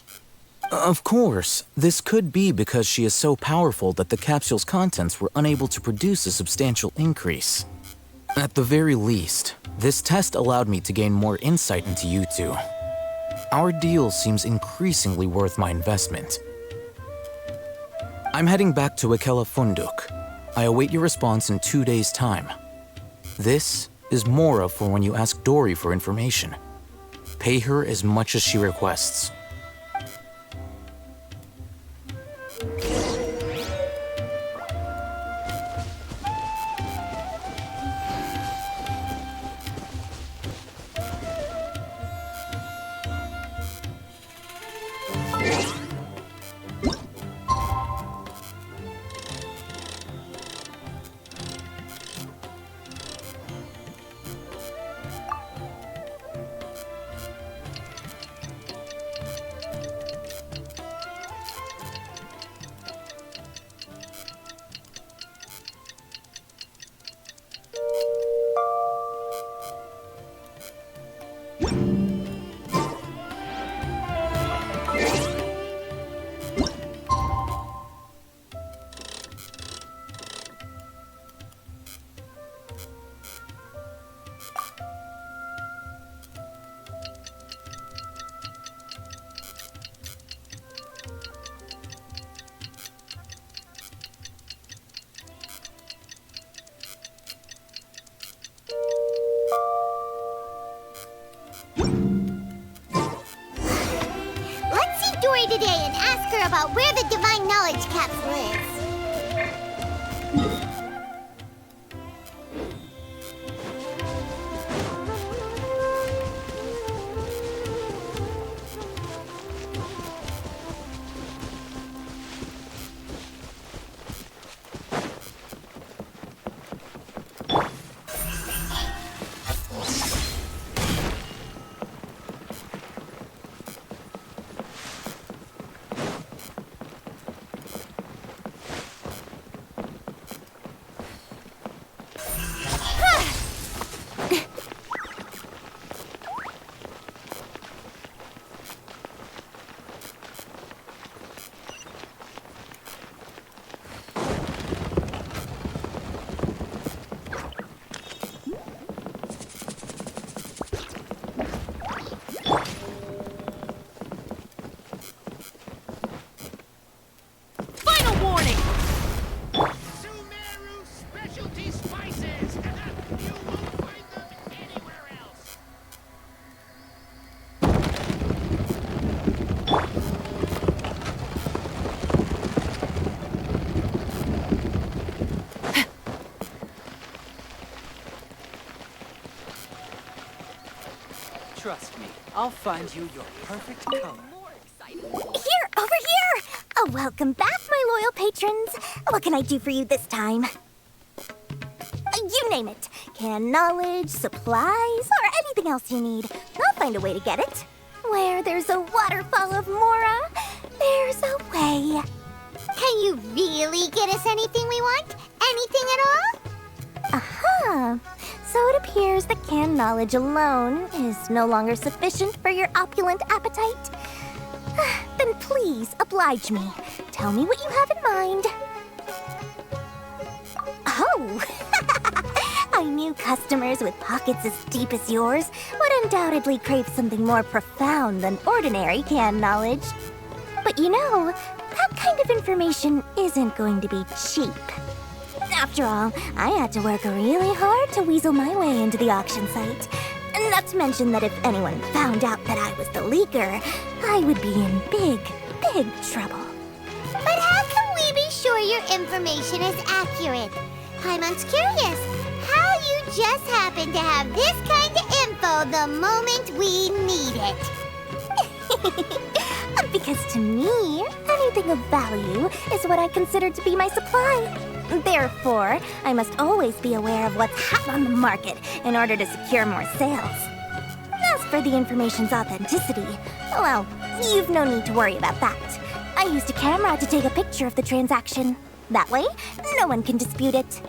Of course, this could be because she is so powerful that the capsule's contents were unable to produce a substantial increase. At the very least, this test allowed me to gain more insight into you two. Our deal seems increasingly worth my investment. I'm heading back to Akela Funduk. I await your response in 2 days' time. This is Mora for when you ask Dory for information. Pay her as much as she requests. Let's see Dory today and ask her about where the divine knowledge capsule is. I'll find you your perfect color. Here, over here! Oh, welcome back, my loyal patrons. What can I do for you this time? You name it. Canned knowledge, supplies, or anything else you need. I'll find a way to get it. Where there's a waterfall of Mora, there's a way. Can you really get us anything we want? Anything at all? Aha! So it appears that canned knowledge alone is no longer sufficient for your opulent appetite. Then please, oblige me. Tell me what you have in mind. Oh! I knew customers with pockets as deep as yours would undoubtedly crave something more profound than ordinary canned knowledge. But you know, that kind of information isn't going to be cheap. After all, I had to work really hard to weasel my way into the auction site. Not to mention that if anyone found out that I was the leaker, I would be in big, big trouble. But how can we be sure your information is accurate? Paimon's curious how you just happen to have this kind of info the moment we need it. Because to me, anything of value is what I consider to be my supply. Therefore, I must always be aware of what's hot on the market in order to secure more sales. As for the information's authenticity, well, you've no need to worry about that. I used a camera to take a picture of the transaction. That way, no one can dispute it.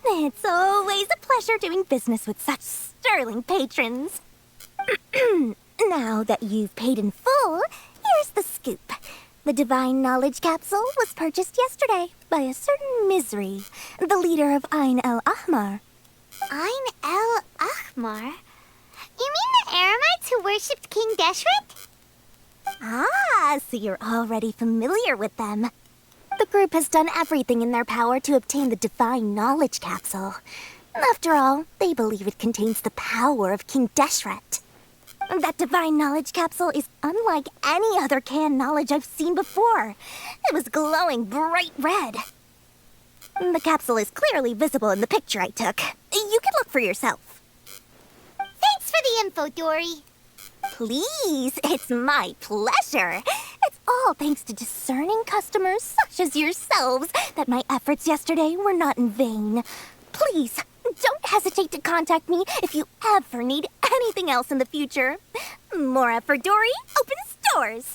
It's always a pleasure doing business with such sterling patrons. Now that you've paid in full, here's the scoop. The Divine Knowledge Capsule was purchased yesterday by a certain Misery, the leader of Ain el Ahmar. Ain el Ahmar? You mean the Eremites who worshipped King Deshret? Ah, so you're already familiar with them. The group has done everything in their power to obtain the Divine Knowledge Capsule. After all, they believe it contains the power of King Deshret. That Divine Knowledge Capsule is unlike any other canned knowledge I've seen before. It was glowing bright red. The capsule is clearly visible in the picture I took. You can look for yourself. Thanks for the info, Dory. Please, it's my pleasure. It's all thanks to discerning customers such as yourselves that my efforts yesterday were not in vain. Please, don't hesitate to contact me if you ever need anything else in the future. Mora for Dory opens doors.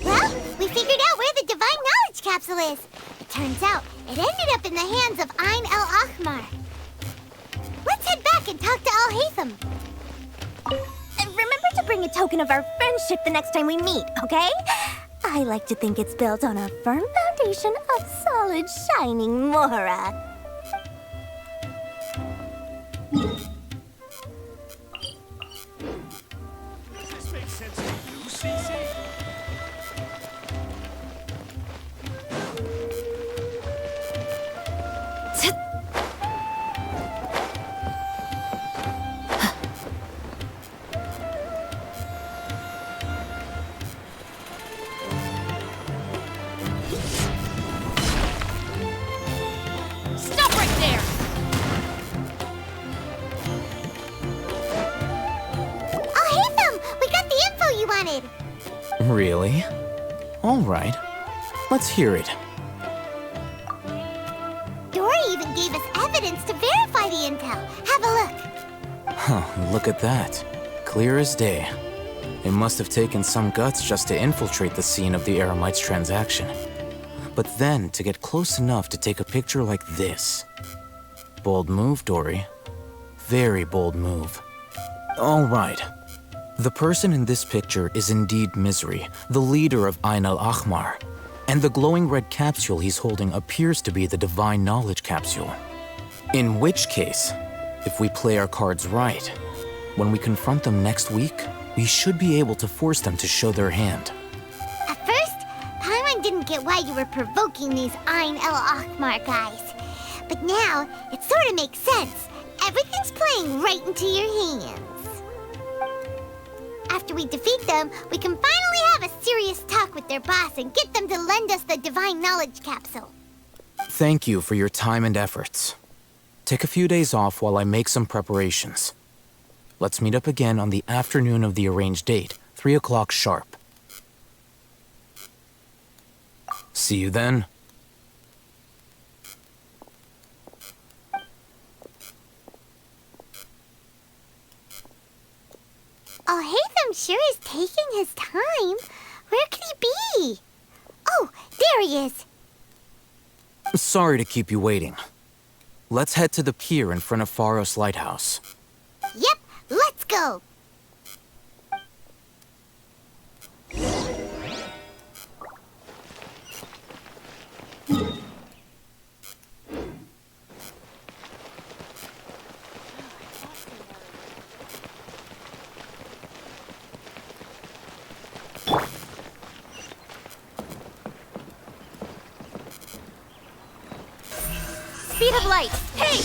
Well, we figured out where the Divine Knowledge Capsule is. Turns out, it ended up in the hands of Ain el Ahmar. Let's head back and talk to Al-Haytham. Remember to bring a token of our friendship the next time we meet, okay? I like to think it's built on a firm foundation of solid, shining Mora. Does this make sense to you, Cece? Stop right there! Al-Haytham, we got the info you wanted. Really? All right. Let's hear it. Dory even gave us evidence to verify the intel. Have a look. Huh, look at that. Clear as day. It must have taken some guts just to infiltrate the scene of the Eremites' transaction. But then to get close enough to take a picture like this. Bold move, Dory. Very bold move. All right. The person in this picture is indeed Misery, the leader of Ain el Ahmar. And the glowing red capsule he's holding appears to be the Divine Knowledge Capsule. In which case, if we play our cards right, when we confront them next week, we should be able to force them to show their hand. At first, Paimon didn't get why you were provoking these Ain el Ahmar guys. But now, it sort of makes sense. Everything's playing right into your hands. At after we defeat them, we can finally have a serious talk with their boss and get them to lend us the Divine Knowledge Capsule. Thank you for your time and efforts. Take a few days off while I make some preparations. Let's meet up again on the afternoon of the arranged date, 3 o'clock sharp. See you then. Oh, Hatham sure is taking his time. Where could he be? Oh, there he is. Sorry to keep you waiting. Let's head to the pier in front of Pharos Lighthouse. Yep, let's go. Speed of light. Hey!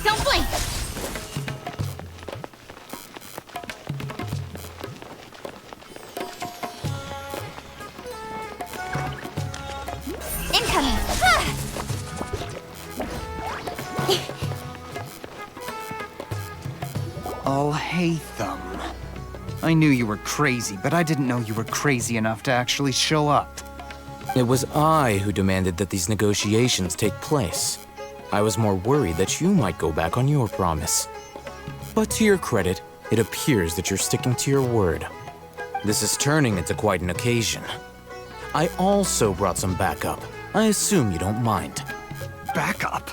Don't blink! Incoming! Oh, Hatham. I knew you were crazy, but I didn't know you were crazy enough to actually show up. It was I who demanded that these negotiations take place. I was more worried that you might go back on your promise. But to your credit, it appears that you're sticking to your word. This is turning into quite an occasion. I also brought some backup. I assume you don't mind. Backup?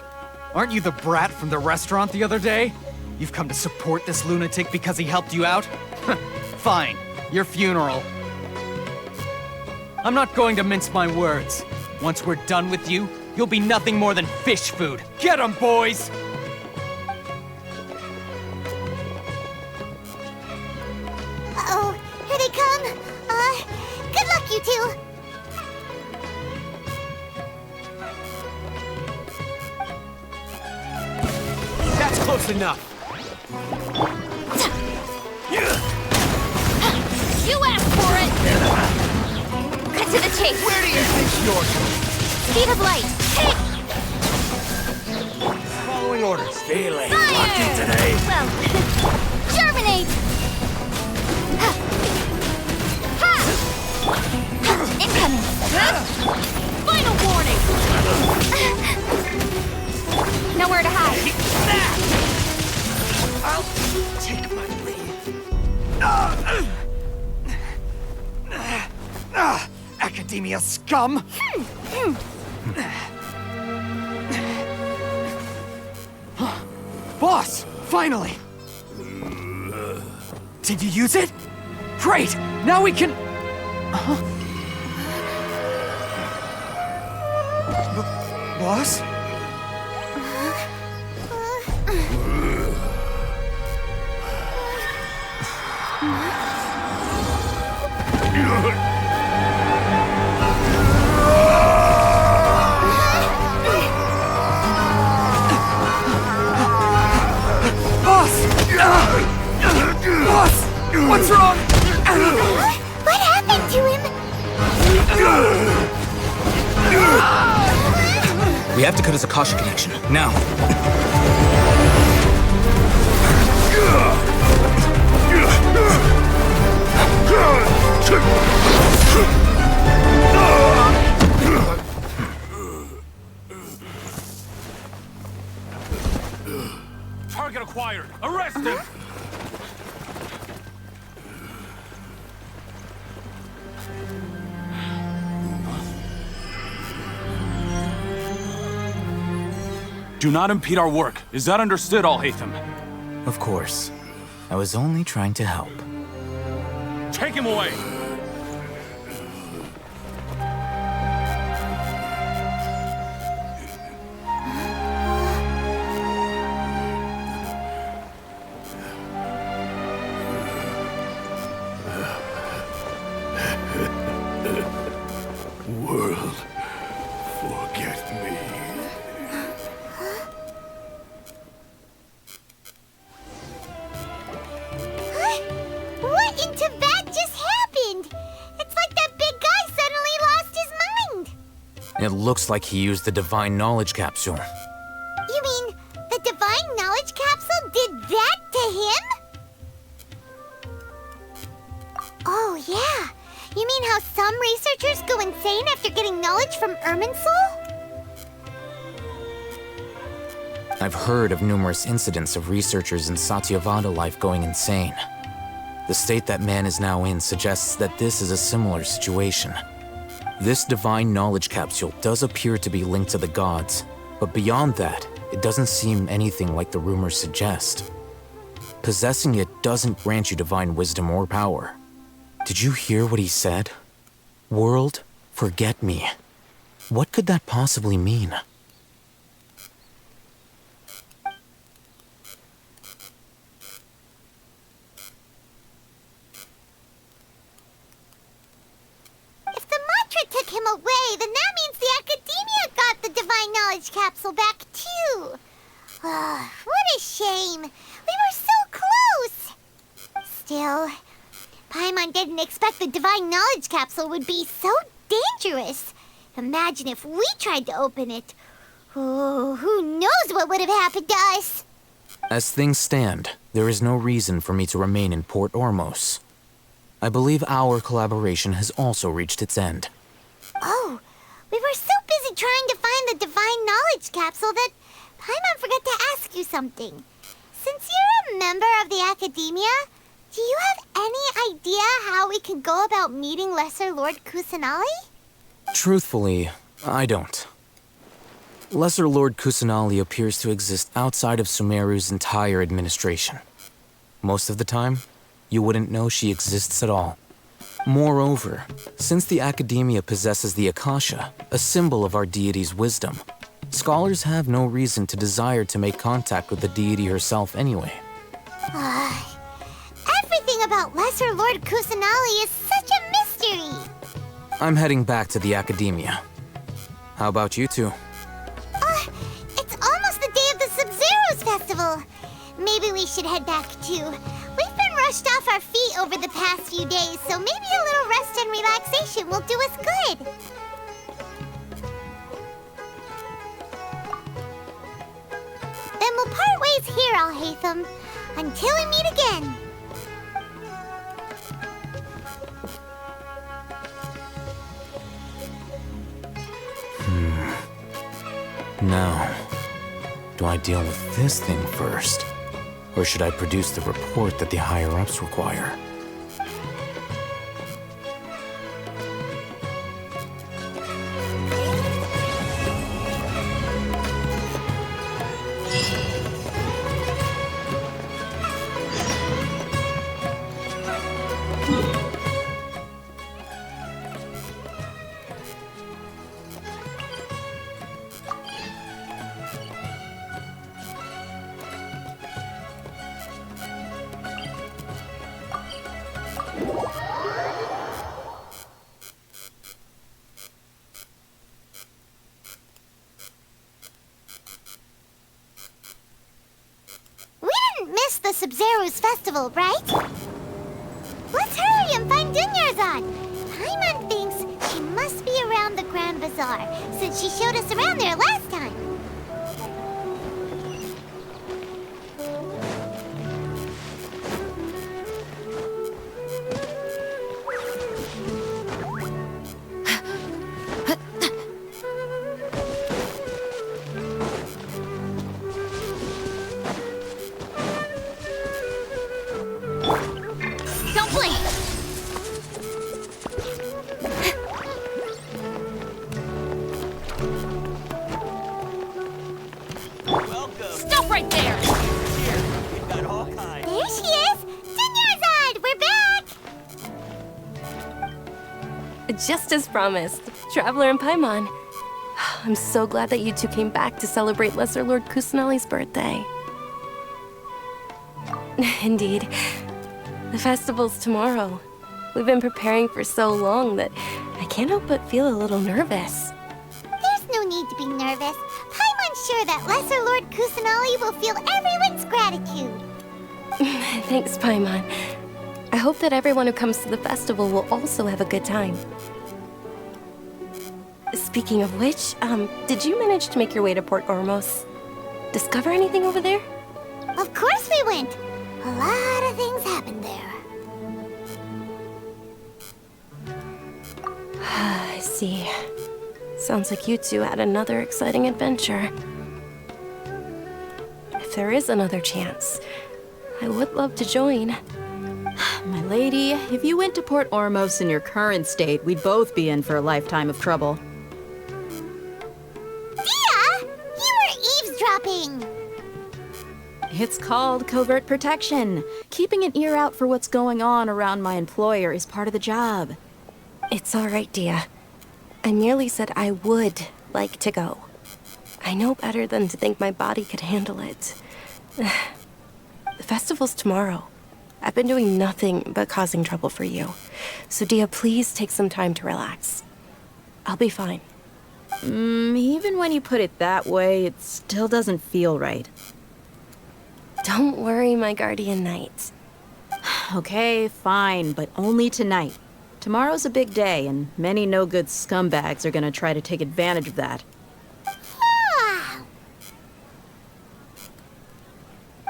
Aren't you the brat from the restaurant the other day? You've come to support this lunatic because he helped you out? Fine, your funeral. I'm not going to mince my words. Once we're done with you, you'll be nothing more than fish food. Get 'em, boys! Uh-oh, here they come. Good luck, you two. That's close enough. You asked for it! Cut to the chase! Where do you think you're going? Speed of light! Hey! Following orders. Feeling Fire! lucky today. Well, germinate! Ha! Ha! Incoming! Final warning! Nowhere to hide. I'll take my leave. Academia scum! Boss! Finally! Did you use it? Great! Now we can... Boss? Boss! What's wrong? What happened to him? We have to cut his Akasha connection, now. Target acquired! Arrest him! Do not impede our work. Is that understood, Al-Haytham? Of course. I was only trying to help. Take him away! It looks like he used the Divine Knowledge Capsule. You mean the Divine Knowledge Capsule did that to him? Oh, yeah. You mean how some researchers go insane after getting knowledge from Irminsul? I've heard of numerous incidents of researchers in Satyavada life going insane. The state that man is now in suggests that this is a similar situation. This Divine Knowledge Capsule does appear to be linked to the gods, but beyond that, it doesn't seem anything like the rumors suggest. Possessing it doesn't grant you divine wisdom or power. Did you hear what he said? World, forget me. What could that possibly mean? If the mantra took him away, then that means the Academia got the Divine Knowledge Capsule back too. What a shame. We were so close. Still, Paimon didn't expect the Divine Knowledge Capsule would be so dangerous. Imagine if we tried to open it. Oh, who knows what would have happened to us? As things stand, there is no reason for me to remain in Port Ormos. I believe our collaboration has also reached its end. Oh, we were so busy trying to find the Divine Knowledge Capsule that Paimon forgot to ask you something. Since you're a member of the Academia, do you have any idea how we can go about meeting Lesser Lord Kusanali? Truthfully, I don't. Lesser Lord Kusanali appears to exist outside of Sumeru's entire administration. Most of the time, you wouldn't know she exists at all. Moreover, since the Academia possesses the Akasha, a symbol of our deity's wisdom, scholars have no reason to desire to make contact with the deity herself anyway. Everything about Lesser Lord Kusanali is such a mystery! I'm heading back to the Academia. How about you two? It's almost the day of the Sub-Zero's festival. Maybe we should head back too. We've been rushed off our feet over the past few days, so maybe a little rest and relaxation will do us good. Then we'll part ways here, Alhaitham, until we meet again. Now, do I deal with this thing first? Or should I produce the report that the higher-ups require? The Sub-Zero's festival, right? Let's hurry and find Dunyarzad. Paimon thinks she must be around the Grand Bazaar, since she showed us around there last time. Stop right there! There she is! Dunyarzad, we're back! Just as promised, Traveler and Paimon. I'm so glad that you two came back to celebrate Lesser Lord Kusanali's birthday. Indeed. The festival's tomorrow. We've been preparing for so long that I can't help but feel a little nervous. There's no need to be nervous. Paimon's sure that Lesser Lord Kusanali will feel everyone's gratitude. Thanks, Paimon. I hope that everyone who comes to the festival will also have a good time. Speaking of which, did you manage to make your way to Port Ormos? Discover anything over there? Of course we went. A lot of things happened there. I see. Sounds like you two had another exciting adventure. If there is another chance, I would love to join. My lady, if you went to Port Ormos in your current state, we'd both be in for a lifetime of trouble. Dia! You were eavesdropping! It's called covert protection. Keeping an ear out for what's going on around my employer is part of the job. It's all right, Dia. I merely said I would like to go. I know better than to think my body could handle it. The festival's tomorrow. I've been doing nothing but causing trouble for you. So, Dia, please take some time to relax. I'll be fine. Even when you put it that way, it still doesn't feel right. Don't worry, my guardian knight. Okay, fine, but only tonight. Tomorrow's a big day, and many no-good scumbags are gonna try to take advantage of that.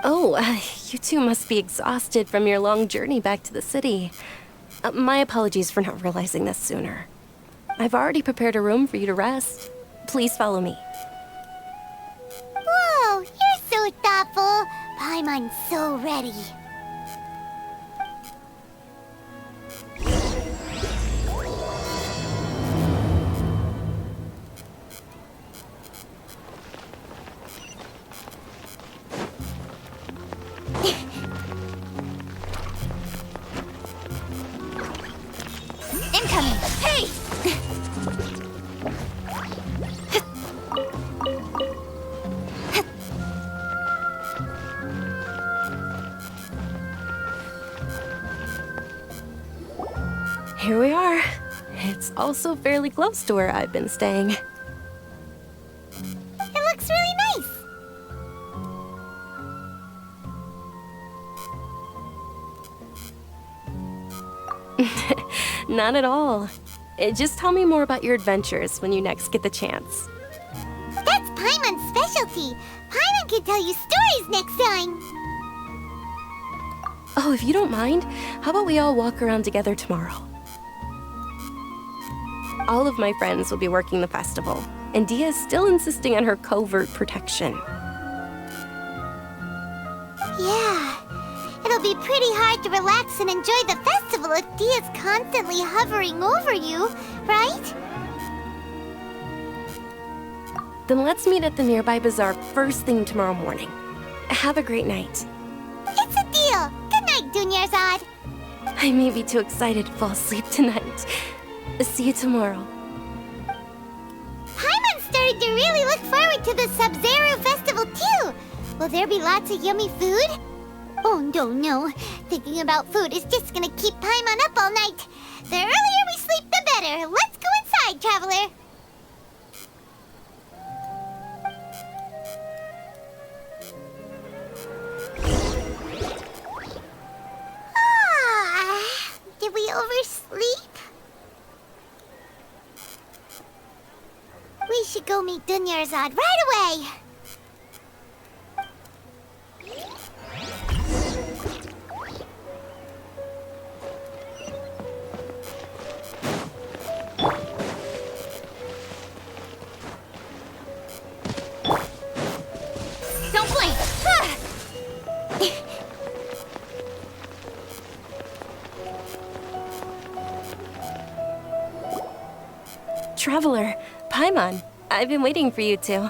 Oh, you two must be exhausted from your long journey back to the city. My apologies for not realizing this sooner. I've already prepared a room for you to rest. Please follow me. Whoa, you're so thoughtful. Paimon's so ready. Incoming! Hey! Here we are. It's also fairly close to where I've been staying. It looks really nice. Not at all. Just tell me more about your adventures when you next get the chance. That's Paimon's specialty. Paimon can tell you stories next time. Oh, if you don't mind, how about we all walk around together tomorrow? All of my friends will be working the festival, and Dia is still insisting on her covert protection. Yeah, it'll be pretty hard to relax and enjoy the festival if Dia's constantly hovering over you, right? Then let's meet at the nearby bazaar first thing tomorrow morning. Have a great night. It's a deal. Good night, Dunyarzad. I may be too excited to fall asleep tonight. See you tomorrow. Paimon started to really look forward to the Sub-Zero festival too. Will there be lots of yummy food? Oh, no. Thinking about food is just gonna keep Paimon up all night. The earlier we sleep, the better. Let's go inside, traveler. Did we oversleep? We should go meet Dunyarzad right away. Don't blink! Traveler, Paimon, I've been waiting for you two.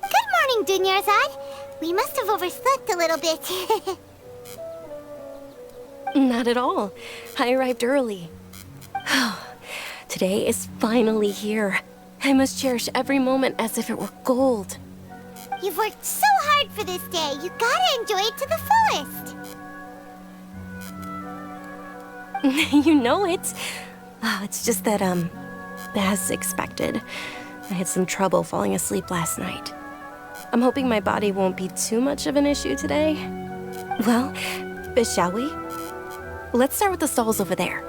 Good morning, Dunyarzad. We must have overslept a little bit. Not at all. I arrived early. Today is finally here. I must cherish every moment as if it were gold. You've worked so hard for this day. You gotta enjoy it to the fullest. You know it. Oh, it's just that, as expected, I had some trouble falling asleep last night. I'm hoping my body won't be too much of an issue today. Well, shall we? Let's start with the stalls over there.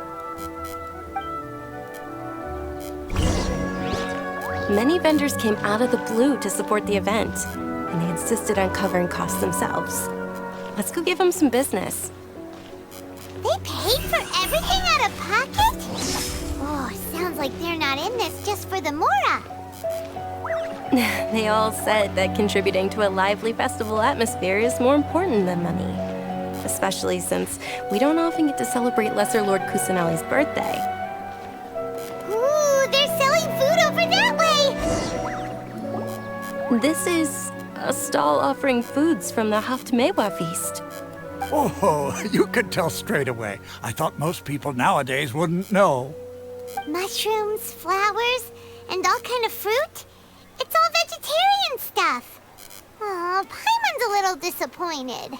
Many vendors came out of the blue to support the event, and they insisted on covering costs themselves. Let's go give them some business. They paid for everything out of pocket? Oh, sounds like they're not in this just for the Mora. They all said that contributing to a lively festival atmosphere is more important than money. Especially since we don't often get to celebrate Lesser Lord Kusanali's birthday. Ooh, they're selling food over that way! This is a stall offering foods from the Haftmewa feast. Oh, you could tell straight away. I thought most people nowadays wouldn't know. Mushrooms, flowers, and all kind of fruit? It's all vegetarian stuff. Oh, Paimon's a little disappointed.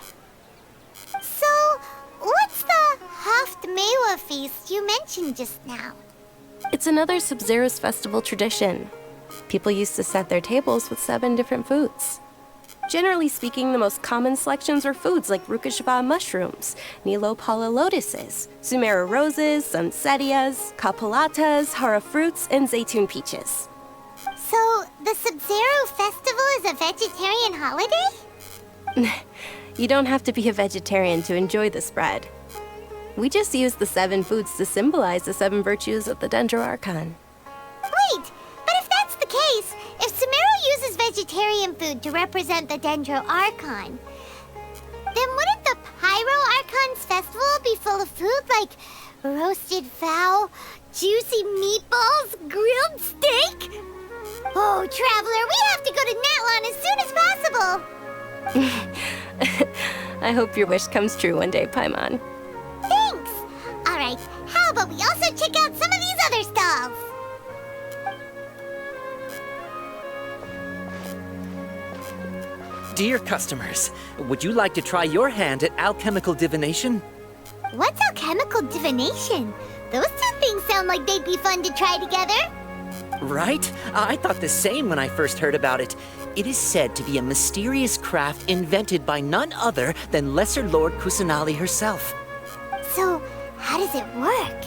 So, what's the Haftmewa feast you mentioned just now? It's another Sub-Zero's festival tradition. People used to set their tables with 7 different foods. Generally speaking, the most common selections were foods like Rukashaba mushrooms, Nilopala lotuses, Sumera roses, Sunsetias, Kapalatas, Hara fruits, and Zaytun peaches. So, the Sub-Zero festival is a vegetarian holiday? You don't have to be a vegetarian to enjoy the spread. We just use the 7 foods to symbolize the 7 virtues of the Dendro Archon. Wait, but if that's the case, if Sumeru uses vegetarian food to represent the Dendro Archon, then wouldn't the Pyro Archon's festival be full of food like roasted fowl, juicy meatballs, grilled steak? Oh, Traveler, we have to go to Natlan as soon as possible! I hope your wish comes true one day, Paimon. Thanks! Alright, how about we also check out some of these other stalls? Dear customers, would you like to try your hand at alchemical divination? What's alchemical divination? Those two things sound like they'd be fun to try together. Right? I thought the same when I first heard about it. It is said to be a mysterious craft invented by none other than Lesser Lord Kusanali herself. So, how does it work?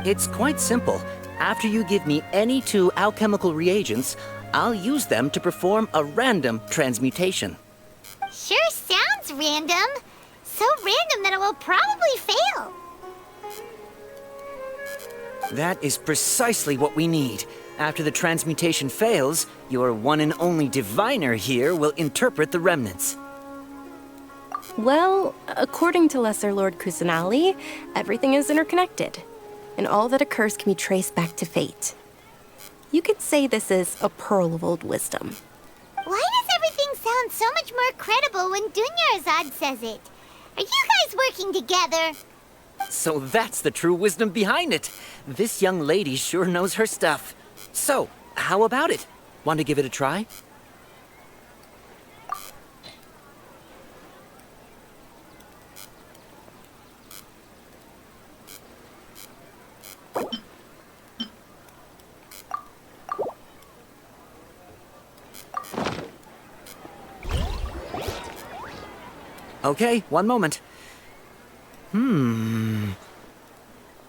It's quite simple. After you give me any 2 alchemical reagents, I'll use them to perform a random transmutation. Sure sounds random. So random that it will probably fail. That is precisely what we need. After the transmutation fails, your one and only diviner here will interpret the remnants. Well, according to Lesser Lord Kusanali, everything is interconnected, and all that occurs can be traced back to fate. You could say this is a pearl of old wisdom. Why does everything sound so much more credible when Dunyarzad says it? Are you guys working together? So that's the true wisdom behind it. This young lady sure knows her stuff. So, how about it? Want to give it a try? Okay, one moment.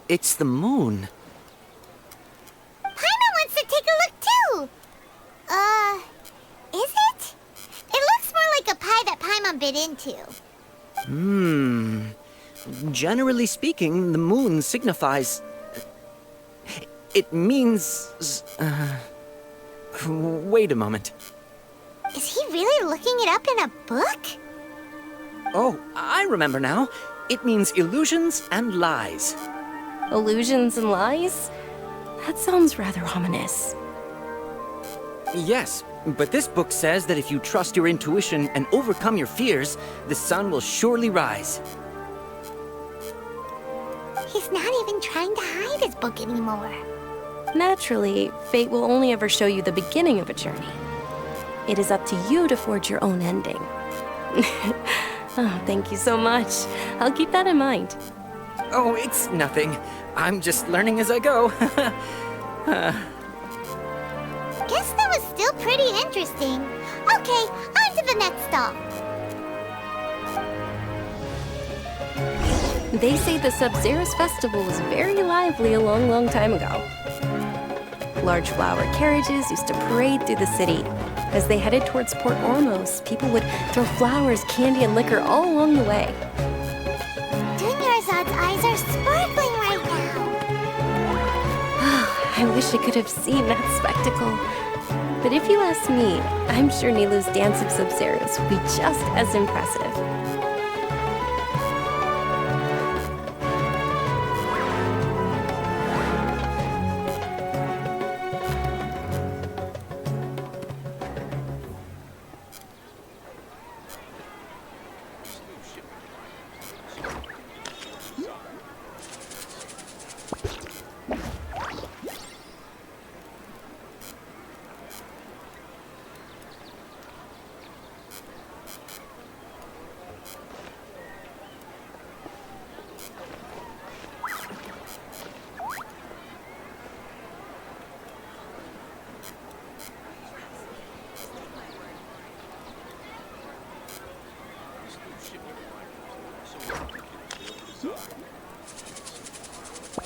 It's the moon. Paimon wants to take a look too. Is it? It looks more like a pie that Paimon bit into. Generally speaking, the moon signifies... It means... Wait a moment. Is he really looking it up in a book? Oh, I remember now. It means illusions and lies. Illusions and lies? That sounds rather ominous. Yes, but this book says that if you trust your intuition and overcome your fears, the sun will surely rise. He's not even trying to hide his book anymore. Naturally, fate will only ever show you the beginning of a journey. It is up to you to forge your own ending. Oh, thank you so much. I'll keep that in mind. Oh, it's nothing. I'm just learning as I go. Guess that was still pretty interesting. Okay, on to the next stop. They say the Sub-Zero's festival was very lively a long, long time ago. Large flower carriages used to parade through the city. As they headed towards Port Ormos, people would throw flowers, candy, and liquor all along the way. Dunyarzad's eyes are sparkling right now. I wish I could have seen that spectacle. But if you ask me, I'm sure Nilu's dance of Sub-Zeros would be just as impressive.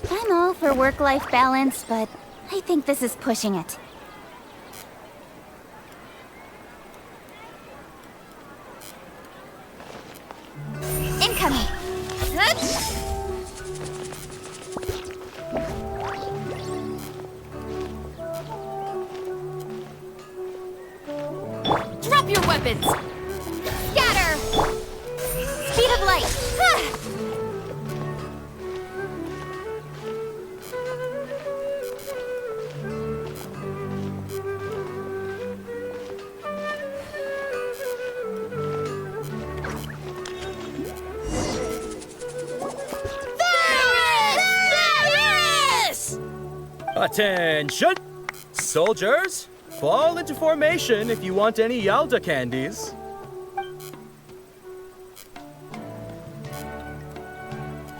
I'm all for work-life balance, but I think this is pushing it. Incoming! Drop your weapons! Scatter! Speed of light! Attention! Soldiers, fall into formation if you want any Yalda candies.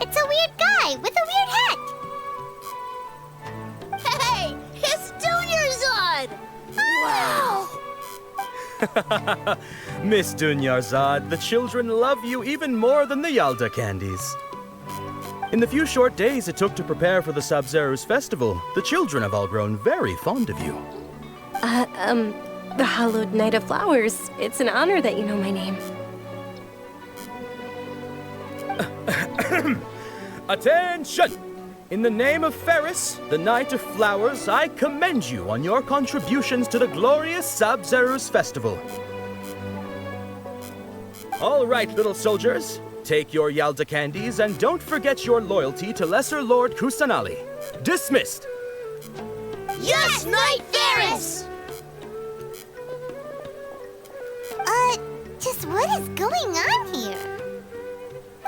It's a weird guy with a weird hat. Hey! It's Dunyarzad! Wow! Miss Dunyarzad, the children love you even more than the Yalda candies. In the few short days it took to prepare for the Sub-Zeros festival, the children have all grown very fond of you. The Hallowed Knight of Flowers. It's an honor that you know my name. Attention! In the name of Ferris, the Knight of Flowers, I commend you on your contributions to the glorious Sub-Zeros festival. All right, little soldiers. Take your Yalda candies and don't forget your loyalty to Lesser Lord Kusanali. Dismissed! Yes, Knight Ferris! Just what is going on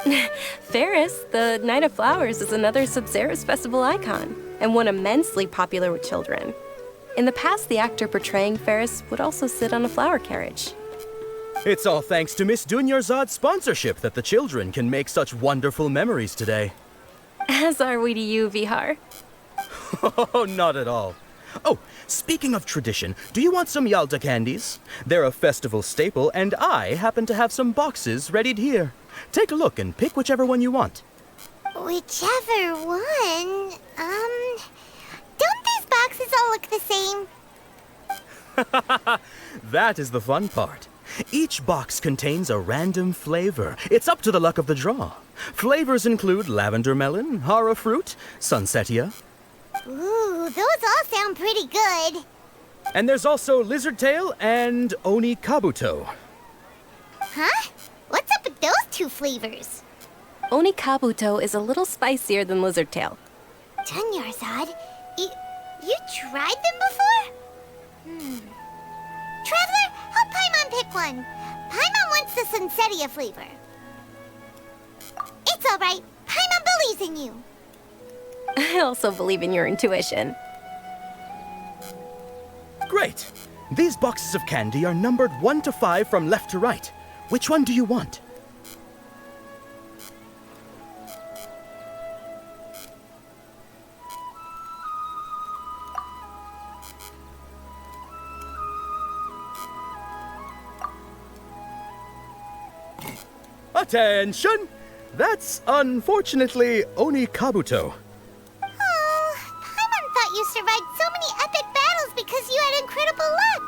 here? Ferris, the Knight of Flowers, is another Sub-Zeros festival icon, and one immensely popular with children. In the past, the actor portraying Ferris would also sit on a flower carriage. It's all thanks to Miss Dunyarzad's sponsorship that the children can make such wonderful memories today. As are we to you, Vihar. Oh, not at all. Oh, speaking of tradition, do you want some Yalda candies? They're a festival staple, and I happen to have some boxes readied here. Take a look and pick whichever one you want. Whichever one? Don't these boxes all look the same? That is the fun part. Each box contains a random flavor. It's up to the luck of the draw. Flavors include lavender melon, hara fruit, sunsetia. Ooh, those all sound pretty good. And there's also lizard tail and oni kabuto. Huh? What's up with those two flavors? Oni kabuto is a little spicier than lizard tail. Dunyarzad, you tried them before? Traveler, help Paimon pick one. Paimon wants the sunsetia flavor. It's all right. Paimon believes in you. I also believe in your intuition. Great. These boxes of candy are numbered 1 to 5 from left to right. Which one do you want? Attention! That's unfortunately Oni Kabuto. Oh, Paimon thought you survived so many epic says you had incredible luck.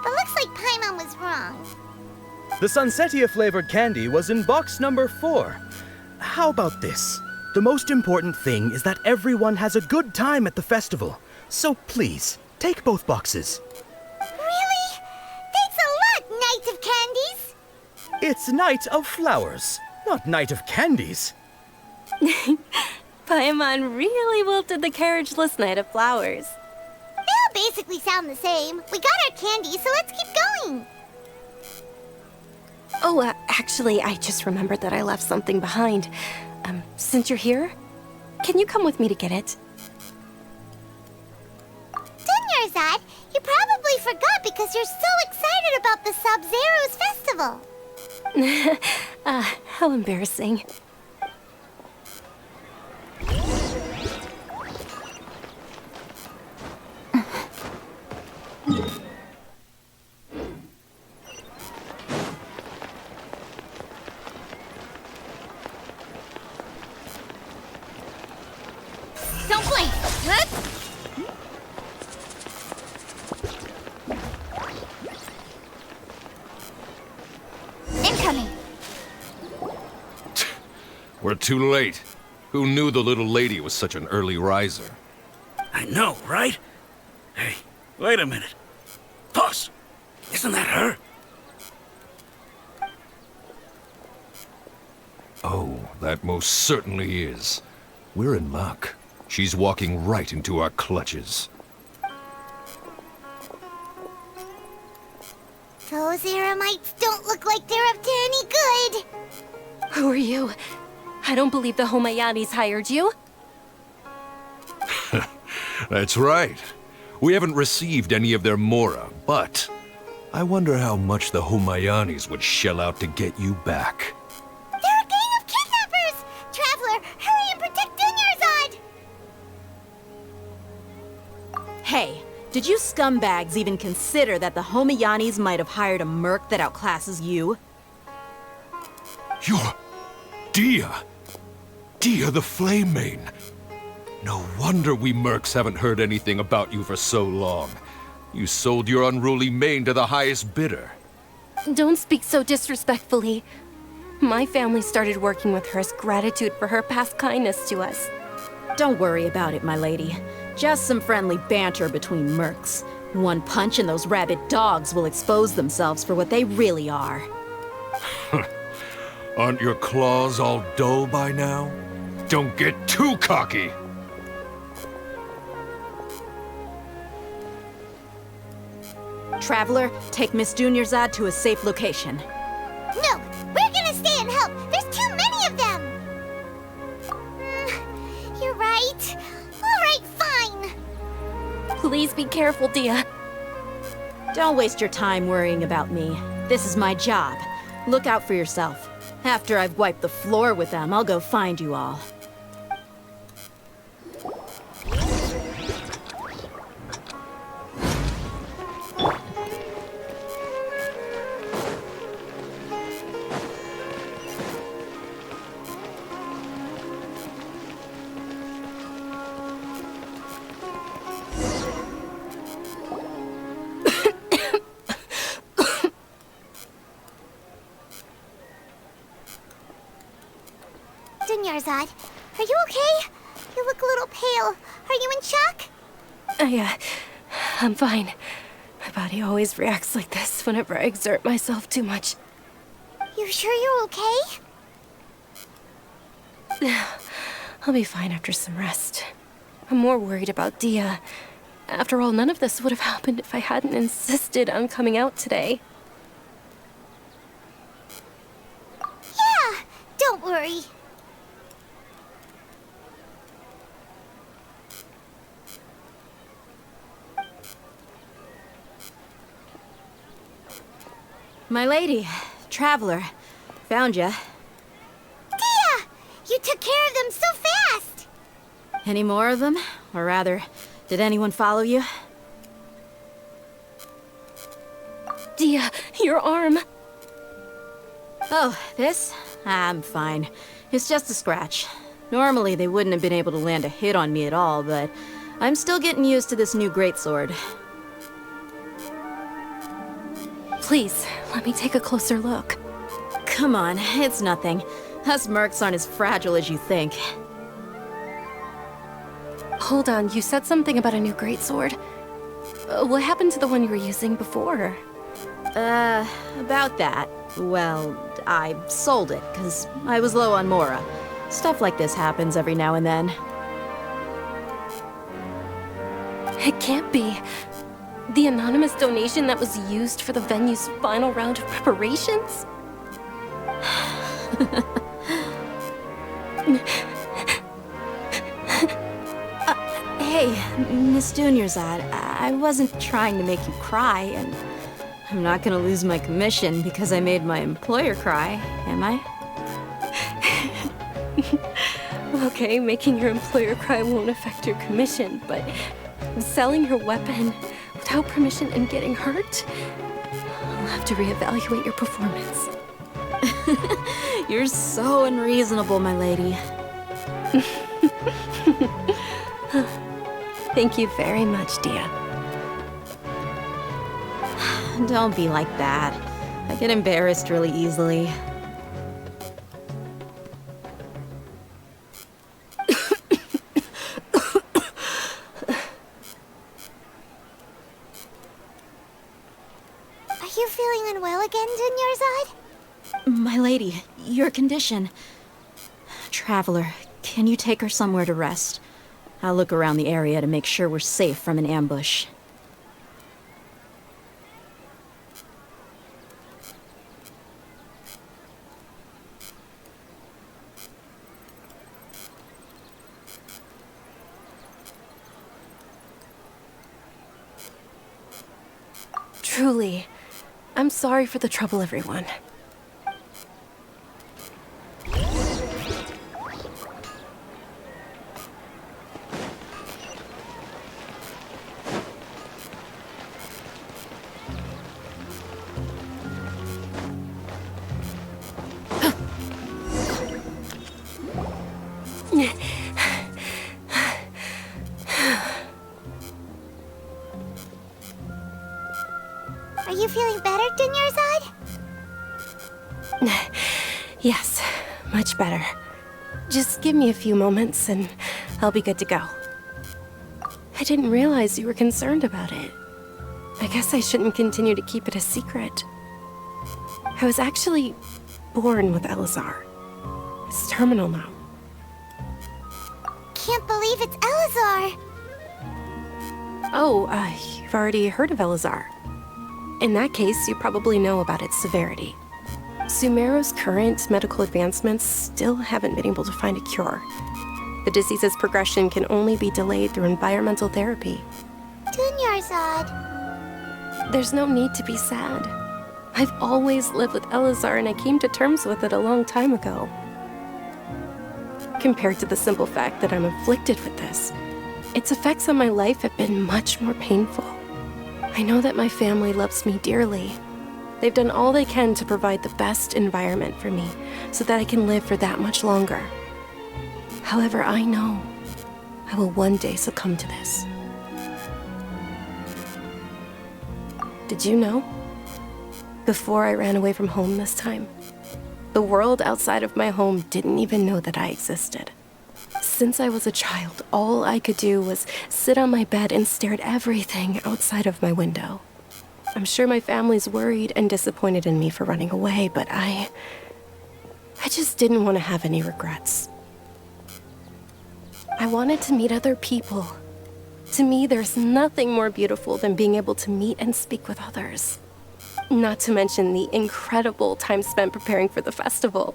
But looks like Paimon was wrong. The Sunsetia-flavored candy was in box number 4. How about this? The most important thing is that everyone has a good time at the festival. So please, take both boxes. Really? Thanks a lot, Knight of Candies! It's Night of Flowers, not Night of Candies. Paimon really wilted the carriageless Knight of Flowers. They all basically sound the same. We got our candy, so let's keep going. Oh, actually, I just remembered that I left something behind. Since you're here, can you come with me to get it? Dunyarzad, you probably forgot because you're so excited about the Sub-Zero's festival. How embarrassing. Don't blink! Incoming! We're too late. Who knew the little lady was such an early riser? I know, right? Hey, wait a minute. Boss, isn't that her? Oh, that most certainly is. We're in luck. She's walking right into our clutches. Those Eremites don't look like they're up to any good. Who are you? I don't believe the Homayanis hired you. That's right. We haven't received any of their mora, but I wonder how much the Homayanis would shell out to get you back. They're a gang of kidnappers! Traveler, hurry and protect Dunyarzad! Hey, did you scumbags even consider that the Homayanis might have hired a merc that outclasses you? You're... Dia! Dia the Flame Mane! No wonder we mercs haven't heard anything about you for so long. You sold your unruly mane to the highest bidder. Don't speak so disrespectfully. My family started working with her as gratitude for her past kindness to us. Don't worry about it, my lady. Just some friendly banter between mercs. One punch and those rabid dogs will expose themselves for what they really are. Aren't your claws all dull by now? Don't get too cocky! Traveler, take Miss Dunyarzad to a safe location. No, we're gonna stay and help. There's too many of them. You're right. All right, fine. Please be careful, Dia. Don't waste your time worrying about me. This is my job. Look out for yourself. After I've wiped the floor with them, I'll go find you all. Dunyarzad, are you okay? You look a little pale. Are you in shock? I'm fine. My body always reacts like this whenever I exert myself too much. You sure you're okay? I'll be fine after some rest. I'm more worried about Dia. After all, none of this would have happened if I hadn't insisted on coming out today. Yeah, don't worry. My lady, Traveler, found ya. Dia! You took care of them so fast! Any more of them? Or rather, did anyone follow you? Dia, your arm. Oh, this? I'm fine. It's just a scratch. Normally, they wouldn't have been able to land a hit on me at all, but I'm still getting used to this new greatsword. Please, let me take a closer look. Come on, it's nothing. Us mercs aren't as fragile as you think. Hold on, you said something about a new greatsword. What happened to the one you were using before? About that. Well, I sold it, because I was low on Mora. Stuff like this happens every now and then. It can't be. The anonymous donation that was used for the venue's final round of preparations? Hey, Miss Dunyarzad, I wasn't trying to make you cry, and I'm not gonna lose my commission because I made my employer cry, am I? Okay, making your employer cry won't affect your commission, but selling your weapon without permission and getting hurt? I'll have to reevaluate your performance. You're so unreasonable, my lady. Thank you very much, Dia. Don't be like that. I get embarrassed really easily. Are you feeling unwell again, Dunyarzad? My lady, your condition. Traveler, can you take her somewhere to rest? I'll look around the area to make sure we're safe from an ambush. Truly, I'm sorry for the trouble, everyone. Are you feeling better, Dunyarzad? Yes, much better. Just give me a few moments and I'll be good to go. I didn't realize you were concerned about it. I guess I shouldn't continue to keep it a secret. I was actually born with Elazar. It's terminal now. Can't believe it's Elazar! Oh, you've already heard of Elazar. In that case, you probably know about its severity. Sumeru's current medical advancements still haven't been able to find a cure. The disease's progression can only be delayed through environmental therapy. Dunyarzad. There's no need to be sad. I've always lived with Elazar and I came to terms with it a long time ago. Compared to the simple fact that I'm afflicted with this, its effects on my life have been much more painful. I know that my family loves me dearly. They've done all they can to provide the best environment for me so that I can live for that much longer. However, I know I will one day succumb to this. Did you know? Before I ran away from home this time, the world outside of my home didn't even know that I existed. Since I was a child, all I could do was sit on my bed and stare at everything outside of my window. I'm sure my family's worried and disappointed in me for running away, but I just didn't want to have any regrets. I wanted to meet other people. To me, there's nothing more beautiful than being able to meet and speak with others. Not to mention the incredible time spent preparing for the festival.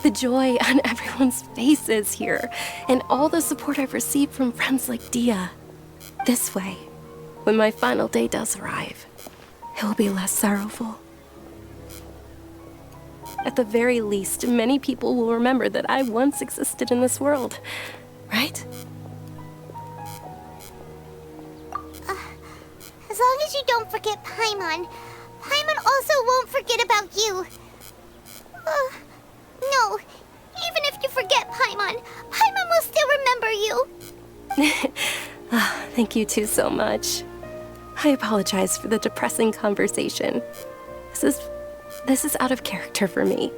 The joy on everyone's faces here, and all the support I've received from friends like Dia. This way, when my final day does arrive, it will be less sorrowful. At the very least, many people will remember that I once existed in this world, right? As long as you don't forget Paimon, Paimon also won't forget about you. No, even if you forget Paimon, Paimon will still remember you. Thank you two so much. I apologize for the depressing conversation. This is out of character for me.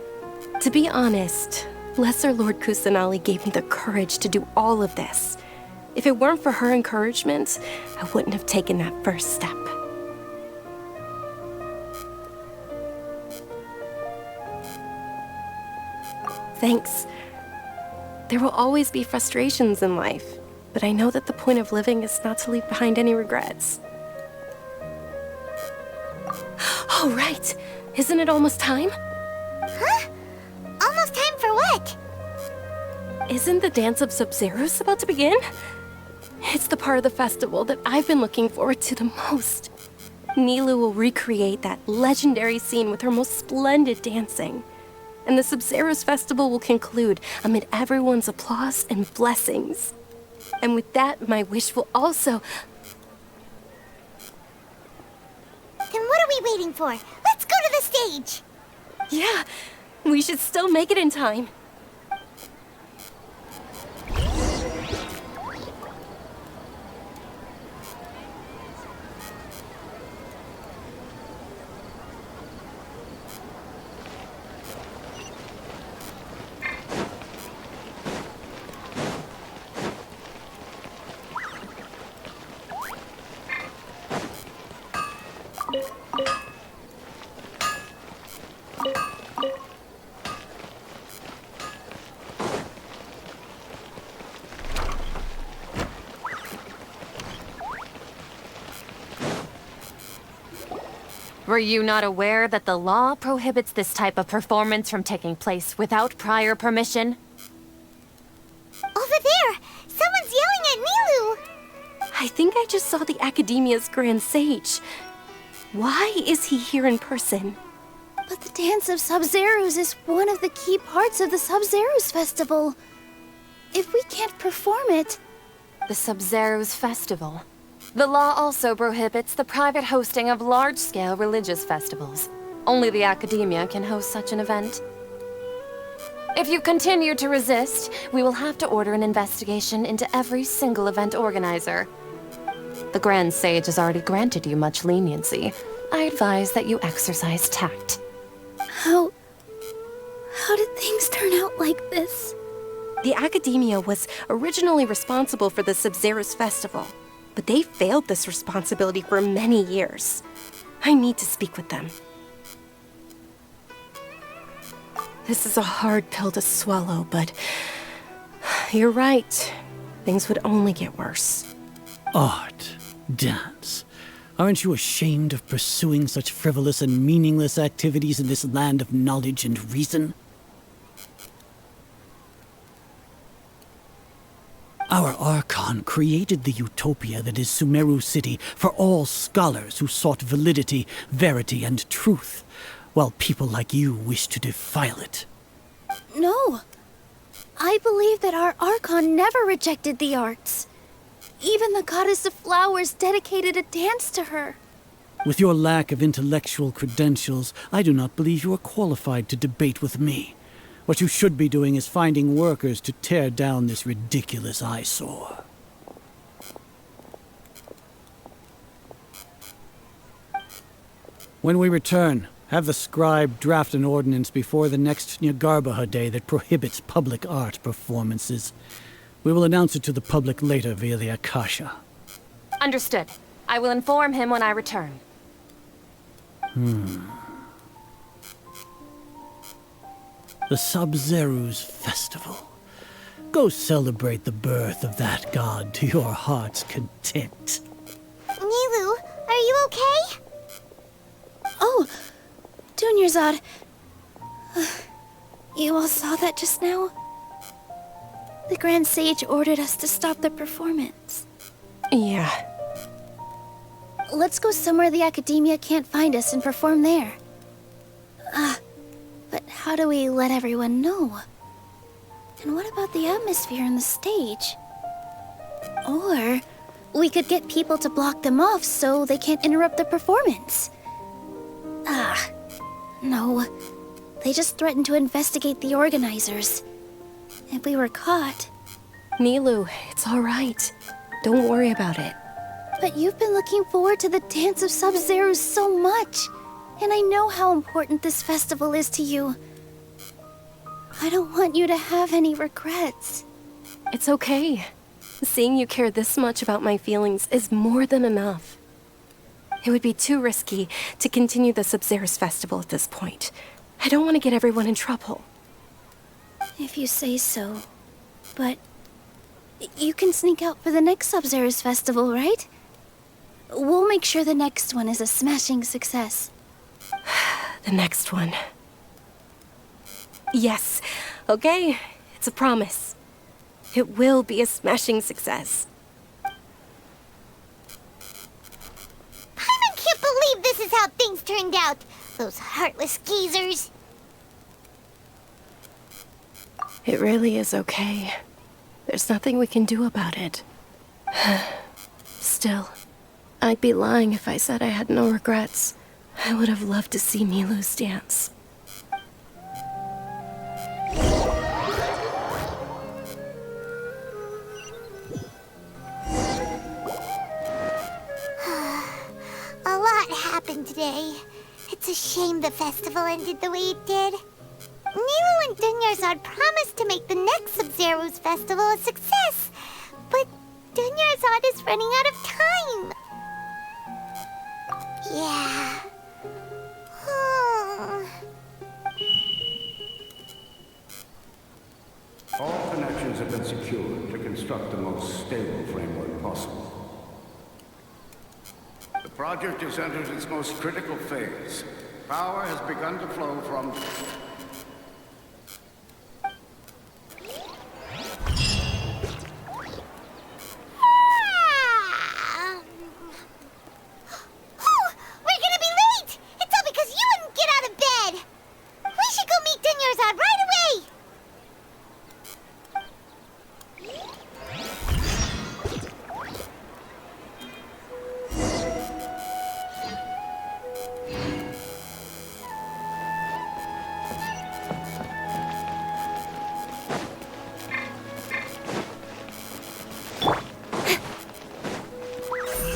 To be honest, Lesser Lord Kusanali gave me the courage to do all of this. If it weren't for her encouragement, I wouldn't have taken that first step. Thanks. There will always be frustrations in life, but I know that the point of living is not to leave behind any regrets. Oh, right! Isn't it almost time? Huh? Almost time for what? Isn't the Dance of Sub-Zeros about to begin? It's the part of the festival that I've been looking forward to the most. Nilou will recreate that legendary scene with her most splendid dancing. And the Sub-Zeros festival will conclude amid everyone's applause and blessings. And with that, my wish will also... Then what are we waiting for? Let's go to the stage! Yeah, we should still make it in time. Were you not aware that the law prohibits this type of performance from taking place without prior permission? Over there! Someone's yelling at Nilou! I think I just saw the Academia's Grand Sage. Why is he here in person? But the Dance of Sub-Zeros is one of the key parts of the Sub-Zeros Festival. If we can't perform it... The Sub-Zeros Festival. The law also prohibits the private hosting of large-scale religious festivals. Only the Academia can host such an event. If you continue to resist, we will have to order an investigation into every single event organizer. The Grand Sage has already granted you much leniency. I advise that you exercise tact. How did things turn out like this? The Academia was originally responsible for the Sub-Zeros Festival, but they failed this responsibility for many years. I need to speak with them. This is a hard pill to swallow, but you're right. Things would only get worse. Art, dance. Aren't you ashamed of pursuing such frivolous and meaningless activities in this land of knowledge and reason? Our Archon created the utopia that is Sumeru City for all scholars who sought validity, verity, and truth, while people like you wish to defile it. No. I believe that our Archon never rejected the arts. Even the Goddess of Flowers dedicated a dance to her. With your lack of intellectual credentials, I do not believe you are qualified to debate with me. What you should be doing is finding workers to tear down this ridiculous eyesore. When we return, have the scribe draft an ordinance before the next Nyagarbha Day that prohibits public art performances. We will announce it to the public later via the Akasha. Understood. I will inform him when I return. The Sub-Zeros Festival. Go celebrate the birth of that god to your heart's content. Nilou, are you okay? Oh, Dunyarzad. You all saw that just now? The Grand Sage ordered us to stop the performance. Yeah. Let's go somewhere the Academia can't find us and perform there. But how do we let everyone know? And what about the atmosphere on the stage? Or we could get people to block them off so they can't interrupt the performance. No. They just threatened to investigate the organizers. If we were caught... Nilou, it's all right. Don't worry about it. But you've been looking forward to the Dance of Sub-Zeros so much. And I know how important this festival is to you. I don't want you to have any regrets. It's okay. Seeing you care this much about my feelings is more than enough. It would be too risky to continue the Sub-Zerus festival at this point. I don't want to get everyone in trouble. If you say so. But you can sneak out for the next Sub-Zerus festival, right? We'll make sure the next one is a smashing success. The next one. Yes. Okay. It's a promise. It will be a smashing success. I can't believe this is how things turned out. Those heartless geezers. It really is okay. There's nothing we can do about it. Still, I'd be lying if I said I had no regrets. I would have loved to see Milu's dance. A lot happened today. It's a shame the festival ended the way it did. Nilo and Dunyarzad promised to make the next Sub-Zerus festival a success, but Dunyarzad is running out of time. Yeah. All connections have been secured to construct the most stable framework possible. The project has entered its most critical phase. Power has begun to flow from... We're gonna be late! It's all because you wouldn't get out of bed! We should go meet Dunyarzad right away!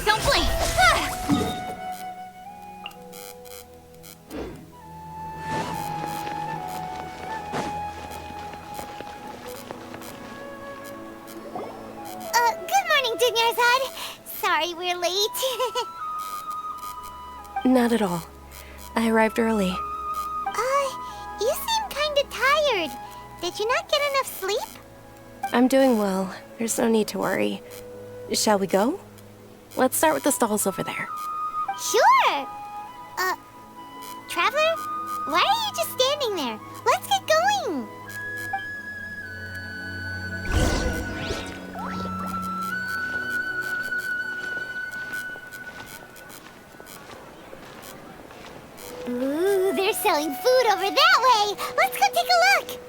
Don't blink! Good morning, Dunyarzad. Sorry we're late. Not at all. I arrived early. You seem kinda tired. Did you not get enough sleep? I'm doing well. There's no need to worry. Shall we go? Let's start with the stalls over there. Sure! Traveler? Why are you just standing there? Let's get going! Ooh, they're selling food over that way! Let's go take a look!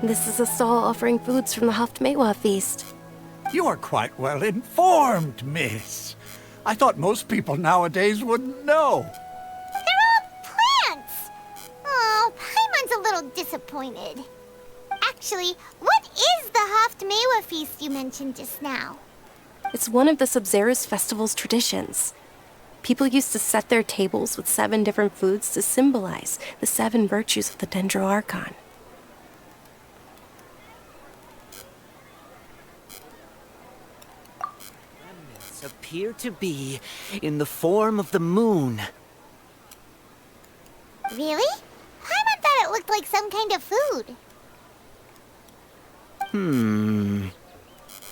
This is a stall offering foods from the Haftmewa feast. You are quite well informed, miss. I thought most people nowadays wouldn't know. They're all plants! Oh, Paimon's a little disappointed. Actually, what is the Haftmewa feast you mentioned just now? It's one of the Sub-Zerus festival's traditions. People used to set their tables with 7 different foods to symbolize the 7 virtues of the Dendro Archon. Appear to be in the form of the moon. Really? Paimon thought it looked like some kind of food.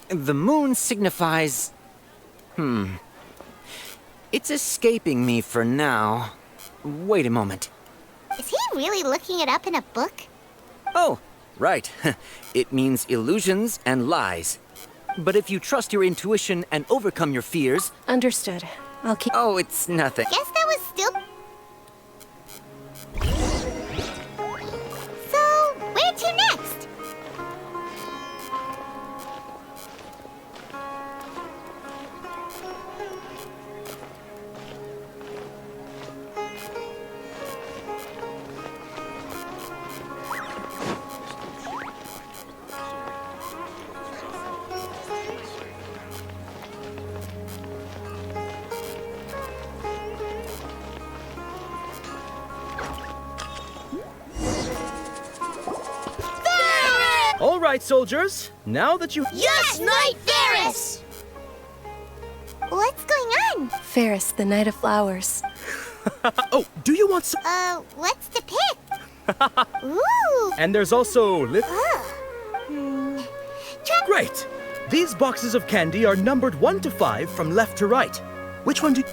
The moon signifies... It's escaping me for now. Wait a moment. Is he really looking it up in a book? Oh, right. It means illusions and lies. But if you trust your intuition and overcome your fears... Understood. I'll keep... Oh, it's nothing. Guess that was still... So, where to next? All right, soldiers. Now that you... Yes, Knight Ferris! What's going on? Ferris, the Knight of Flowers. Oh, do you want some... What's to pick? Ooh! And there's also... Hmm. Great! These boxes of candy are numbered 1 to 5 from left to right. Which one do you...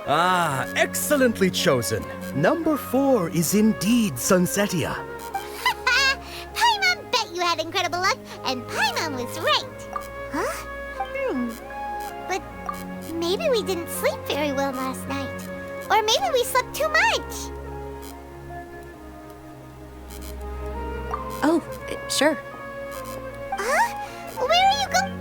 Ah, excellently chosen. Number 4 is indeed Sunsetia. Paimon bet you had incredible luck, and Paimon was right. Huh? But maybe we didn't sleep very well last night. Or maybe we slept too much. Oh, sure. Huh? Where are you going?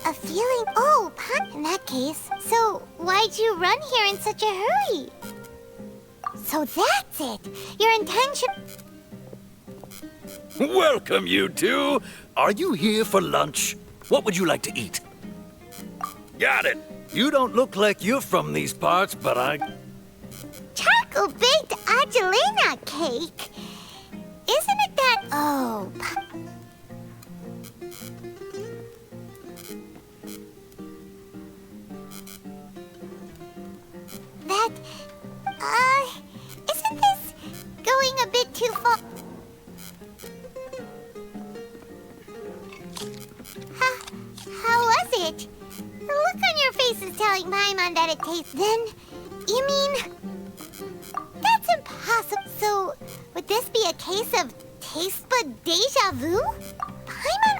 A feeling? Oh, in that case. So, why'd you run here in such a hurry? So that's it. Your intention... Welcome, you two. Are you here for lunch? What would you like to eat? Got it. You don't look like you're from these parts, but I... Charcoal-baked Angelina cake? Isn't it that... Oh, that... Isn't this going a bit too far? How was it? The look on your face is telling Paimon that it tastes... Then, you mean... That's impossible. So, would this be a case of taste bud deja vu? Paimon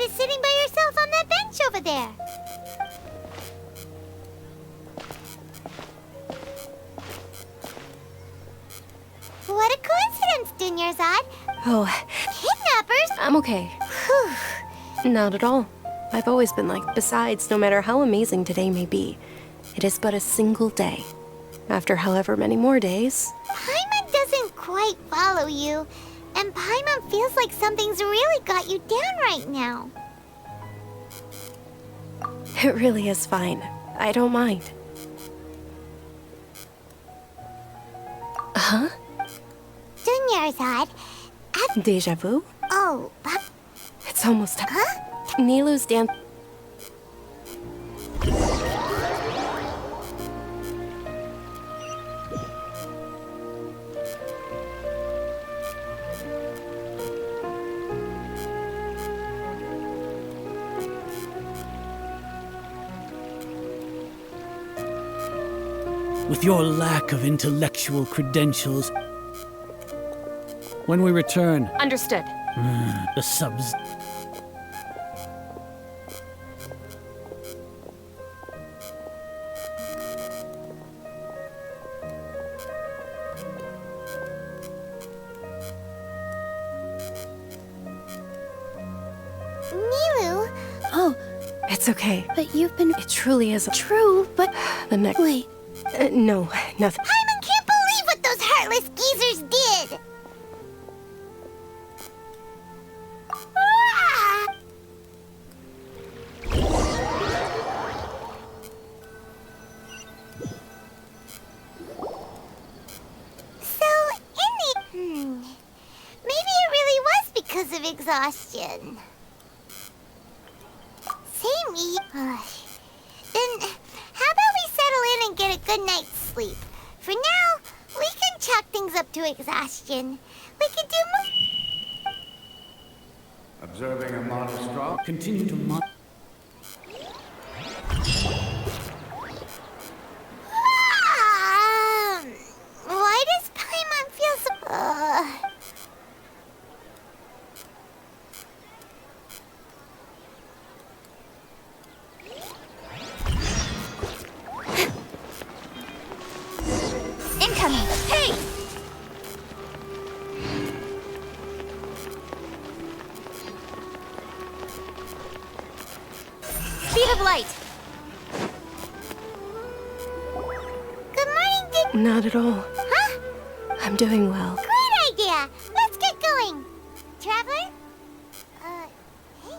is sitting by yourself on that bench over there. What a coincidence, Dunyarzad. Oh, Kidnappers? I'm okay. Not at all. I've always been like. Besides, no matter how amazing today may be, it is but a single day. After however many more days... Paimon doesn't quite follow you. And Paimon feels like something's really got you down right now. It really is fine. I don't mind. Huh? Dunyarzad, Deja vu? Oh, It's almost... Huh? Nilu's dance... With your lack of intellectual credentials. When we return, Understood. the subs... Nilu? Oh, It's okay. but you've been... It truly is. True, but... The next... Wait. No, nothing. Paimon can't believe what those heartless geezers did! of exhaustion. Same Then, how about we settle in and get a good night's sleep? For now, we can chalk things up to exhaustion. We can do more. Observing a modest drop. Continue to monitor. Why does Paimon feel so... Incoming! Hey! Speed of light! Good morning, Not at all. Huh? I'm doing well. Great idea! Let's get going! Traveler? Hey.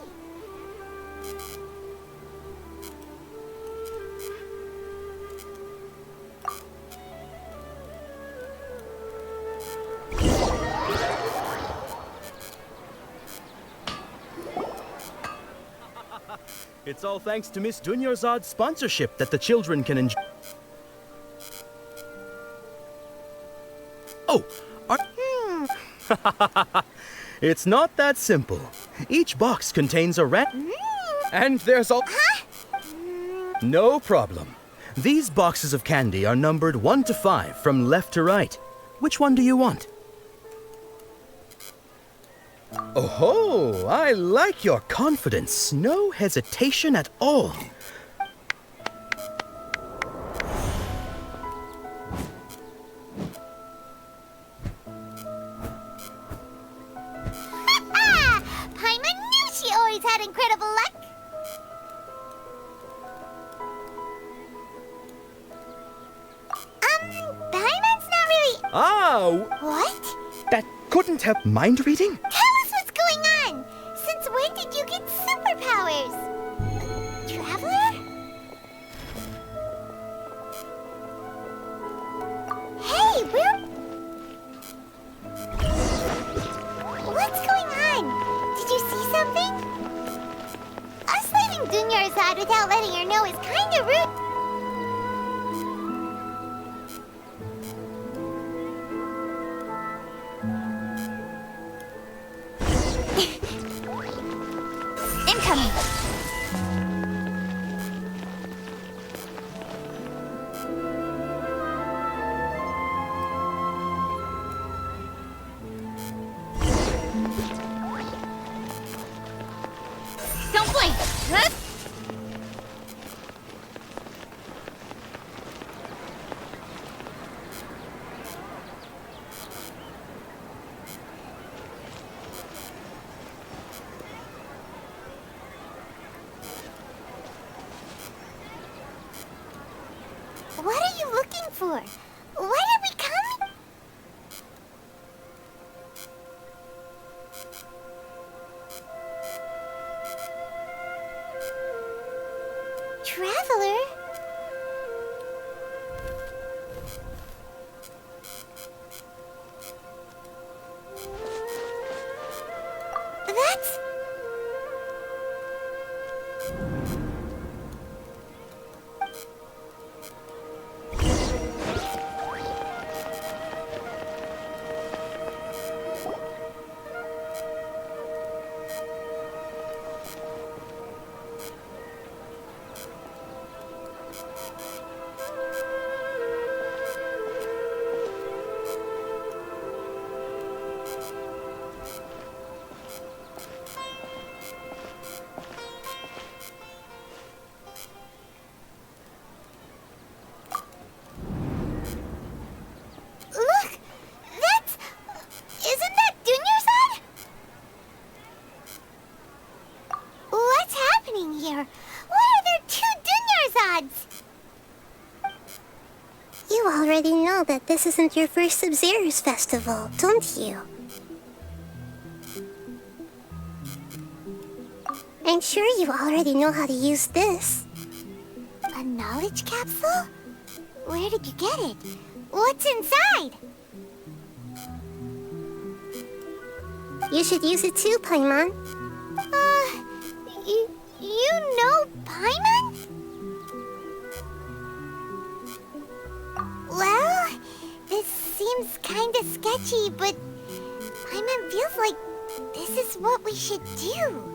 It's all thanks to Miss Dunyarzad's sponsorship that the children can enjoy. Oh, it's not that simple. Each box contains a rat. And there's all. No problem. These boxes of candy are numbered 1 to 5 from left to right. Which one do you want? Oh, I like your confidence. No hesitation at all. Paimon knew she always had incredible luck. Paimon's not really... What? That couldn't help mind reading? Tell us what's going on! Since when did you get superpowers? Traveler? Hey, what's going on? Did you see something? Us leaving Dunyarzad without letting her know is kinda rude. Incoming! Don't blink! Huh? What are you looking for? Why did we come? Traveler? That's... Look! That's... Isn't that Dunyarzad? What's happening here? Why are there 2 Dunyarzads? You already know that this isn't your first Sub-Zero's festival, don't you? I'm sure you already know how to use this. A knowledge capsule? Where did you get it? What's inside? You should use it too, Paimon. You know Paimon? Well, this seems kinda sketchy, but Paimon feels like this is what we should do.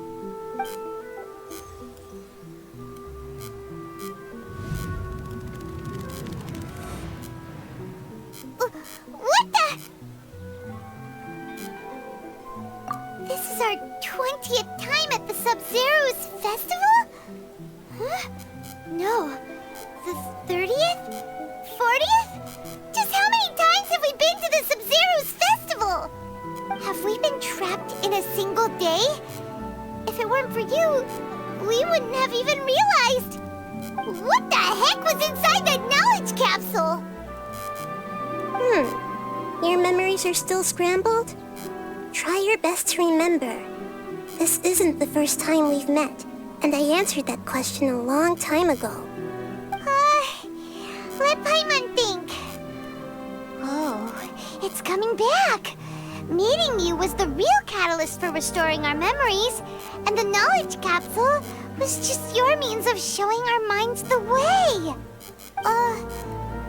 What the? This is our 20th time at the Sub-Zero's festival? Huh? No. The 30th? 40th? Just how many times have we been to the Sub-Zero's festival? Have we been trapped in a single day? If it weren't for you, we wouldn't have even realized. What the heck was inside that knowledge capsule? Your memories are still scrambled? Try your best to remember. This isn't the first time we've met, and I answered that question a long time ago. Let Paimon think. Oh, it's coming back. Meeting you was the real catalyst for restoring our memories, and the knowledge capsule was just your means of showing our minds the way.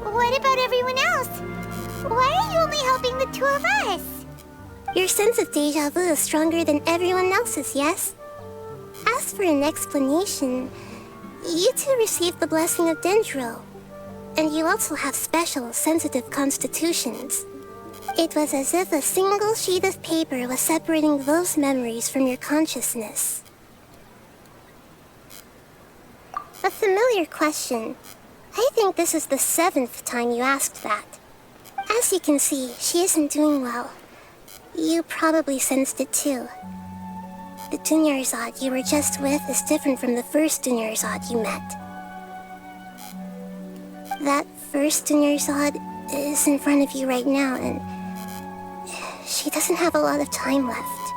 What about everyone else? Why are you only helping the two of us? Your sense of deja vu is stronger than everyone else's, yes? As for an explanation, you two received the blessing of Dendro, and you also have special, sensitive constitutions. It was as if a single sheet of paper was separating those memories from your consciousness. A familiar question. I think this is the 7th time you asked that. As you can see, she isn't doing well. You probably sensed it too. The Dunyarzad you were just with is different from the first Dunyarzad you met. That first Dunyarzad is in front of you right now, and she doesn't have a lot of time left.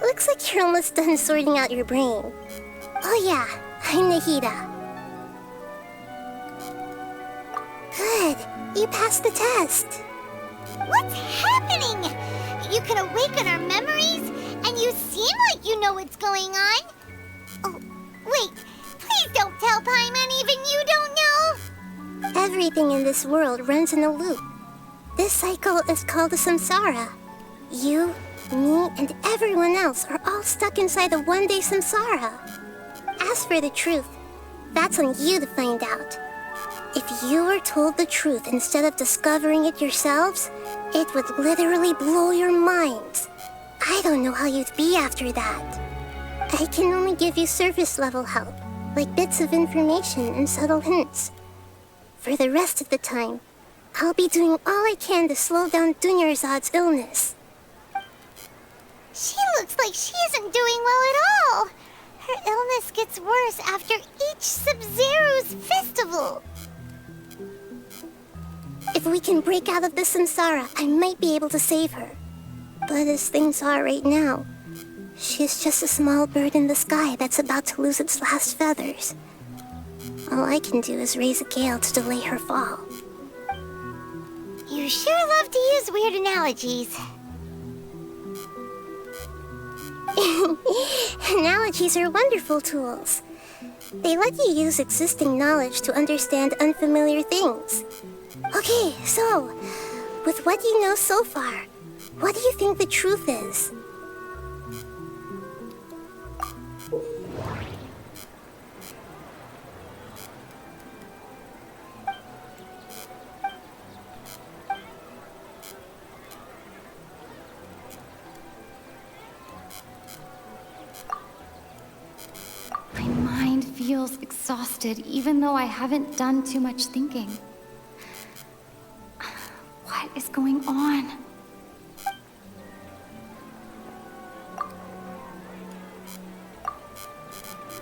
Looks like you're almost done sorting out your brain. Oh yeah, I'm Nahida. Good, you passed the test. What's happening? You can awaken our memories, and you seem like you know what's going on. Oh, wait, please don't tell Paimon even you don't know. Everything in this world runs in a loop. This cycle is called the samsara. You, me, and everyone else are all stuck inside the one-day samsara. As for the truth, that's on you to find out. If you were told the truth instead of discovering it yourselves, it would literally blow your minds. I don't know how you'd be after that. I can only give you surface-level help, like bits of information and subtle hints. For the rest of the time, I'll be doing all I can to slow down Dunyarzad's illness. She looks like she isn't doing well at all. Her illness gets worse after each Sub-Zero's festival. If we can break out of the samsara, I might be able to save her. But as things are right now, she's just a small bird in the sky that's about to lose its last feathers. All I can do is raise a gale to delay her fall. You sure love to use weird analogies. Analogies are wonderful tools. They let you use existing knowledge to understand unfamiliar things. Okay, so, with what you know so far, what do you think the truth is? My mind feels exhausted, even though I haven't done too much thinking. What is going on?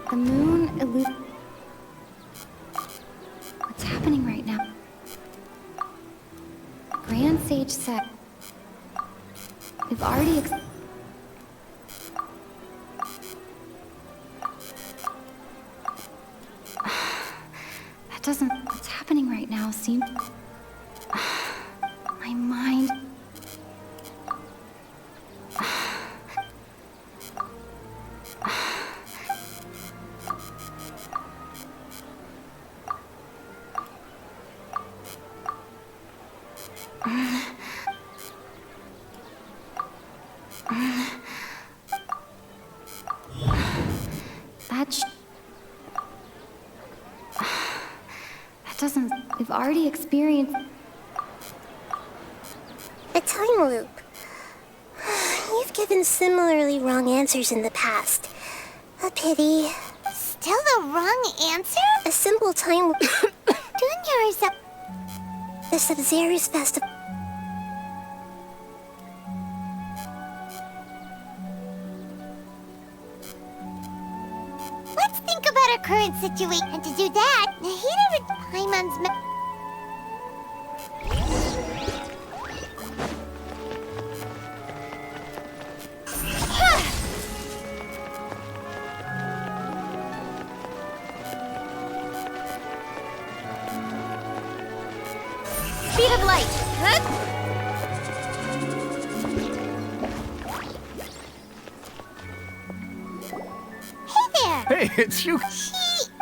The moon What's happening right now? Grand Sage said we've already That doesn't... What's happening right now seem... My mind... That doesn't... We've already experienced... A time loop. You've given similarly wrong answers in the past. A pity. Still the wrong answer? A simple time loop. Junior is the Sub-Zero's festival. Let's think about our current situation. And to do that, Nahida would Paimon's Speed of light. Hey there! Hey, it's you.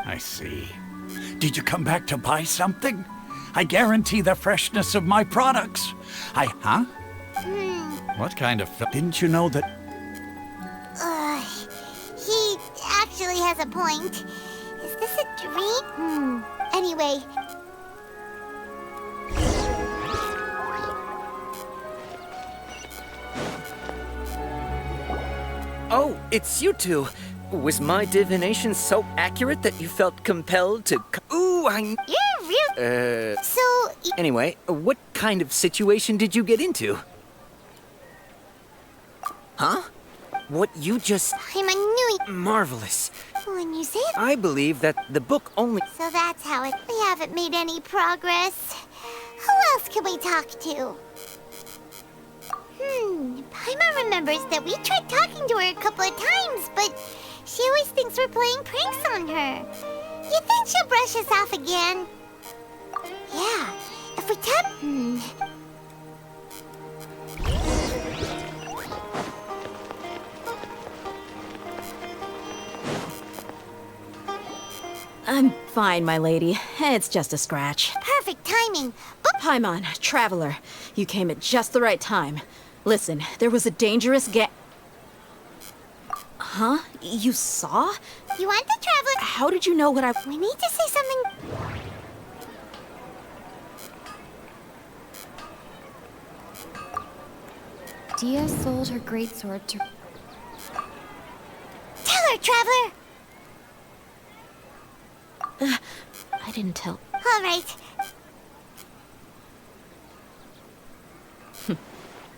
I see. Did you come back to buy something? I guarantee the freshness of my products. Huh? What kind of... Didn't you know that... He actually has a point. Is this a dream? Anyway... Oh, it's you two. Was my divination so accurate that you felt compelled to... Ooh, You're real... So... Anyway, what kind of situation did you get into? Huh? What you just... I'm a new... Marvelous. When you say it... I believe that the book only... So that's how it... We haven't made any progress. Who else can we talk to? Paimon remembers that we tried talking to her a couple of times, but she always thinks we're playing pranks on her. You think she'll brush us off again? Yeah, if we tap... I'm fine, my lady. It's just a scratch. Perfect timing. Paimon, Traveler, you came at just the right time. Listen, there was a dangerous Huh? You saw? You want the Traveler? How did you know what I... We need to say something... Dia sold her greatsword to... Tell her, Traveler! I didn't tell... All right.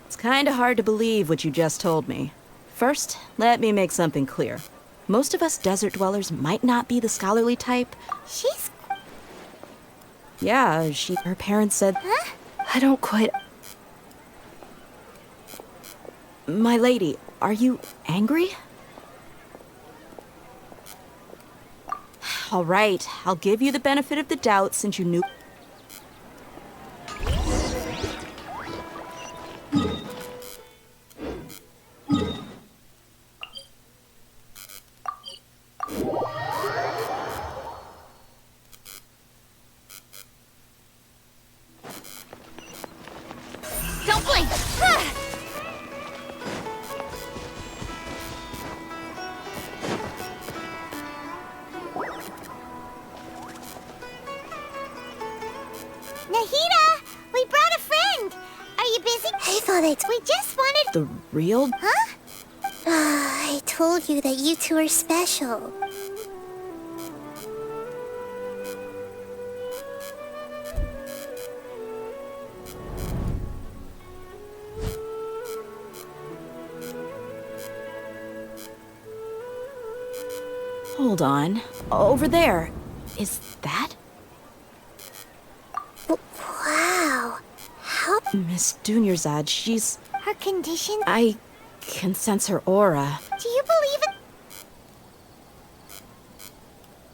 It's kinda hard to believe what you just told me. First, let me make something clear. Most of us desert dwellers might not be the scholarly type. She's... Yeah, her parents said... Huh? I don't quite... My lady, are you angry? All right, I'll give you the benefit of the doubt since you knew... Don't blink! Nahida! We brought a friend! Are you busy? I thought we just wanted... The real... Huh? I told you that you two are special. Hold on. Over there. Is that? Wow. How... Miss Dunyarzad, she's... Her condition? I can sense her aura. Do you believe it?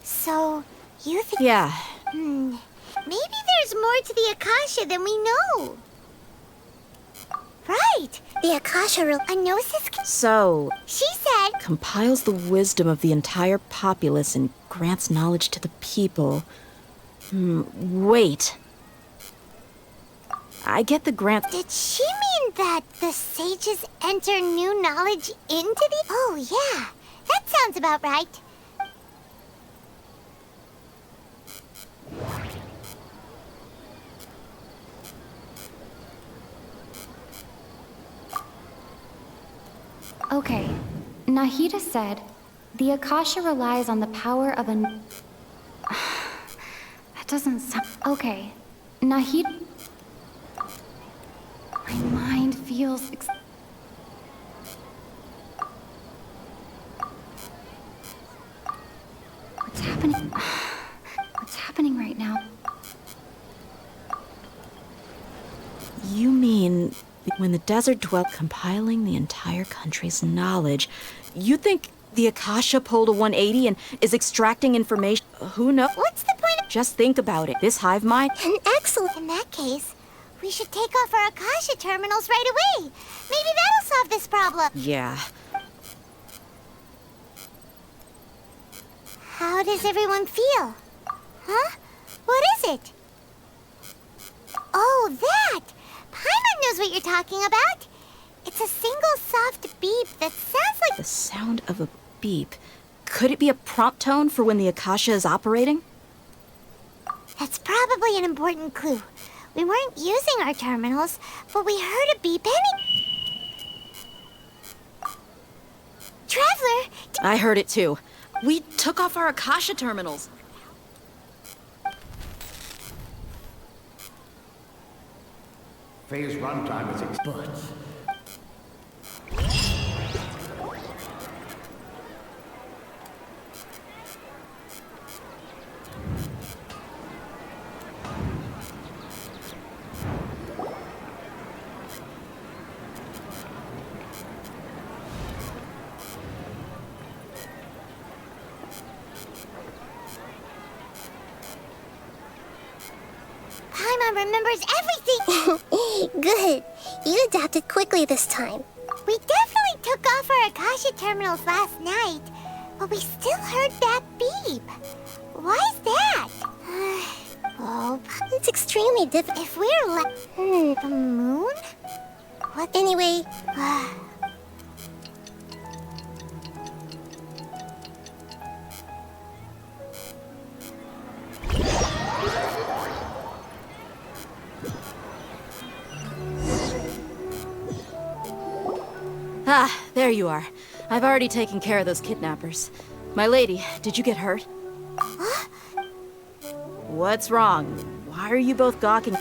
So, you think... Yeah. Maybe there's more to the Akasha than we know. Right! The Akasha Gnosis. So, She said. compiles the wisdom of the entire populace and grants knowledge to the people. Wait. I get the grant. Did she mean that the sages enter new knowledge into the. Oh, yeah. That sounds about right. Okay, Nahida said, the Akasha relies on the power of an... That doesn't sound... Okay, Nahida... My mind feels... What's happening? What's happening right now? You mean when the desert dwelt compiling the entire country's knowledge, you think the Akasha pulled a 180 and is extracting information? Who knows? What's the point of... Just think about it. This hive mind... Excellent. In that case, we should take off our Akasha terminals right away. Maybe that'll solve this problem. Yeah. How does everyone feel? Huh? What is it? Oh, that! Paimon knows what you're talking about. It's a single soft beep that sounds like... The sound of a beep. Could it be a prompt tone for when the Akasha is operating? That's probably an important clue. We weren't using our terminals, but we heard a beep Traveler! I heard it too. We took off our Akasha terminals. Phase runtime is but. Paimon remembers everything! Good. You adapted quickly this time. We definitely took off our Akasha terminals last night, but we still heard that beep. Why is that? Oh, it's extremely difficult. If we're the moon? What? Anyway, Ah, there you are. I've already taken care of those kidnappers. My lady, did you get hurt? What's wrong? Why are you both gawking?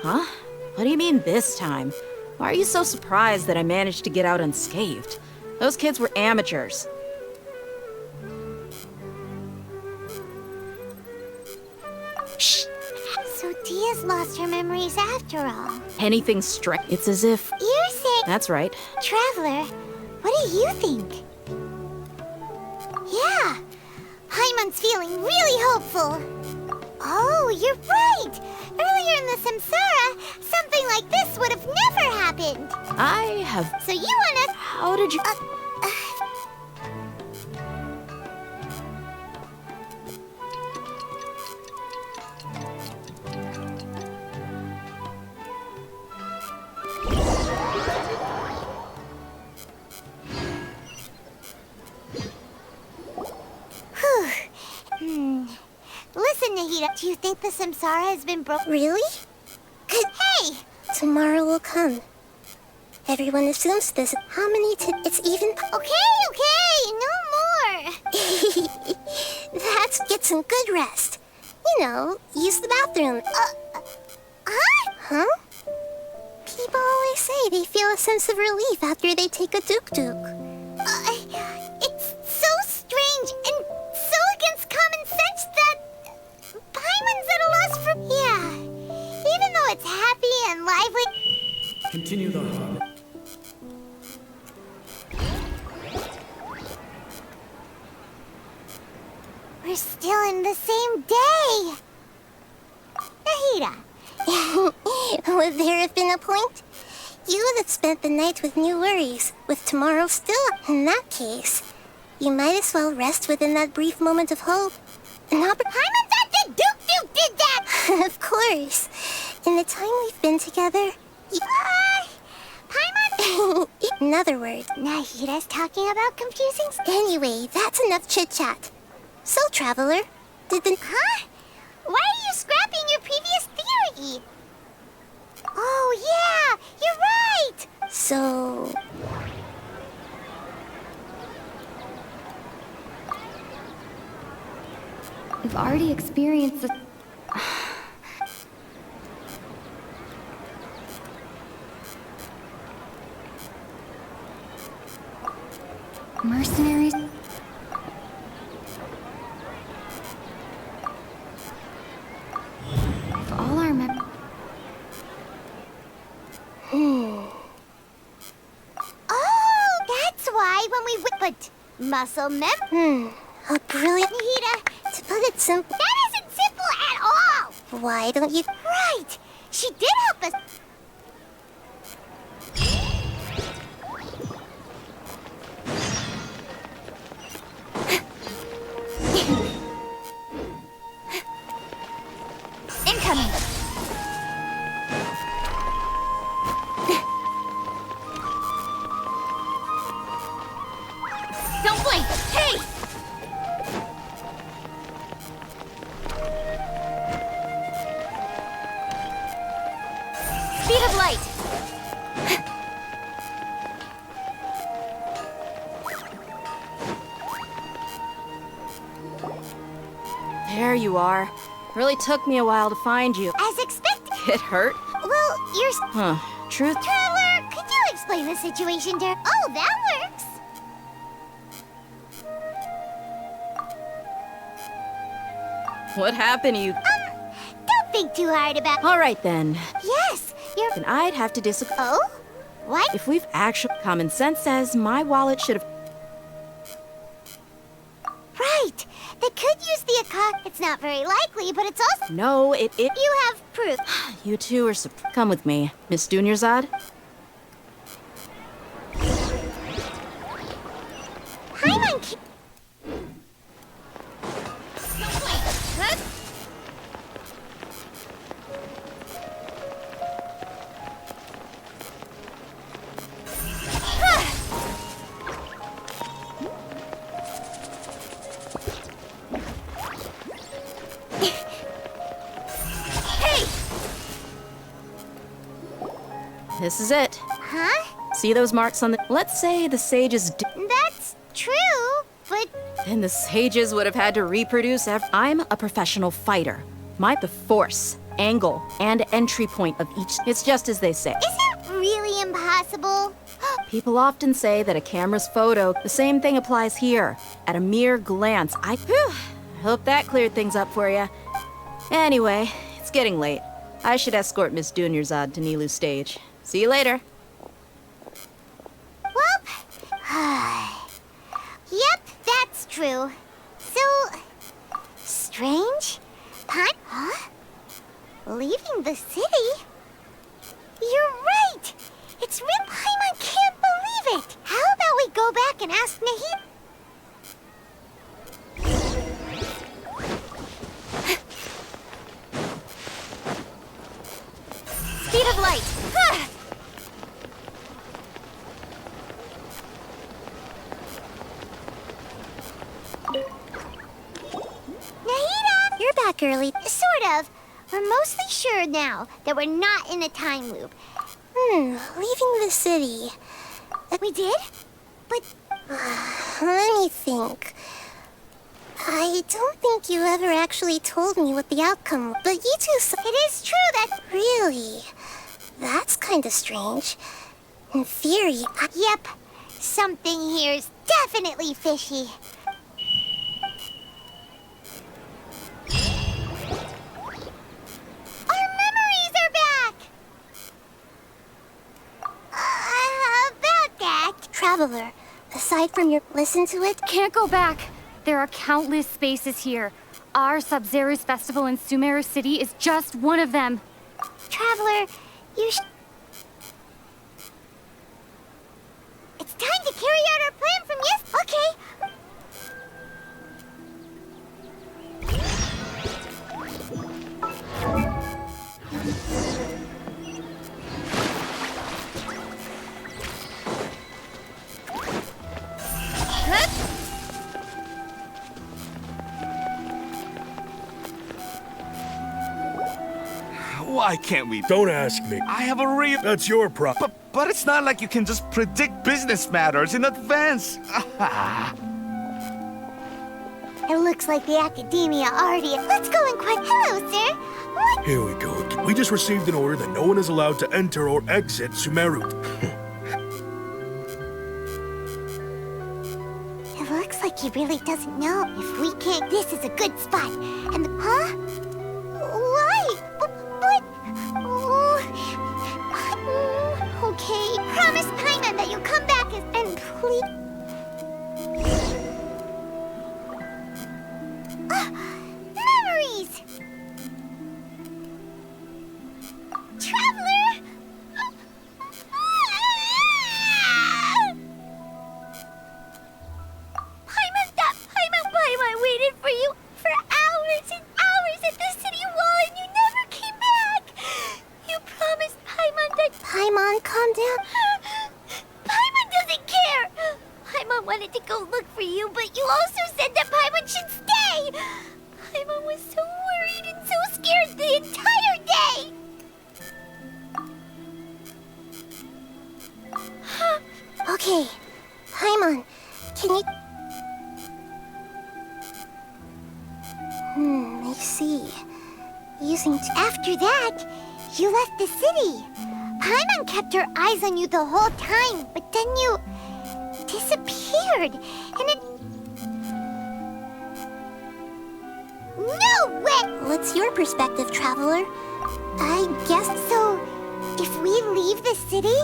Huh? What do you mean this time? Why are you so surprised that I managed to get out unscathed? Those kids were amateurs. Shh. So Dia's lost her memories after all. Anything strict. It's as if... You're saying... That's right. Traveler, what do you think? Yeah, Paimon's feeling really hopeful. Oh, you're right. Earlier in the Samsara, something like this would have never happened. I have... So you wanna... How did you... Listen, Nahida, do you think the Samsara has been broken? Really? Hey! Tomorrow will come. Everyone assumes this. How many it's even... Okay, no more! Let's get some good rest. You know, use the bathroom. Huh? People always say they feel a sense of relief after they take a duk-duk. It's so strange and so against common sense that Paimon's at a loss for... Yeah, even though it's happy and lively... Continue the hub. We're still in the same day. Nahida. Would there have been a point? You would have spent the night with new worries, with tomorrow still. In that case, you might as well rest within that brief moment of hope. Paimon thought the Duke did that! Of course. In the time we've been together, Paimon... In other words, Nahira's talking about confusing... Anyway, that's enough chit-chat. So, Traveler, did the... Huh? Why are you scrapping your previous theory? Oh, yeah! You're right! So... We've already experienced the... Mercenaries... If all our Oh, that's why when we put muscle a brilliant Nahida. To put it simple... That isn't simple at all! Why don't you... Right! She did help us... Incoming! Don't blink! Hey! Speed of light! There you are. Really took me a while to find you. As expected. It hurt? Well, you're... Huh. Truth? Traveler, could you explain the situation to... Oh, that works! What happened to you? Don't think too hard about... All right, then. Yes, you're... Then I'd have to disagree. Oh? What? If we've actually... Common sense says my wallet should have... Right! They could use the Akak. It's not very likely, but it's also... No, it... You have proof. You two are... Come with me. Miss Dunyarzad? Paimon... This is it. Huh? See those marks on the... Let's say the sages... That's true, but... Then the sages would have had to reproduce I'm a professional fighter. The force, angle, and entry point of each... It's just as they say. Is it really impossible? People often say that a camera's photo... The same thing applies here. At a mere glance, I hope that cleared things up for you. Anyway, it's getting late. I should escort Miss Dunyarzad to Nilu's stage. See you later. Yep, that's true. So... strange? Huh? Leaving the city? You're right! It's real. Paimon can't believe it! How about we go back and ask Nahida? Speed of light! Nahida! You're back early. Sort of. We're mostly sure now that we're not in a time loop. Leaving the city. We did? But... let me think. I don't think you ever actually told me what the outcome was, but you two said... It is true that... Really? That's kinda strange. In theory, Yep. Something here's definitely fishy. Our memories are back! About that... Traveler, aside from your... Listen to it? Can't go back. There are countless spaces here. Our Sub-Zero's festival in Sumeru City is just one of them. Traveler, you time to carry out our plan from Okay. Why can't we? Don't ask me. I have a real... That's your problem. But it's not like you can just predict business matters in advance. It looks like the Academia already... Let's go and quite... Hello, sir. What? Here we go. We just received an order that no one is allowed to enter or exit Sumeru. It looks like he really doesn't know. If we can't... This is a good spot. And... Huh? Why? But... Okay. Promise Paimon that you'll come back and please... Memories! Traveler! Paimon waited for you for hours and hours at the city wall and you never came back! You promised Paimon that... Paimon, calm down. Paimon doesn't care! Paimon wanted to go look for you, but you also said that Paimon should stay! Paimon was so worried and so scared the entire day! Okay, Paimon, can you... I see. After that, you left the city. Paimon kept her eyes on you the whole time, but then you... disappeared, and it... No way! What's your perspective, Traveler? I guess so. If we leave the city,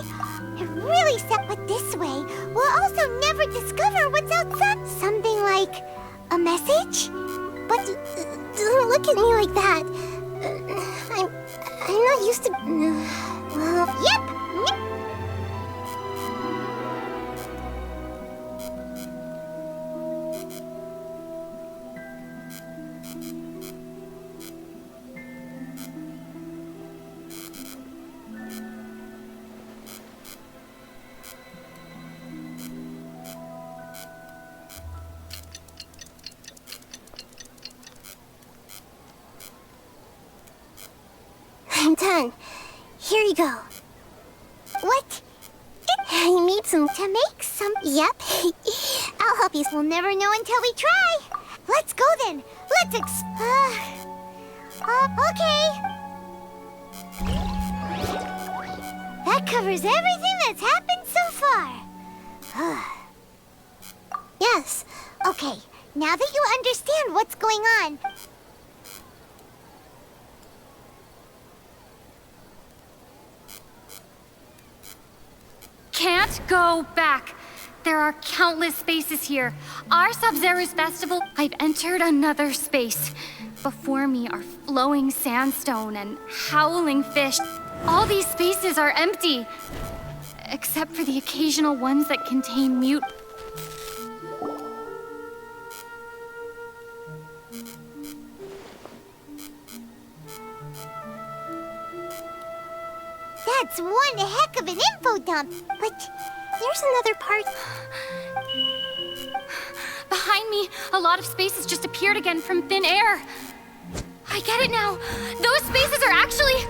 it really set but this way, we'll also never discover what's outside. Something like a message? But don't look at me like that. I'm not used to... Well, yep! I'm done. Here you go. What? I made some to make some. Yep. I'll help you. We'll never know until we try. Let's go then. Let's okay. That covers everything that's happened so far. Yes. Okay. Now that you understand what's going on, Can't go back. There are countless spaces here. Our Sub-Zero's festival, I've entered another space. Before me are flowing sandstone and howling fish. All these spaces are empty, except for the occasional ones that contain mute. that's one heck of an info dump. But there's another part. Behind me, a lot of spaces just appeared again from thin air. I get it now. Those spaces are actually...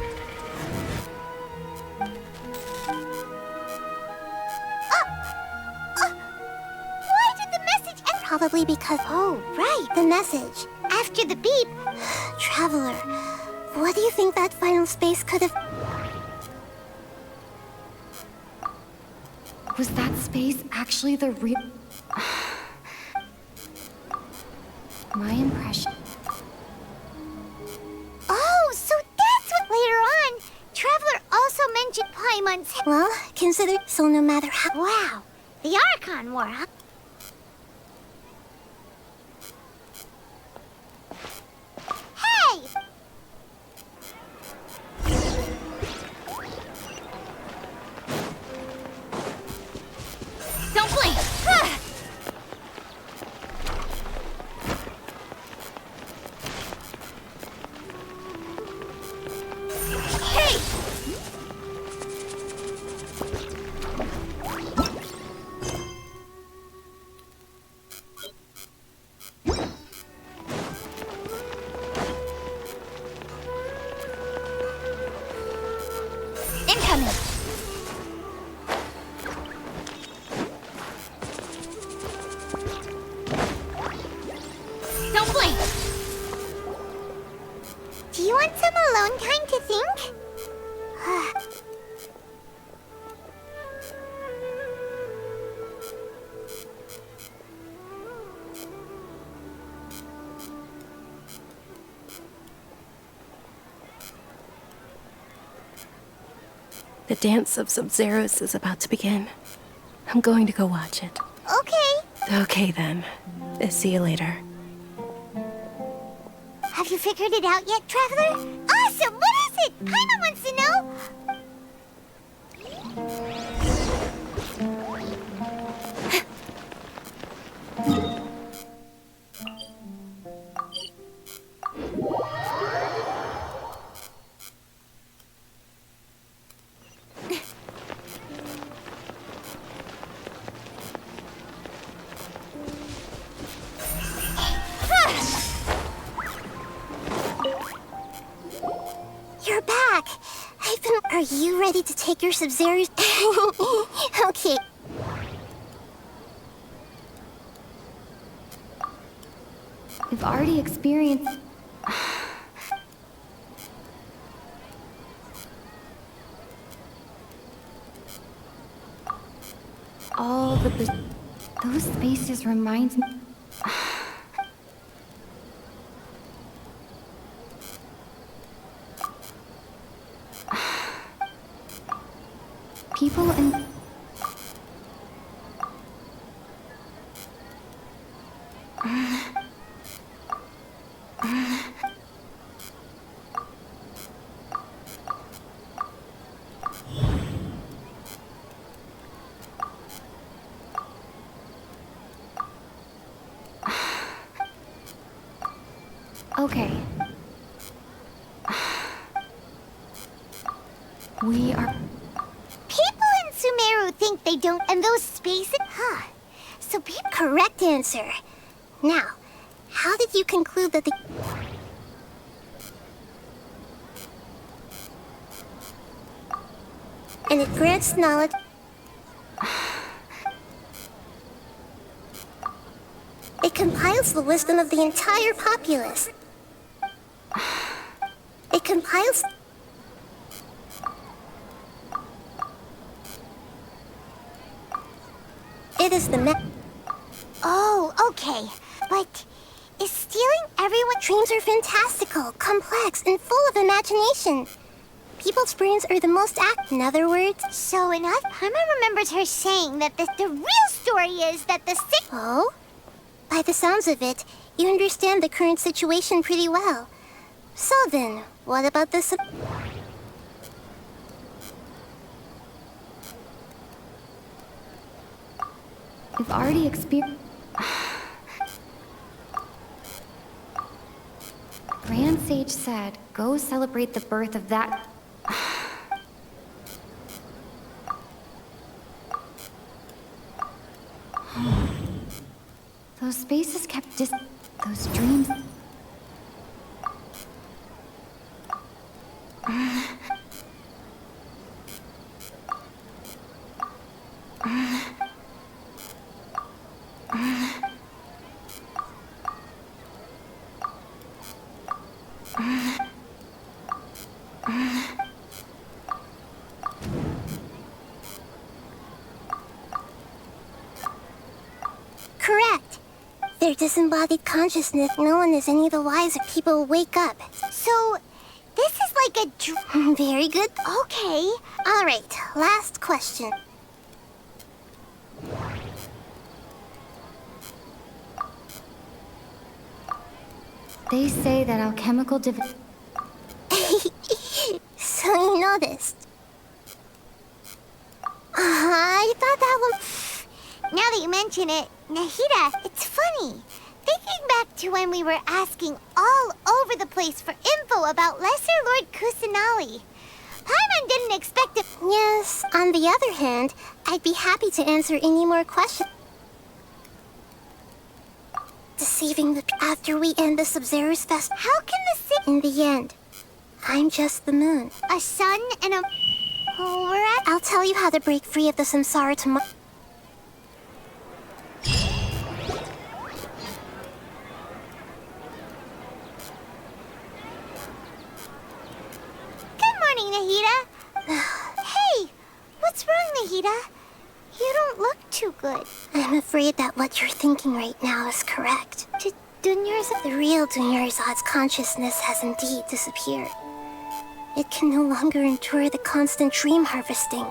Why did the message end? Probably because... Oh, right, the message. After the beep... Traveler, what do you think that final space could have... Was that space actually the real... My impression... Oh, so that's what later on, Traveler also mentioned Paimon's... Well, consider so no matter how... Wow, the Archon War, huh? Hey! Incoming! Don't blink! Do you want some alone time to think? The dance of Sub-Zeros is about to begin. I'm going to go watch it. Okay. Okay then. See you later. Have you figured it out yet, Traveler? Awesome! What is it? Paimon wants to know! You're back. Are you ready to take your Sub-Zeros? Okay. We've already experienced... all the... Those spaces remind me... People in... Okay. We are... People in Sumeru think they don't, and those spaces... Huh. So be correct answer. Now, how did you conclude that the... And it grants knowledge... It compiles the wisdom of the entire populace. It compiles... It is the Oh, okay. But is stealing everyone's dreams are fantastical, complex, and full of imagination. People's brains are the most in other words. So enough. Paimon remembers her saying that the real story is that the sick... Oh? By the sounds of it, you understand the current situation pretty well. So then, what about this... We've already experienced... Grand Sage said, go celebrate the birth of that... Those spaces kept those dreams... Correct. Their disembodied consciousness, no one is any the wiser. People wake up. So, this is like a very good. Okay. All right. Last question. They say that alchemical So you noticed. I thought that one... Now that you mention it, Nahida, it's funny. Thinking back to when we were asking all over the place for info about Lesser Lord Kusanali. Paimon didn't expect it. Yes, on the other hand, I'd be happy to answer any more questions. Deceiving the... After we end the Sub-Zero's Fest, how can the... In the end, I'm just the moon. A sun and a... Oh, we're at... I'll tell you how to break free of the samsara tomorrow. Good morning, Nahida. Hey, what's wrong, Nahida? You don't look too good. I'm afraid that what you're thinking right now is correct. The real Dunyarzad's consciousness has indeed disappeared. It can no longer endure the constant dream harvesting.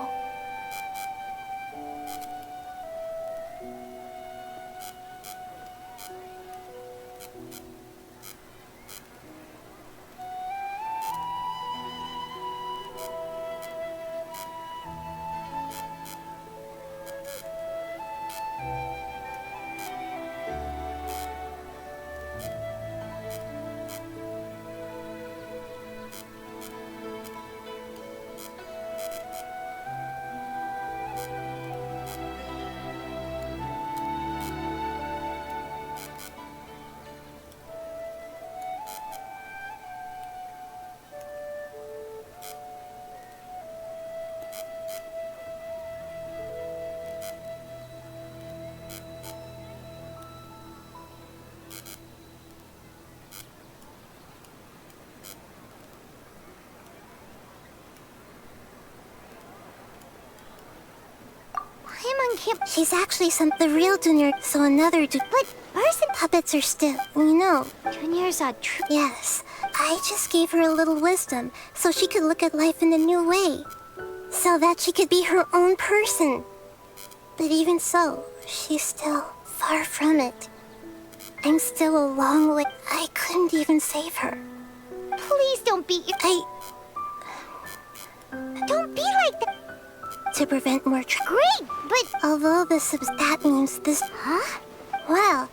She's actually the real Dunyar, so another But birds and puppets are still, Dunyarzad Yes, I just gave her a little wisdom, so she could look at life in a new way. So that she could be her own person. But even so, she's still far from it. I'm still a long way. I couldn't even save her. Please don't be... Don't be like that. To prevent more Great, but although that means this... Huh? Well,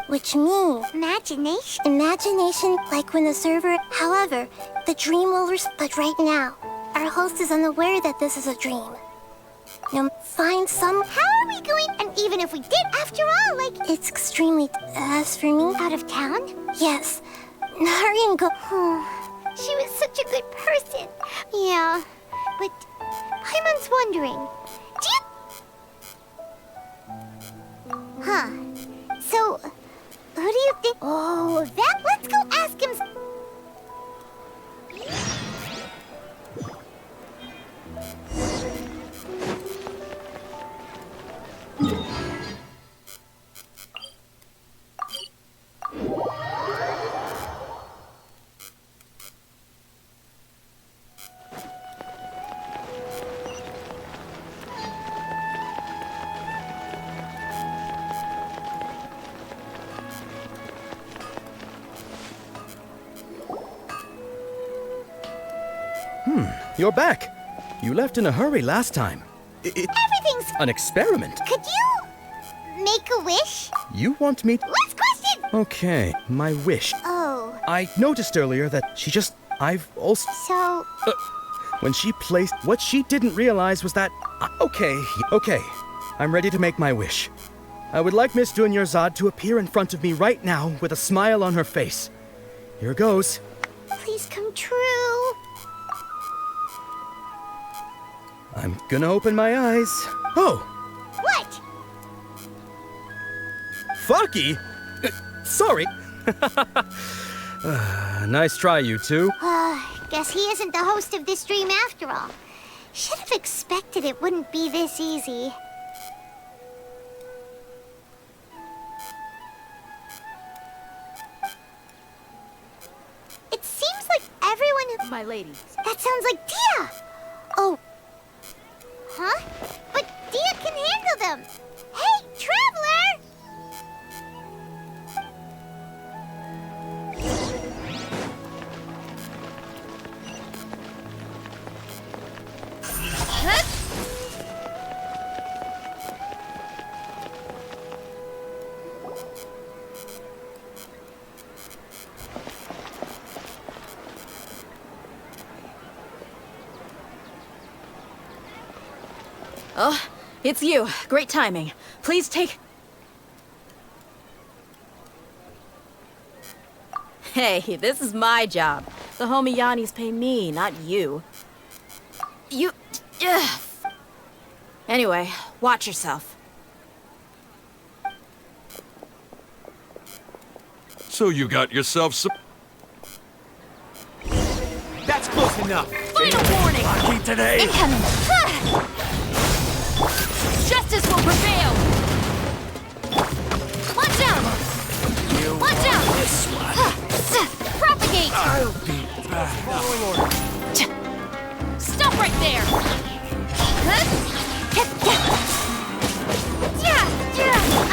which means... Imagination? Imagination, like when the server... However, the dream will... But right now, our host is unaware that this is a dream. Find some... How are we going? And even if we did, after all, It's extremely... As for me... Out of town? Yes. Nari and go... She was such a good person. Yeah, but... Paimon's wondering, do you... Huh. So, who do you think... Oh, let's go ask him... You're back. You left in a hurry last time. Everything's... An experiment. Could you... make a wish? You want me... Last question! Okay, my wish. Oh. I noticed earlier that she just... I've also... So... when she placed... What she didn't realize was that... Okay. I'm ready to make my wish. I would like Miss Dunyarzad to appear in front of me right now with a smile on her face. Here goes. Please come true. I'm gonna open my eyes. Oh! What? Fucky? Sorry. Nice try, you two. Guess he isn't the host of this dream after all. Should have expected it wouldn't be this easy. It seems like everyone is... My lady. That sounds like Dia! Oh. Huh? But Dia can handle them! Hey, Traveler! Oh, it's you. Great timing. Please take... Hey, this is my job. The Homiyanis pay me, not you. Ugh. Anyway, watch yourself. So you got yourself some... That's close enough. Final warning! Lucky today! Incoming! Justice will prevail! Watch out! Watch out! This one. Propagate! I'll be back. Following order. Stop right there!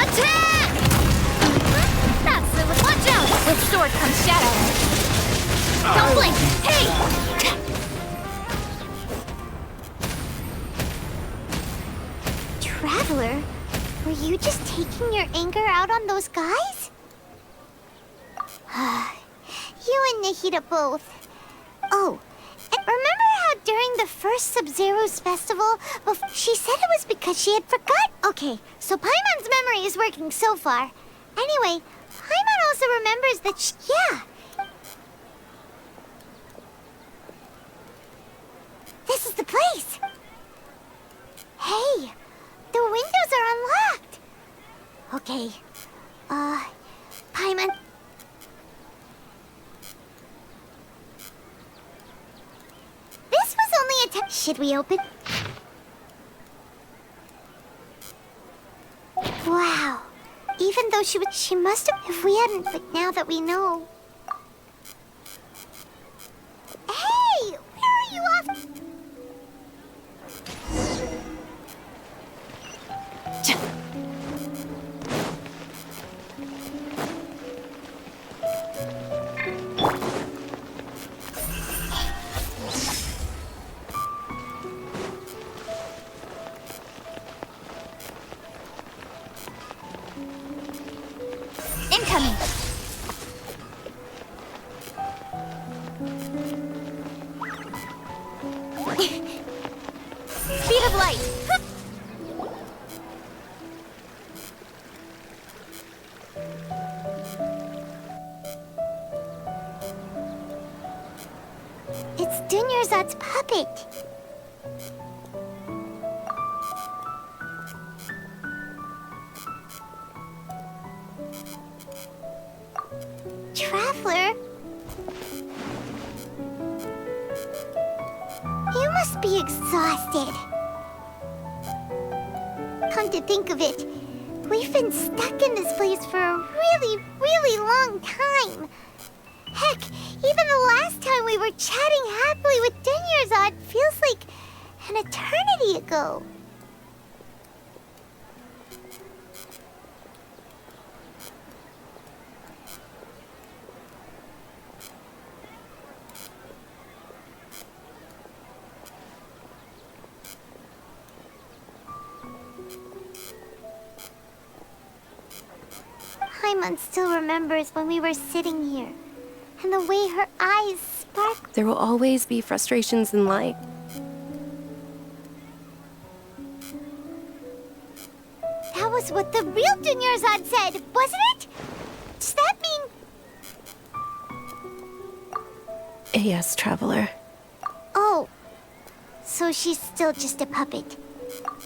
Attack! That's it. Watch out! With sword comes shadow. Don't blink! Hey! Traveler, were you just taking your anger out on those guys? You and Nahida both. Oh, and remember how during the first Sub-Zero's festival, she said it was because she had forgot? Okay, so Paimon's memory is working so far. Anyway, Paimon also remembers that yeah. This is the place. Hey, the windows are unlocked. Okay, Paimon. This was only a test. Should we open? Wow. Even though she must have, if we hadn't, but now that we know. Hey, where are you off? Incoming! Speed of light! It's Dunyarzad's puppet. Traveler? You must be exhausted. Come to think of it, we've been stuck in this place for a really, really long time. Heck, even the last time we were chatting happily with Dunyarzad feels like an eternity ago. Paimon still remembers when we were sitting here, and the way her eyes sparkled. There will always be frustrations in life. That was what the real Dunyarzad said, wasn't it? Does that mean... Yes, Traveler. Oh, so she's still just a puppet.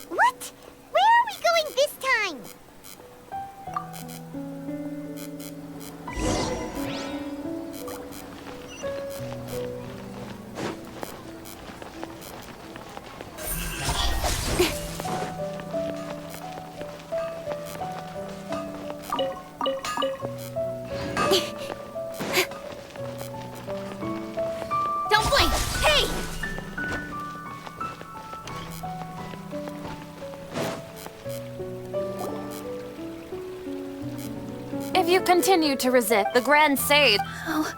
What? Where are we going this time? Don't blink! Hey! If you continue to resist the Grand Sage... Oh.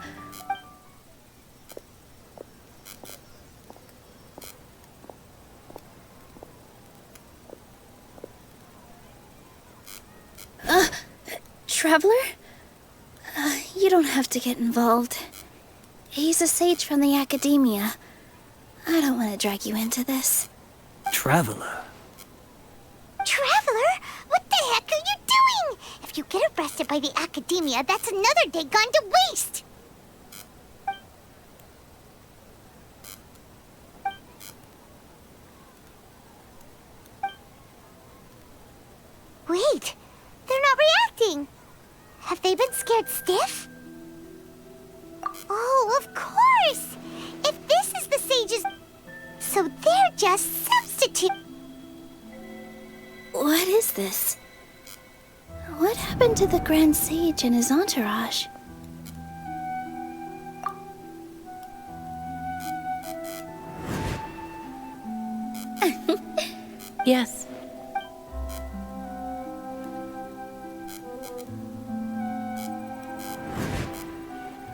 Traveler? You don't have to get involved. He's a sage from the Academia. I don't want to drag you into this. Traveler. Traveler? What the heck are you doing? If you get arrested by the Academia, that's another day gone to waste! Wait, they're not reacting. Have they been scared stiff? Oh, of course! If this is the sage's... So they're just substitute... What is this? What happened to the Grand Sage and his entourage? Yes.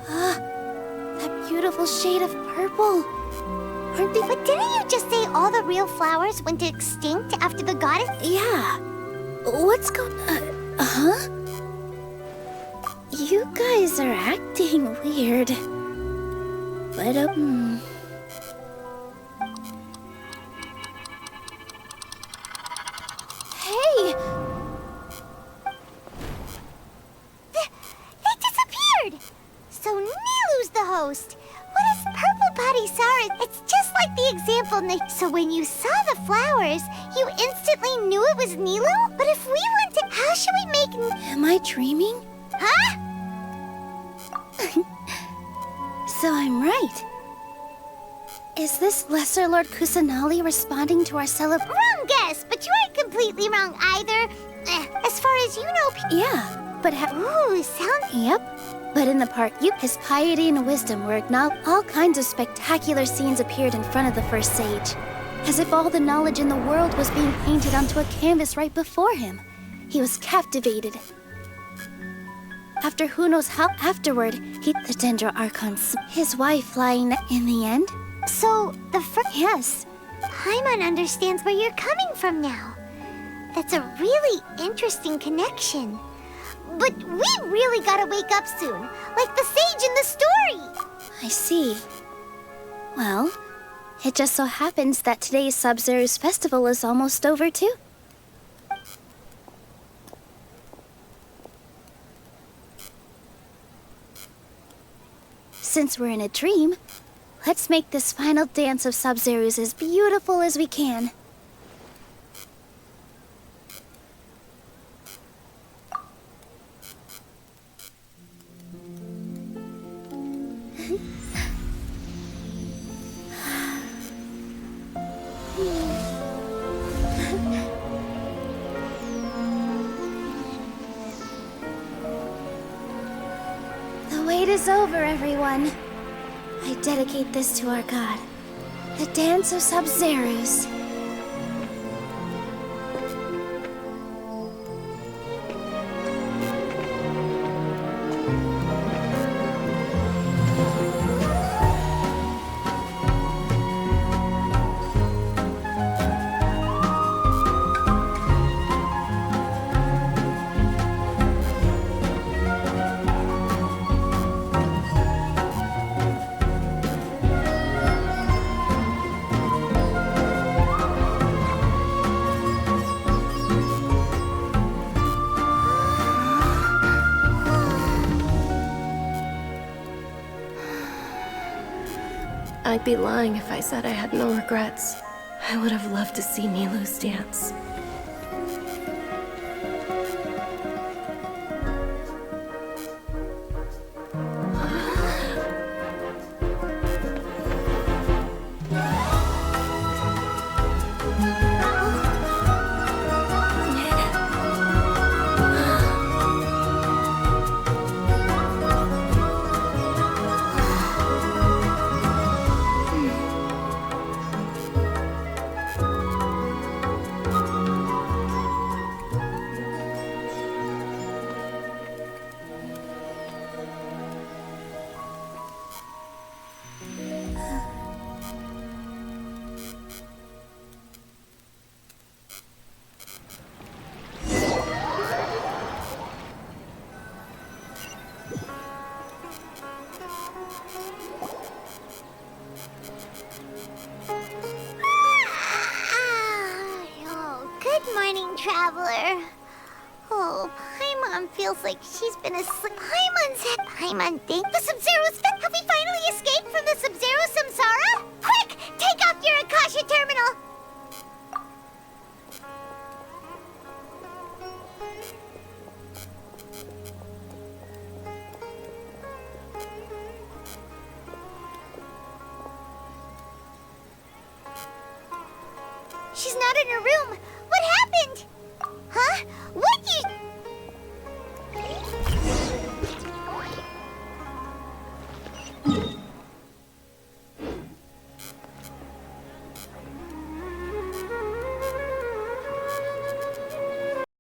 That beautiful shade of purple. Aren't they? But didn't you just say all the real flowers went extinct after the goddess? Yeah. What's going... huh? You guys are acting weird. But, Hey! They disappeared! So Nilu's the host. What is Purple Body Saurus? It's just like the example, Nick. So when you saw the flowers, you instantly knew it was Nilu? But if we went to... How should we make... Am I dreaming? Huh? So I'm right. Is this Lesser Lord Kusanali responding to our celebration? Wrong guess, but you aren't completely wrong either. As far as you know... Yeah, but Ooh, Yep. But in the park, his piety and wisdom were acknowledged. All kinds of spectacular scenes appeared in front of the first sage, as if all the knowledge in the world was being painted onto a canvas right before him. He was captivated. After who knows how afterward, the Dendro Archons, his wife flying in the end. So, the first... Yes. Paimon understands where you're coming from now. That's a really interesting connection. But we really gotta wake up soon, like the sage in the story. I see. Well, it just so happens that today's Sub-Zero's festival is almost over too. Since we're in a dream, let's make this final dance of Sub-Zero's as beautiful as we can. The wait is over, everyone. I dedicate this to our god, the dance of Sub-Zero's. I'd be lying if I said I had no regrets. I would have loved to see Nilu's dance. Traveler. Oh, Paimon feels like she's been asleep. Paimon think the Sub-Zero's... Have we finally escaped from the Sub-Zero Samsara? Quick! Take off your Akasha terminal! she's not in her room. What happened? Huh?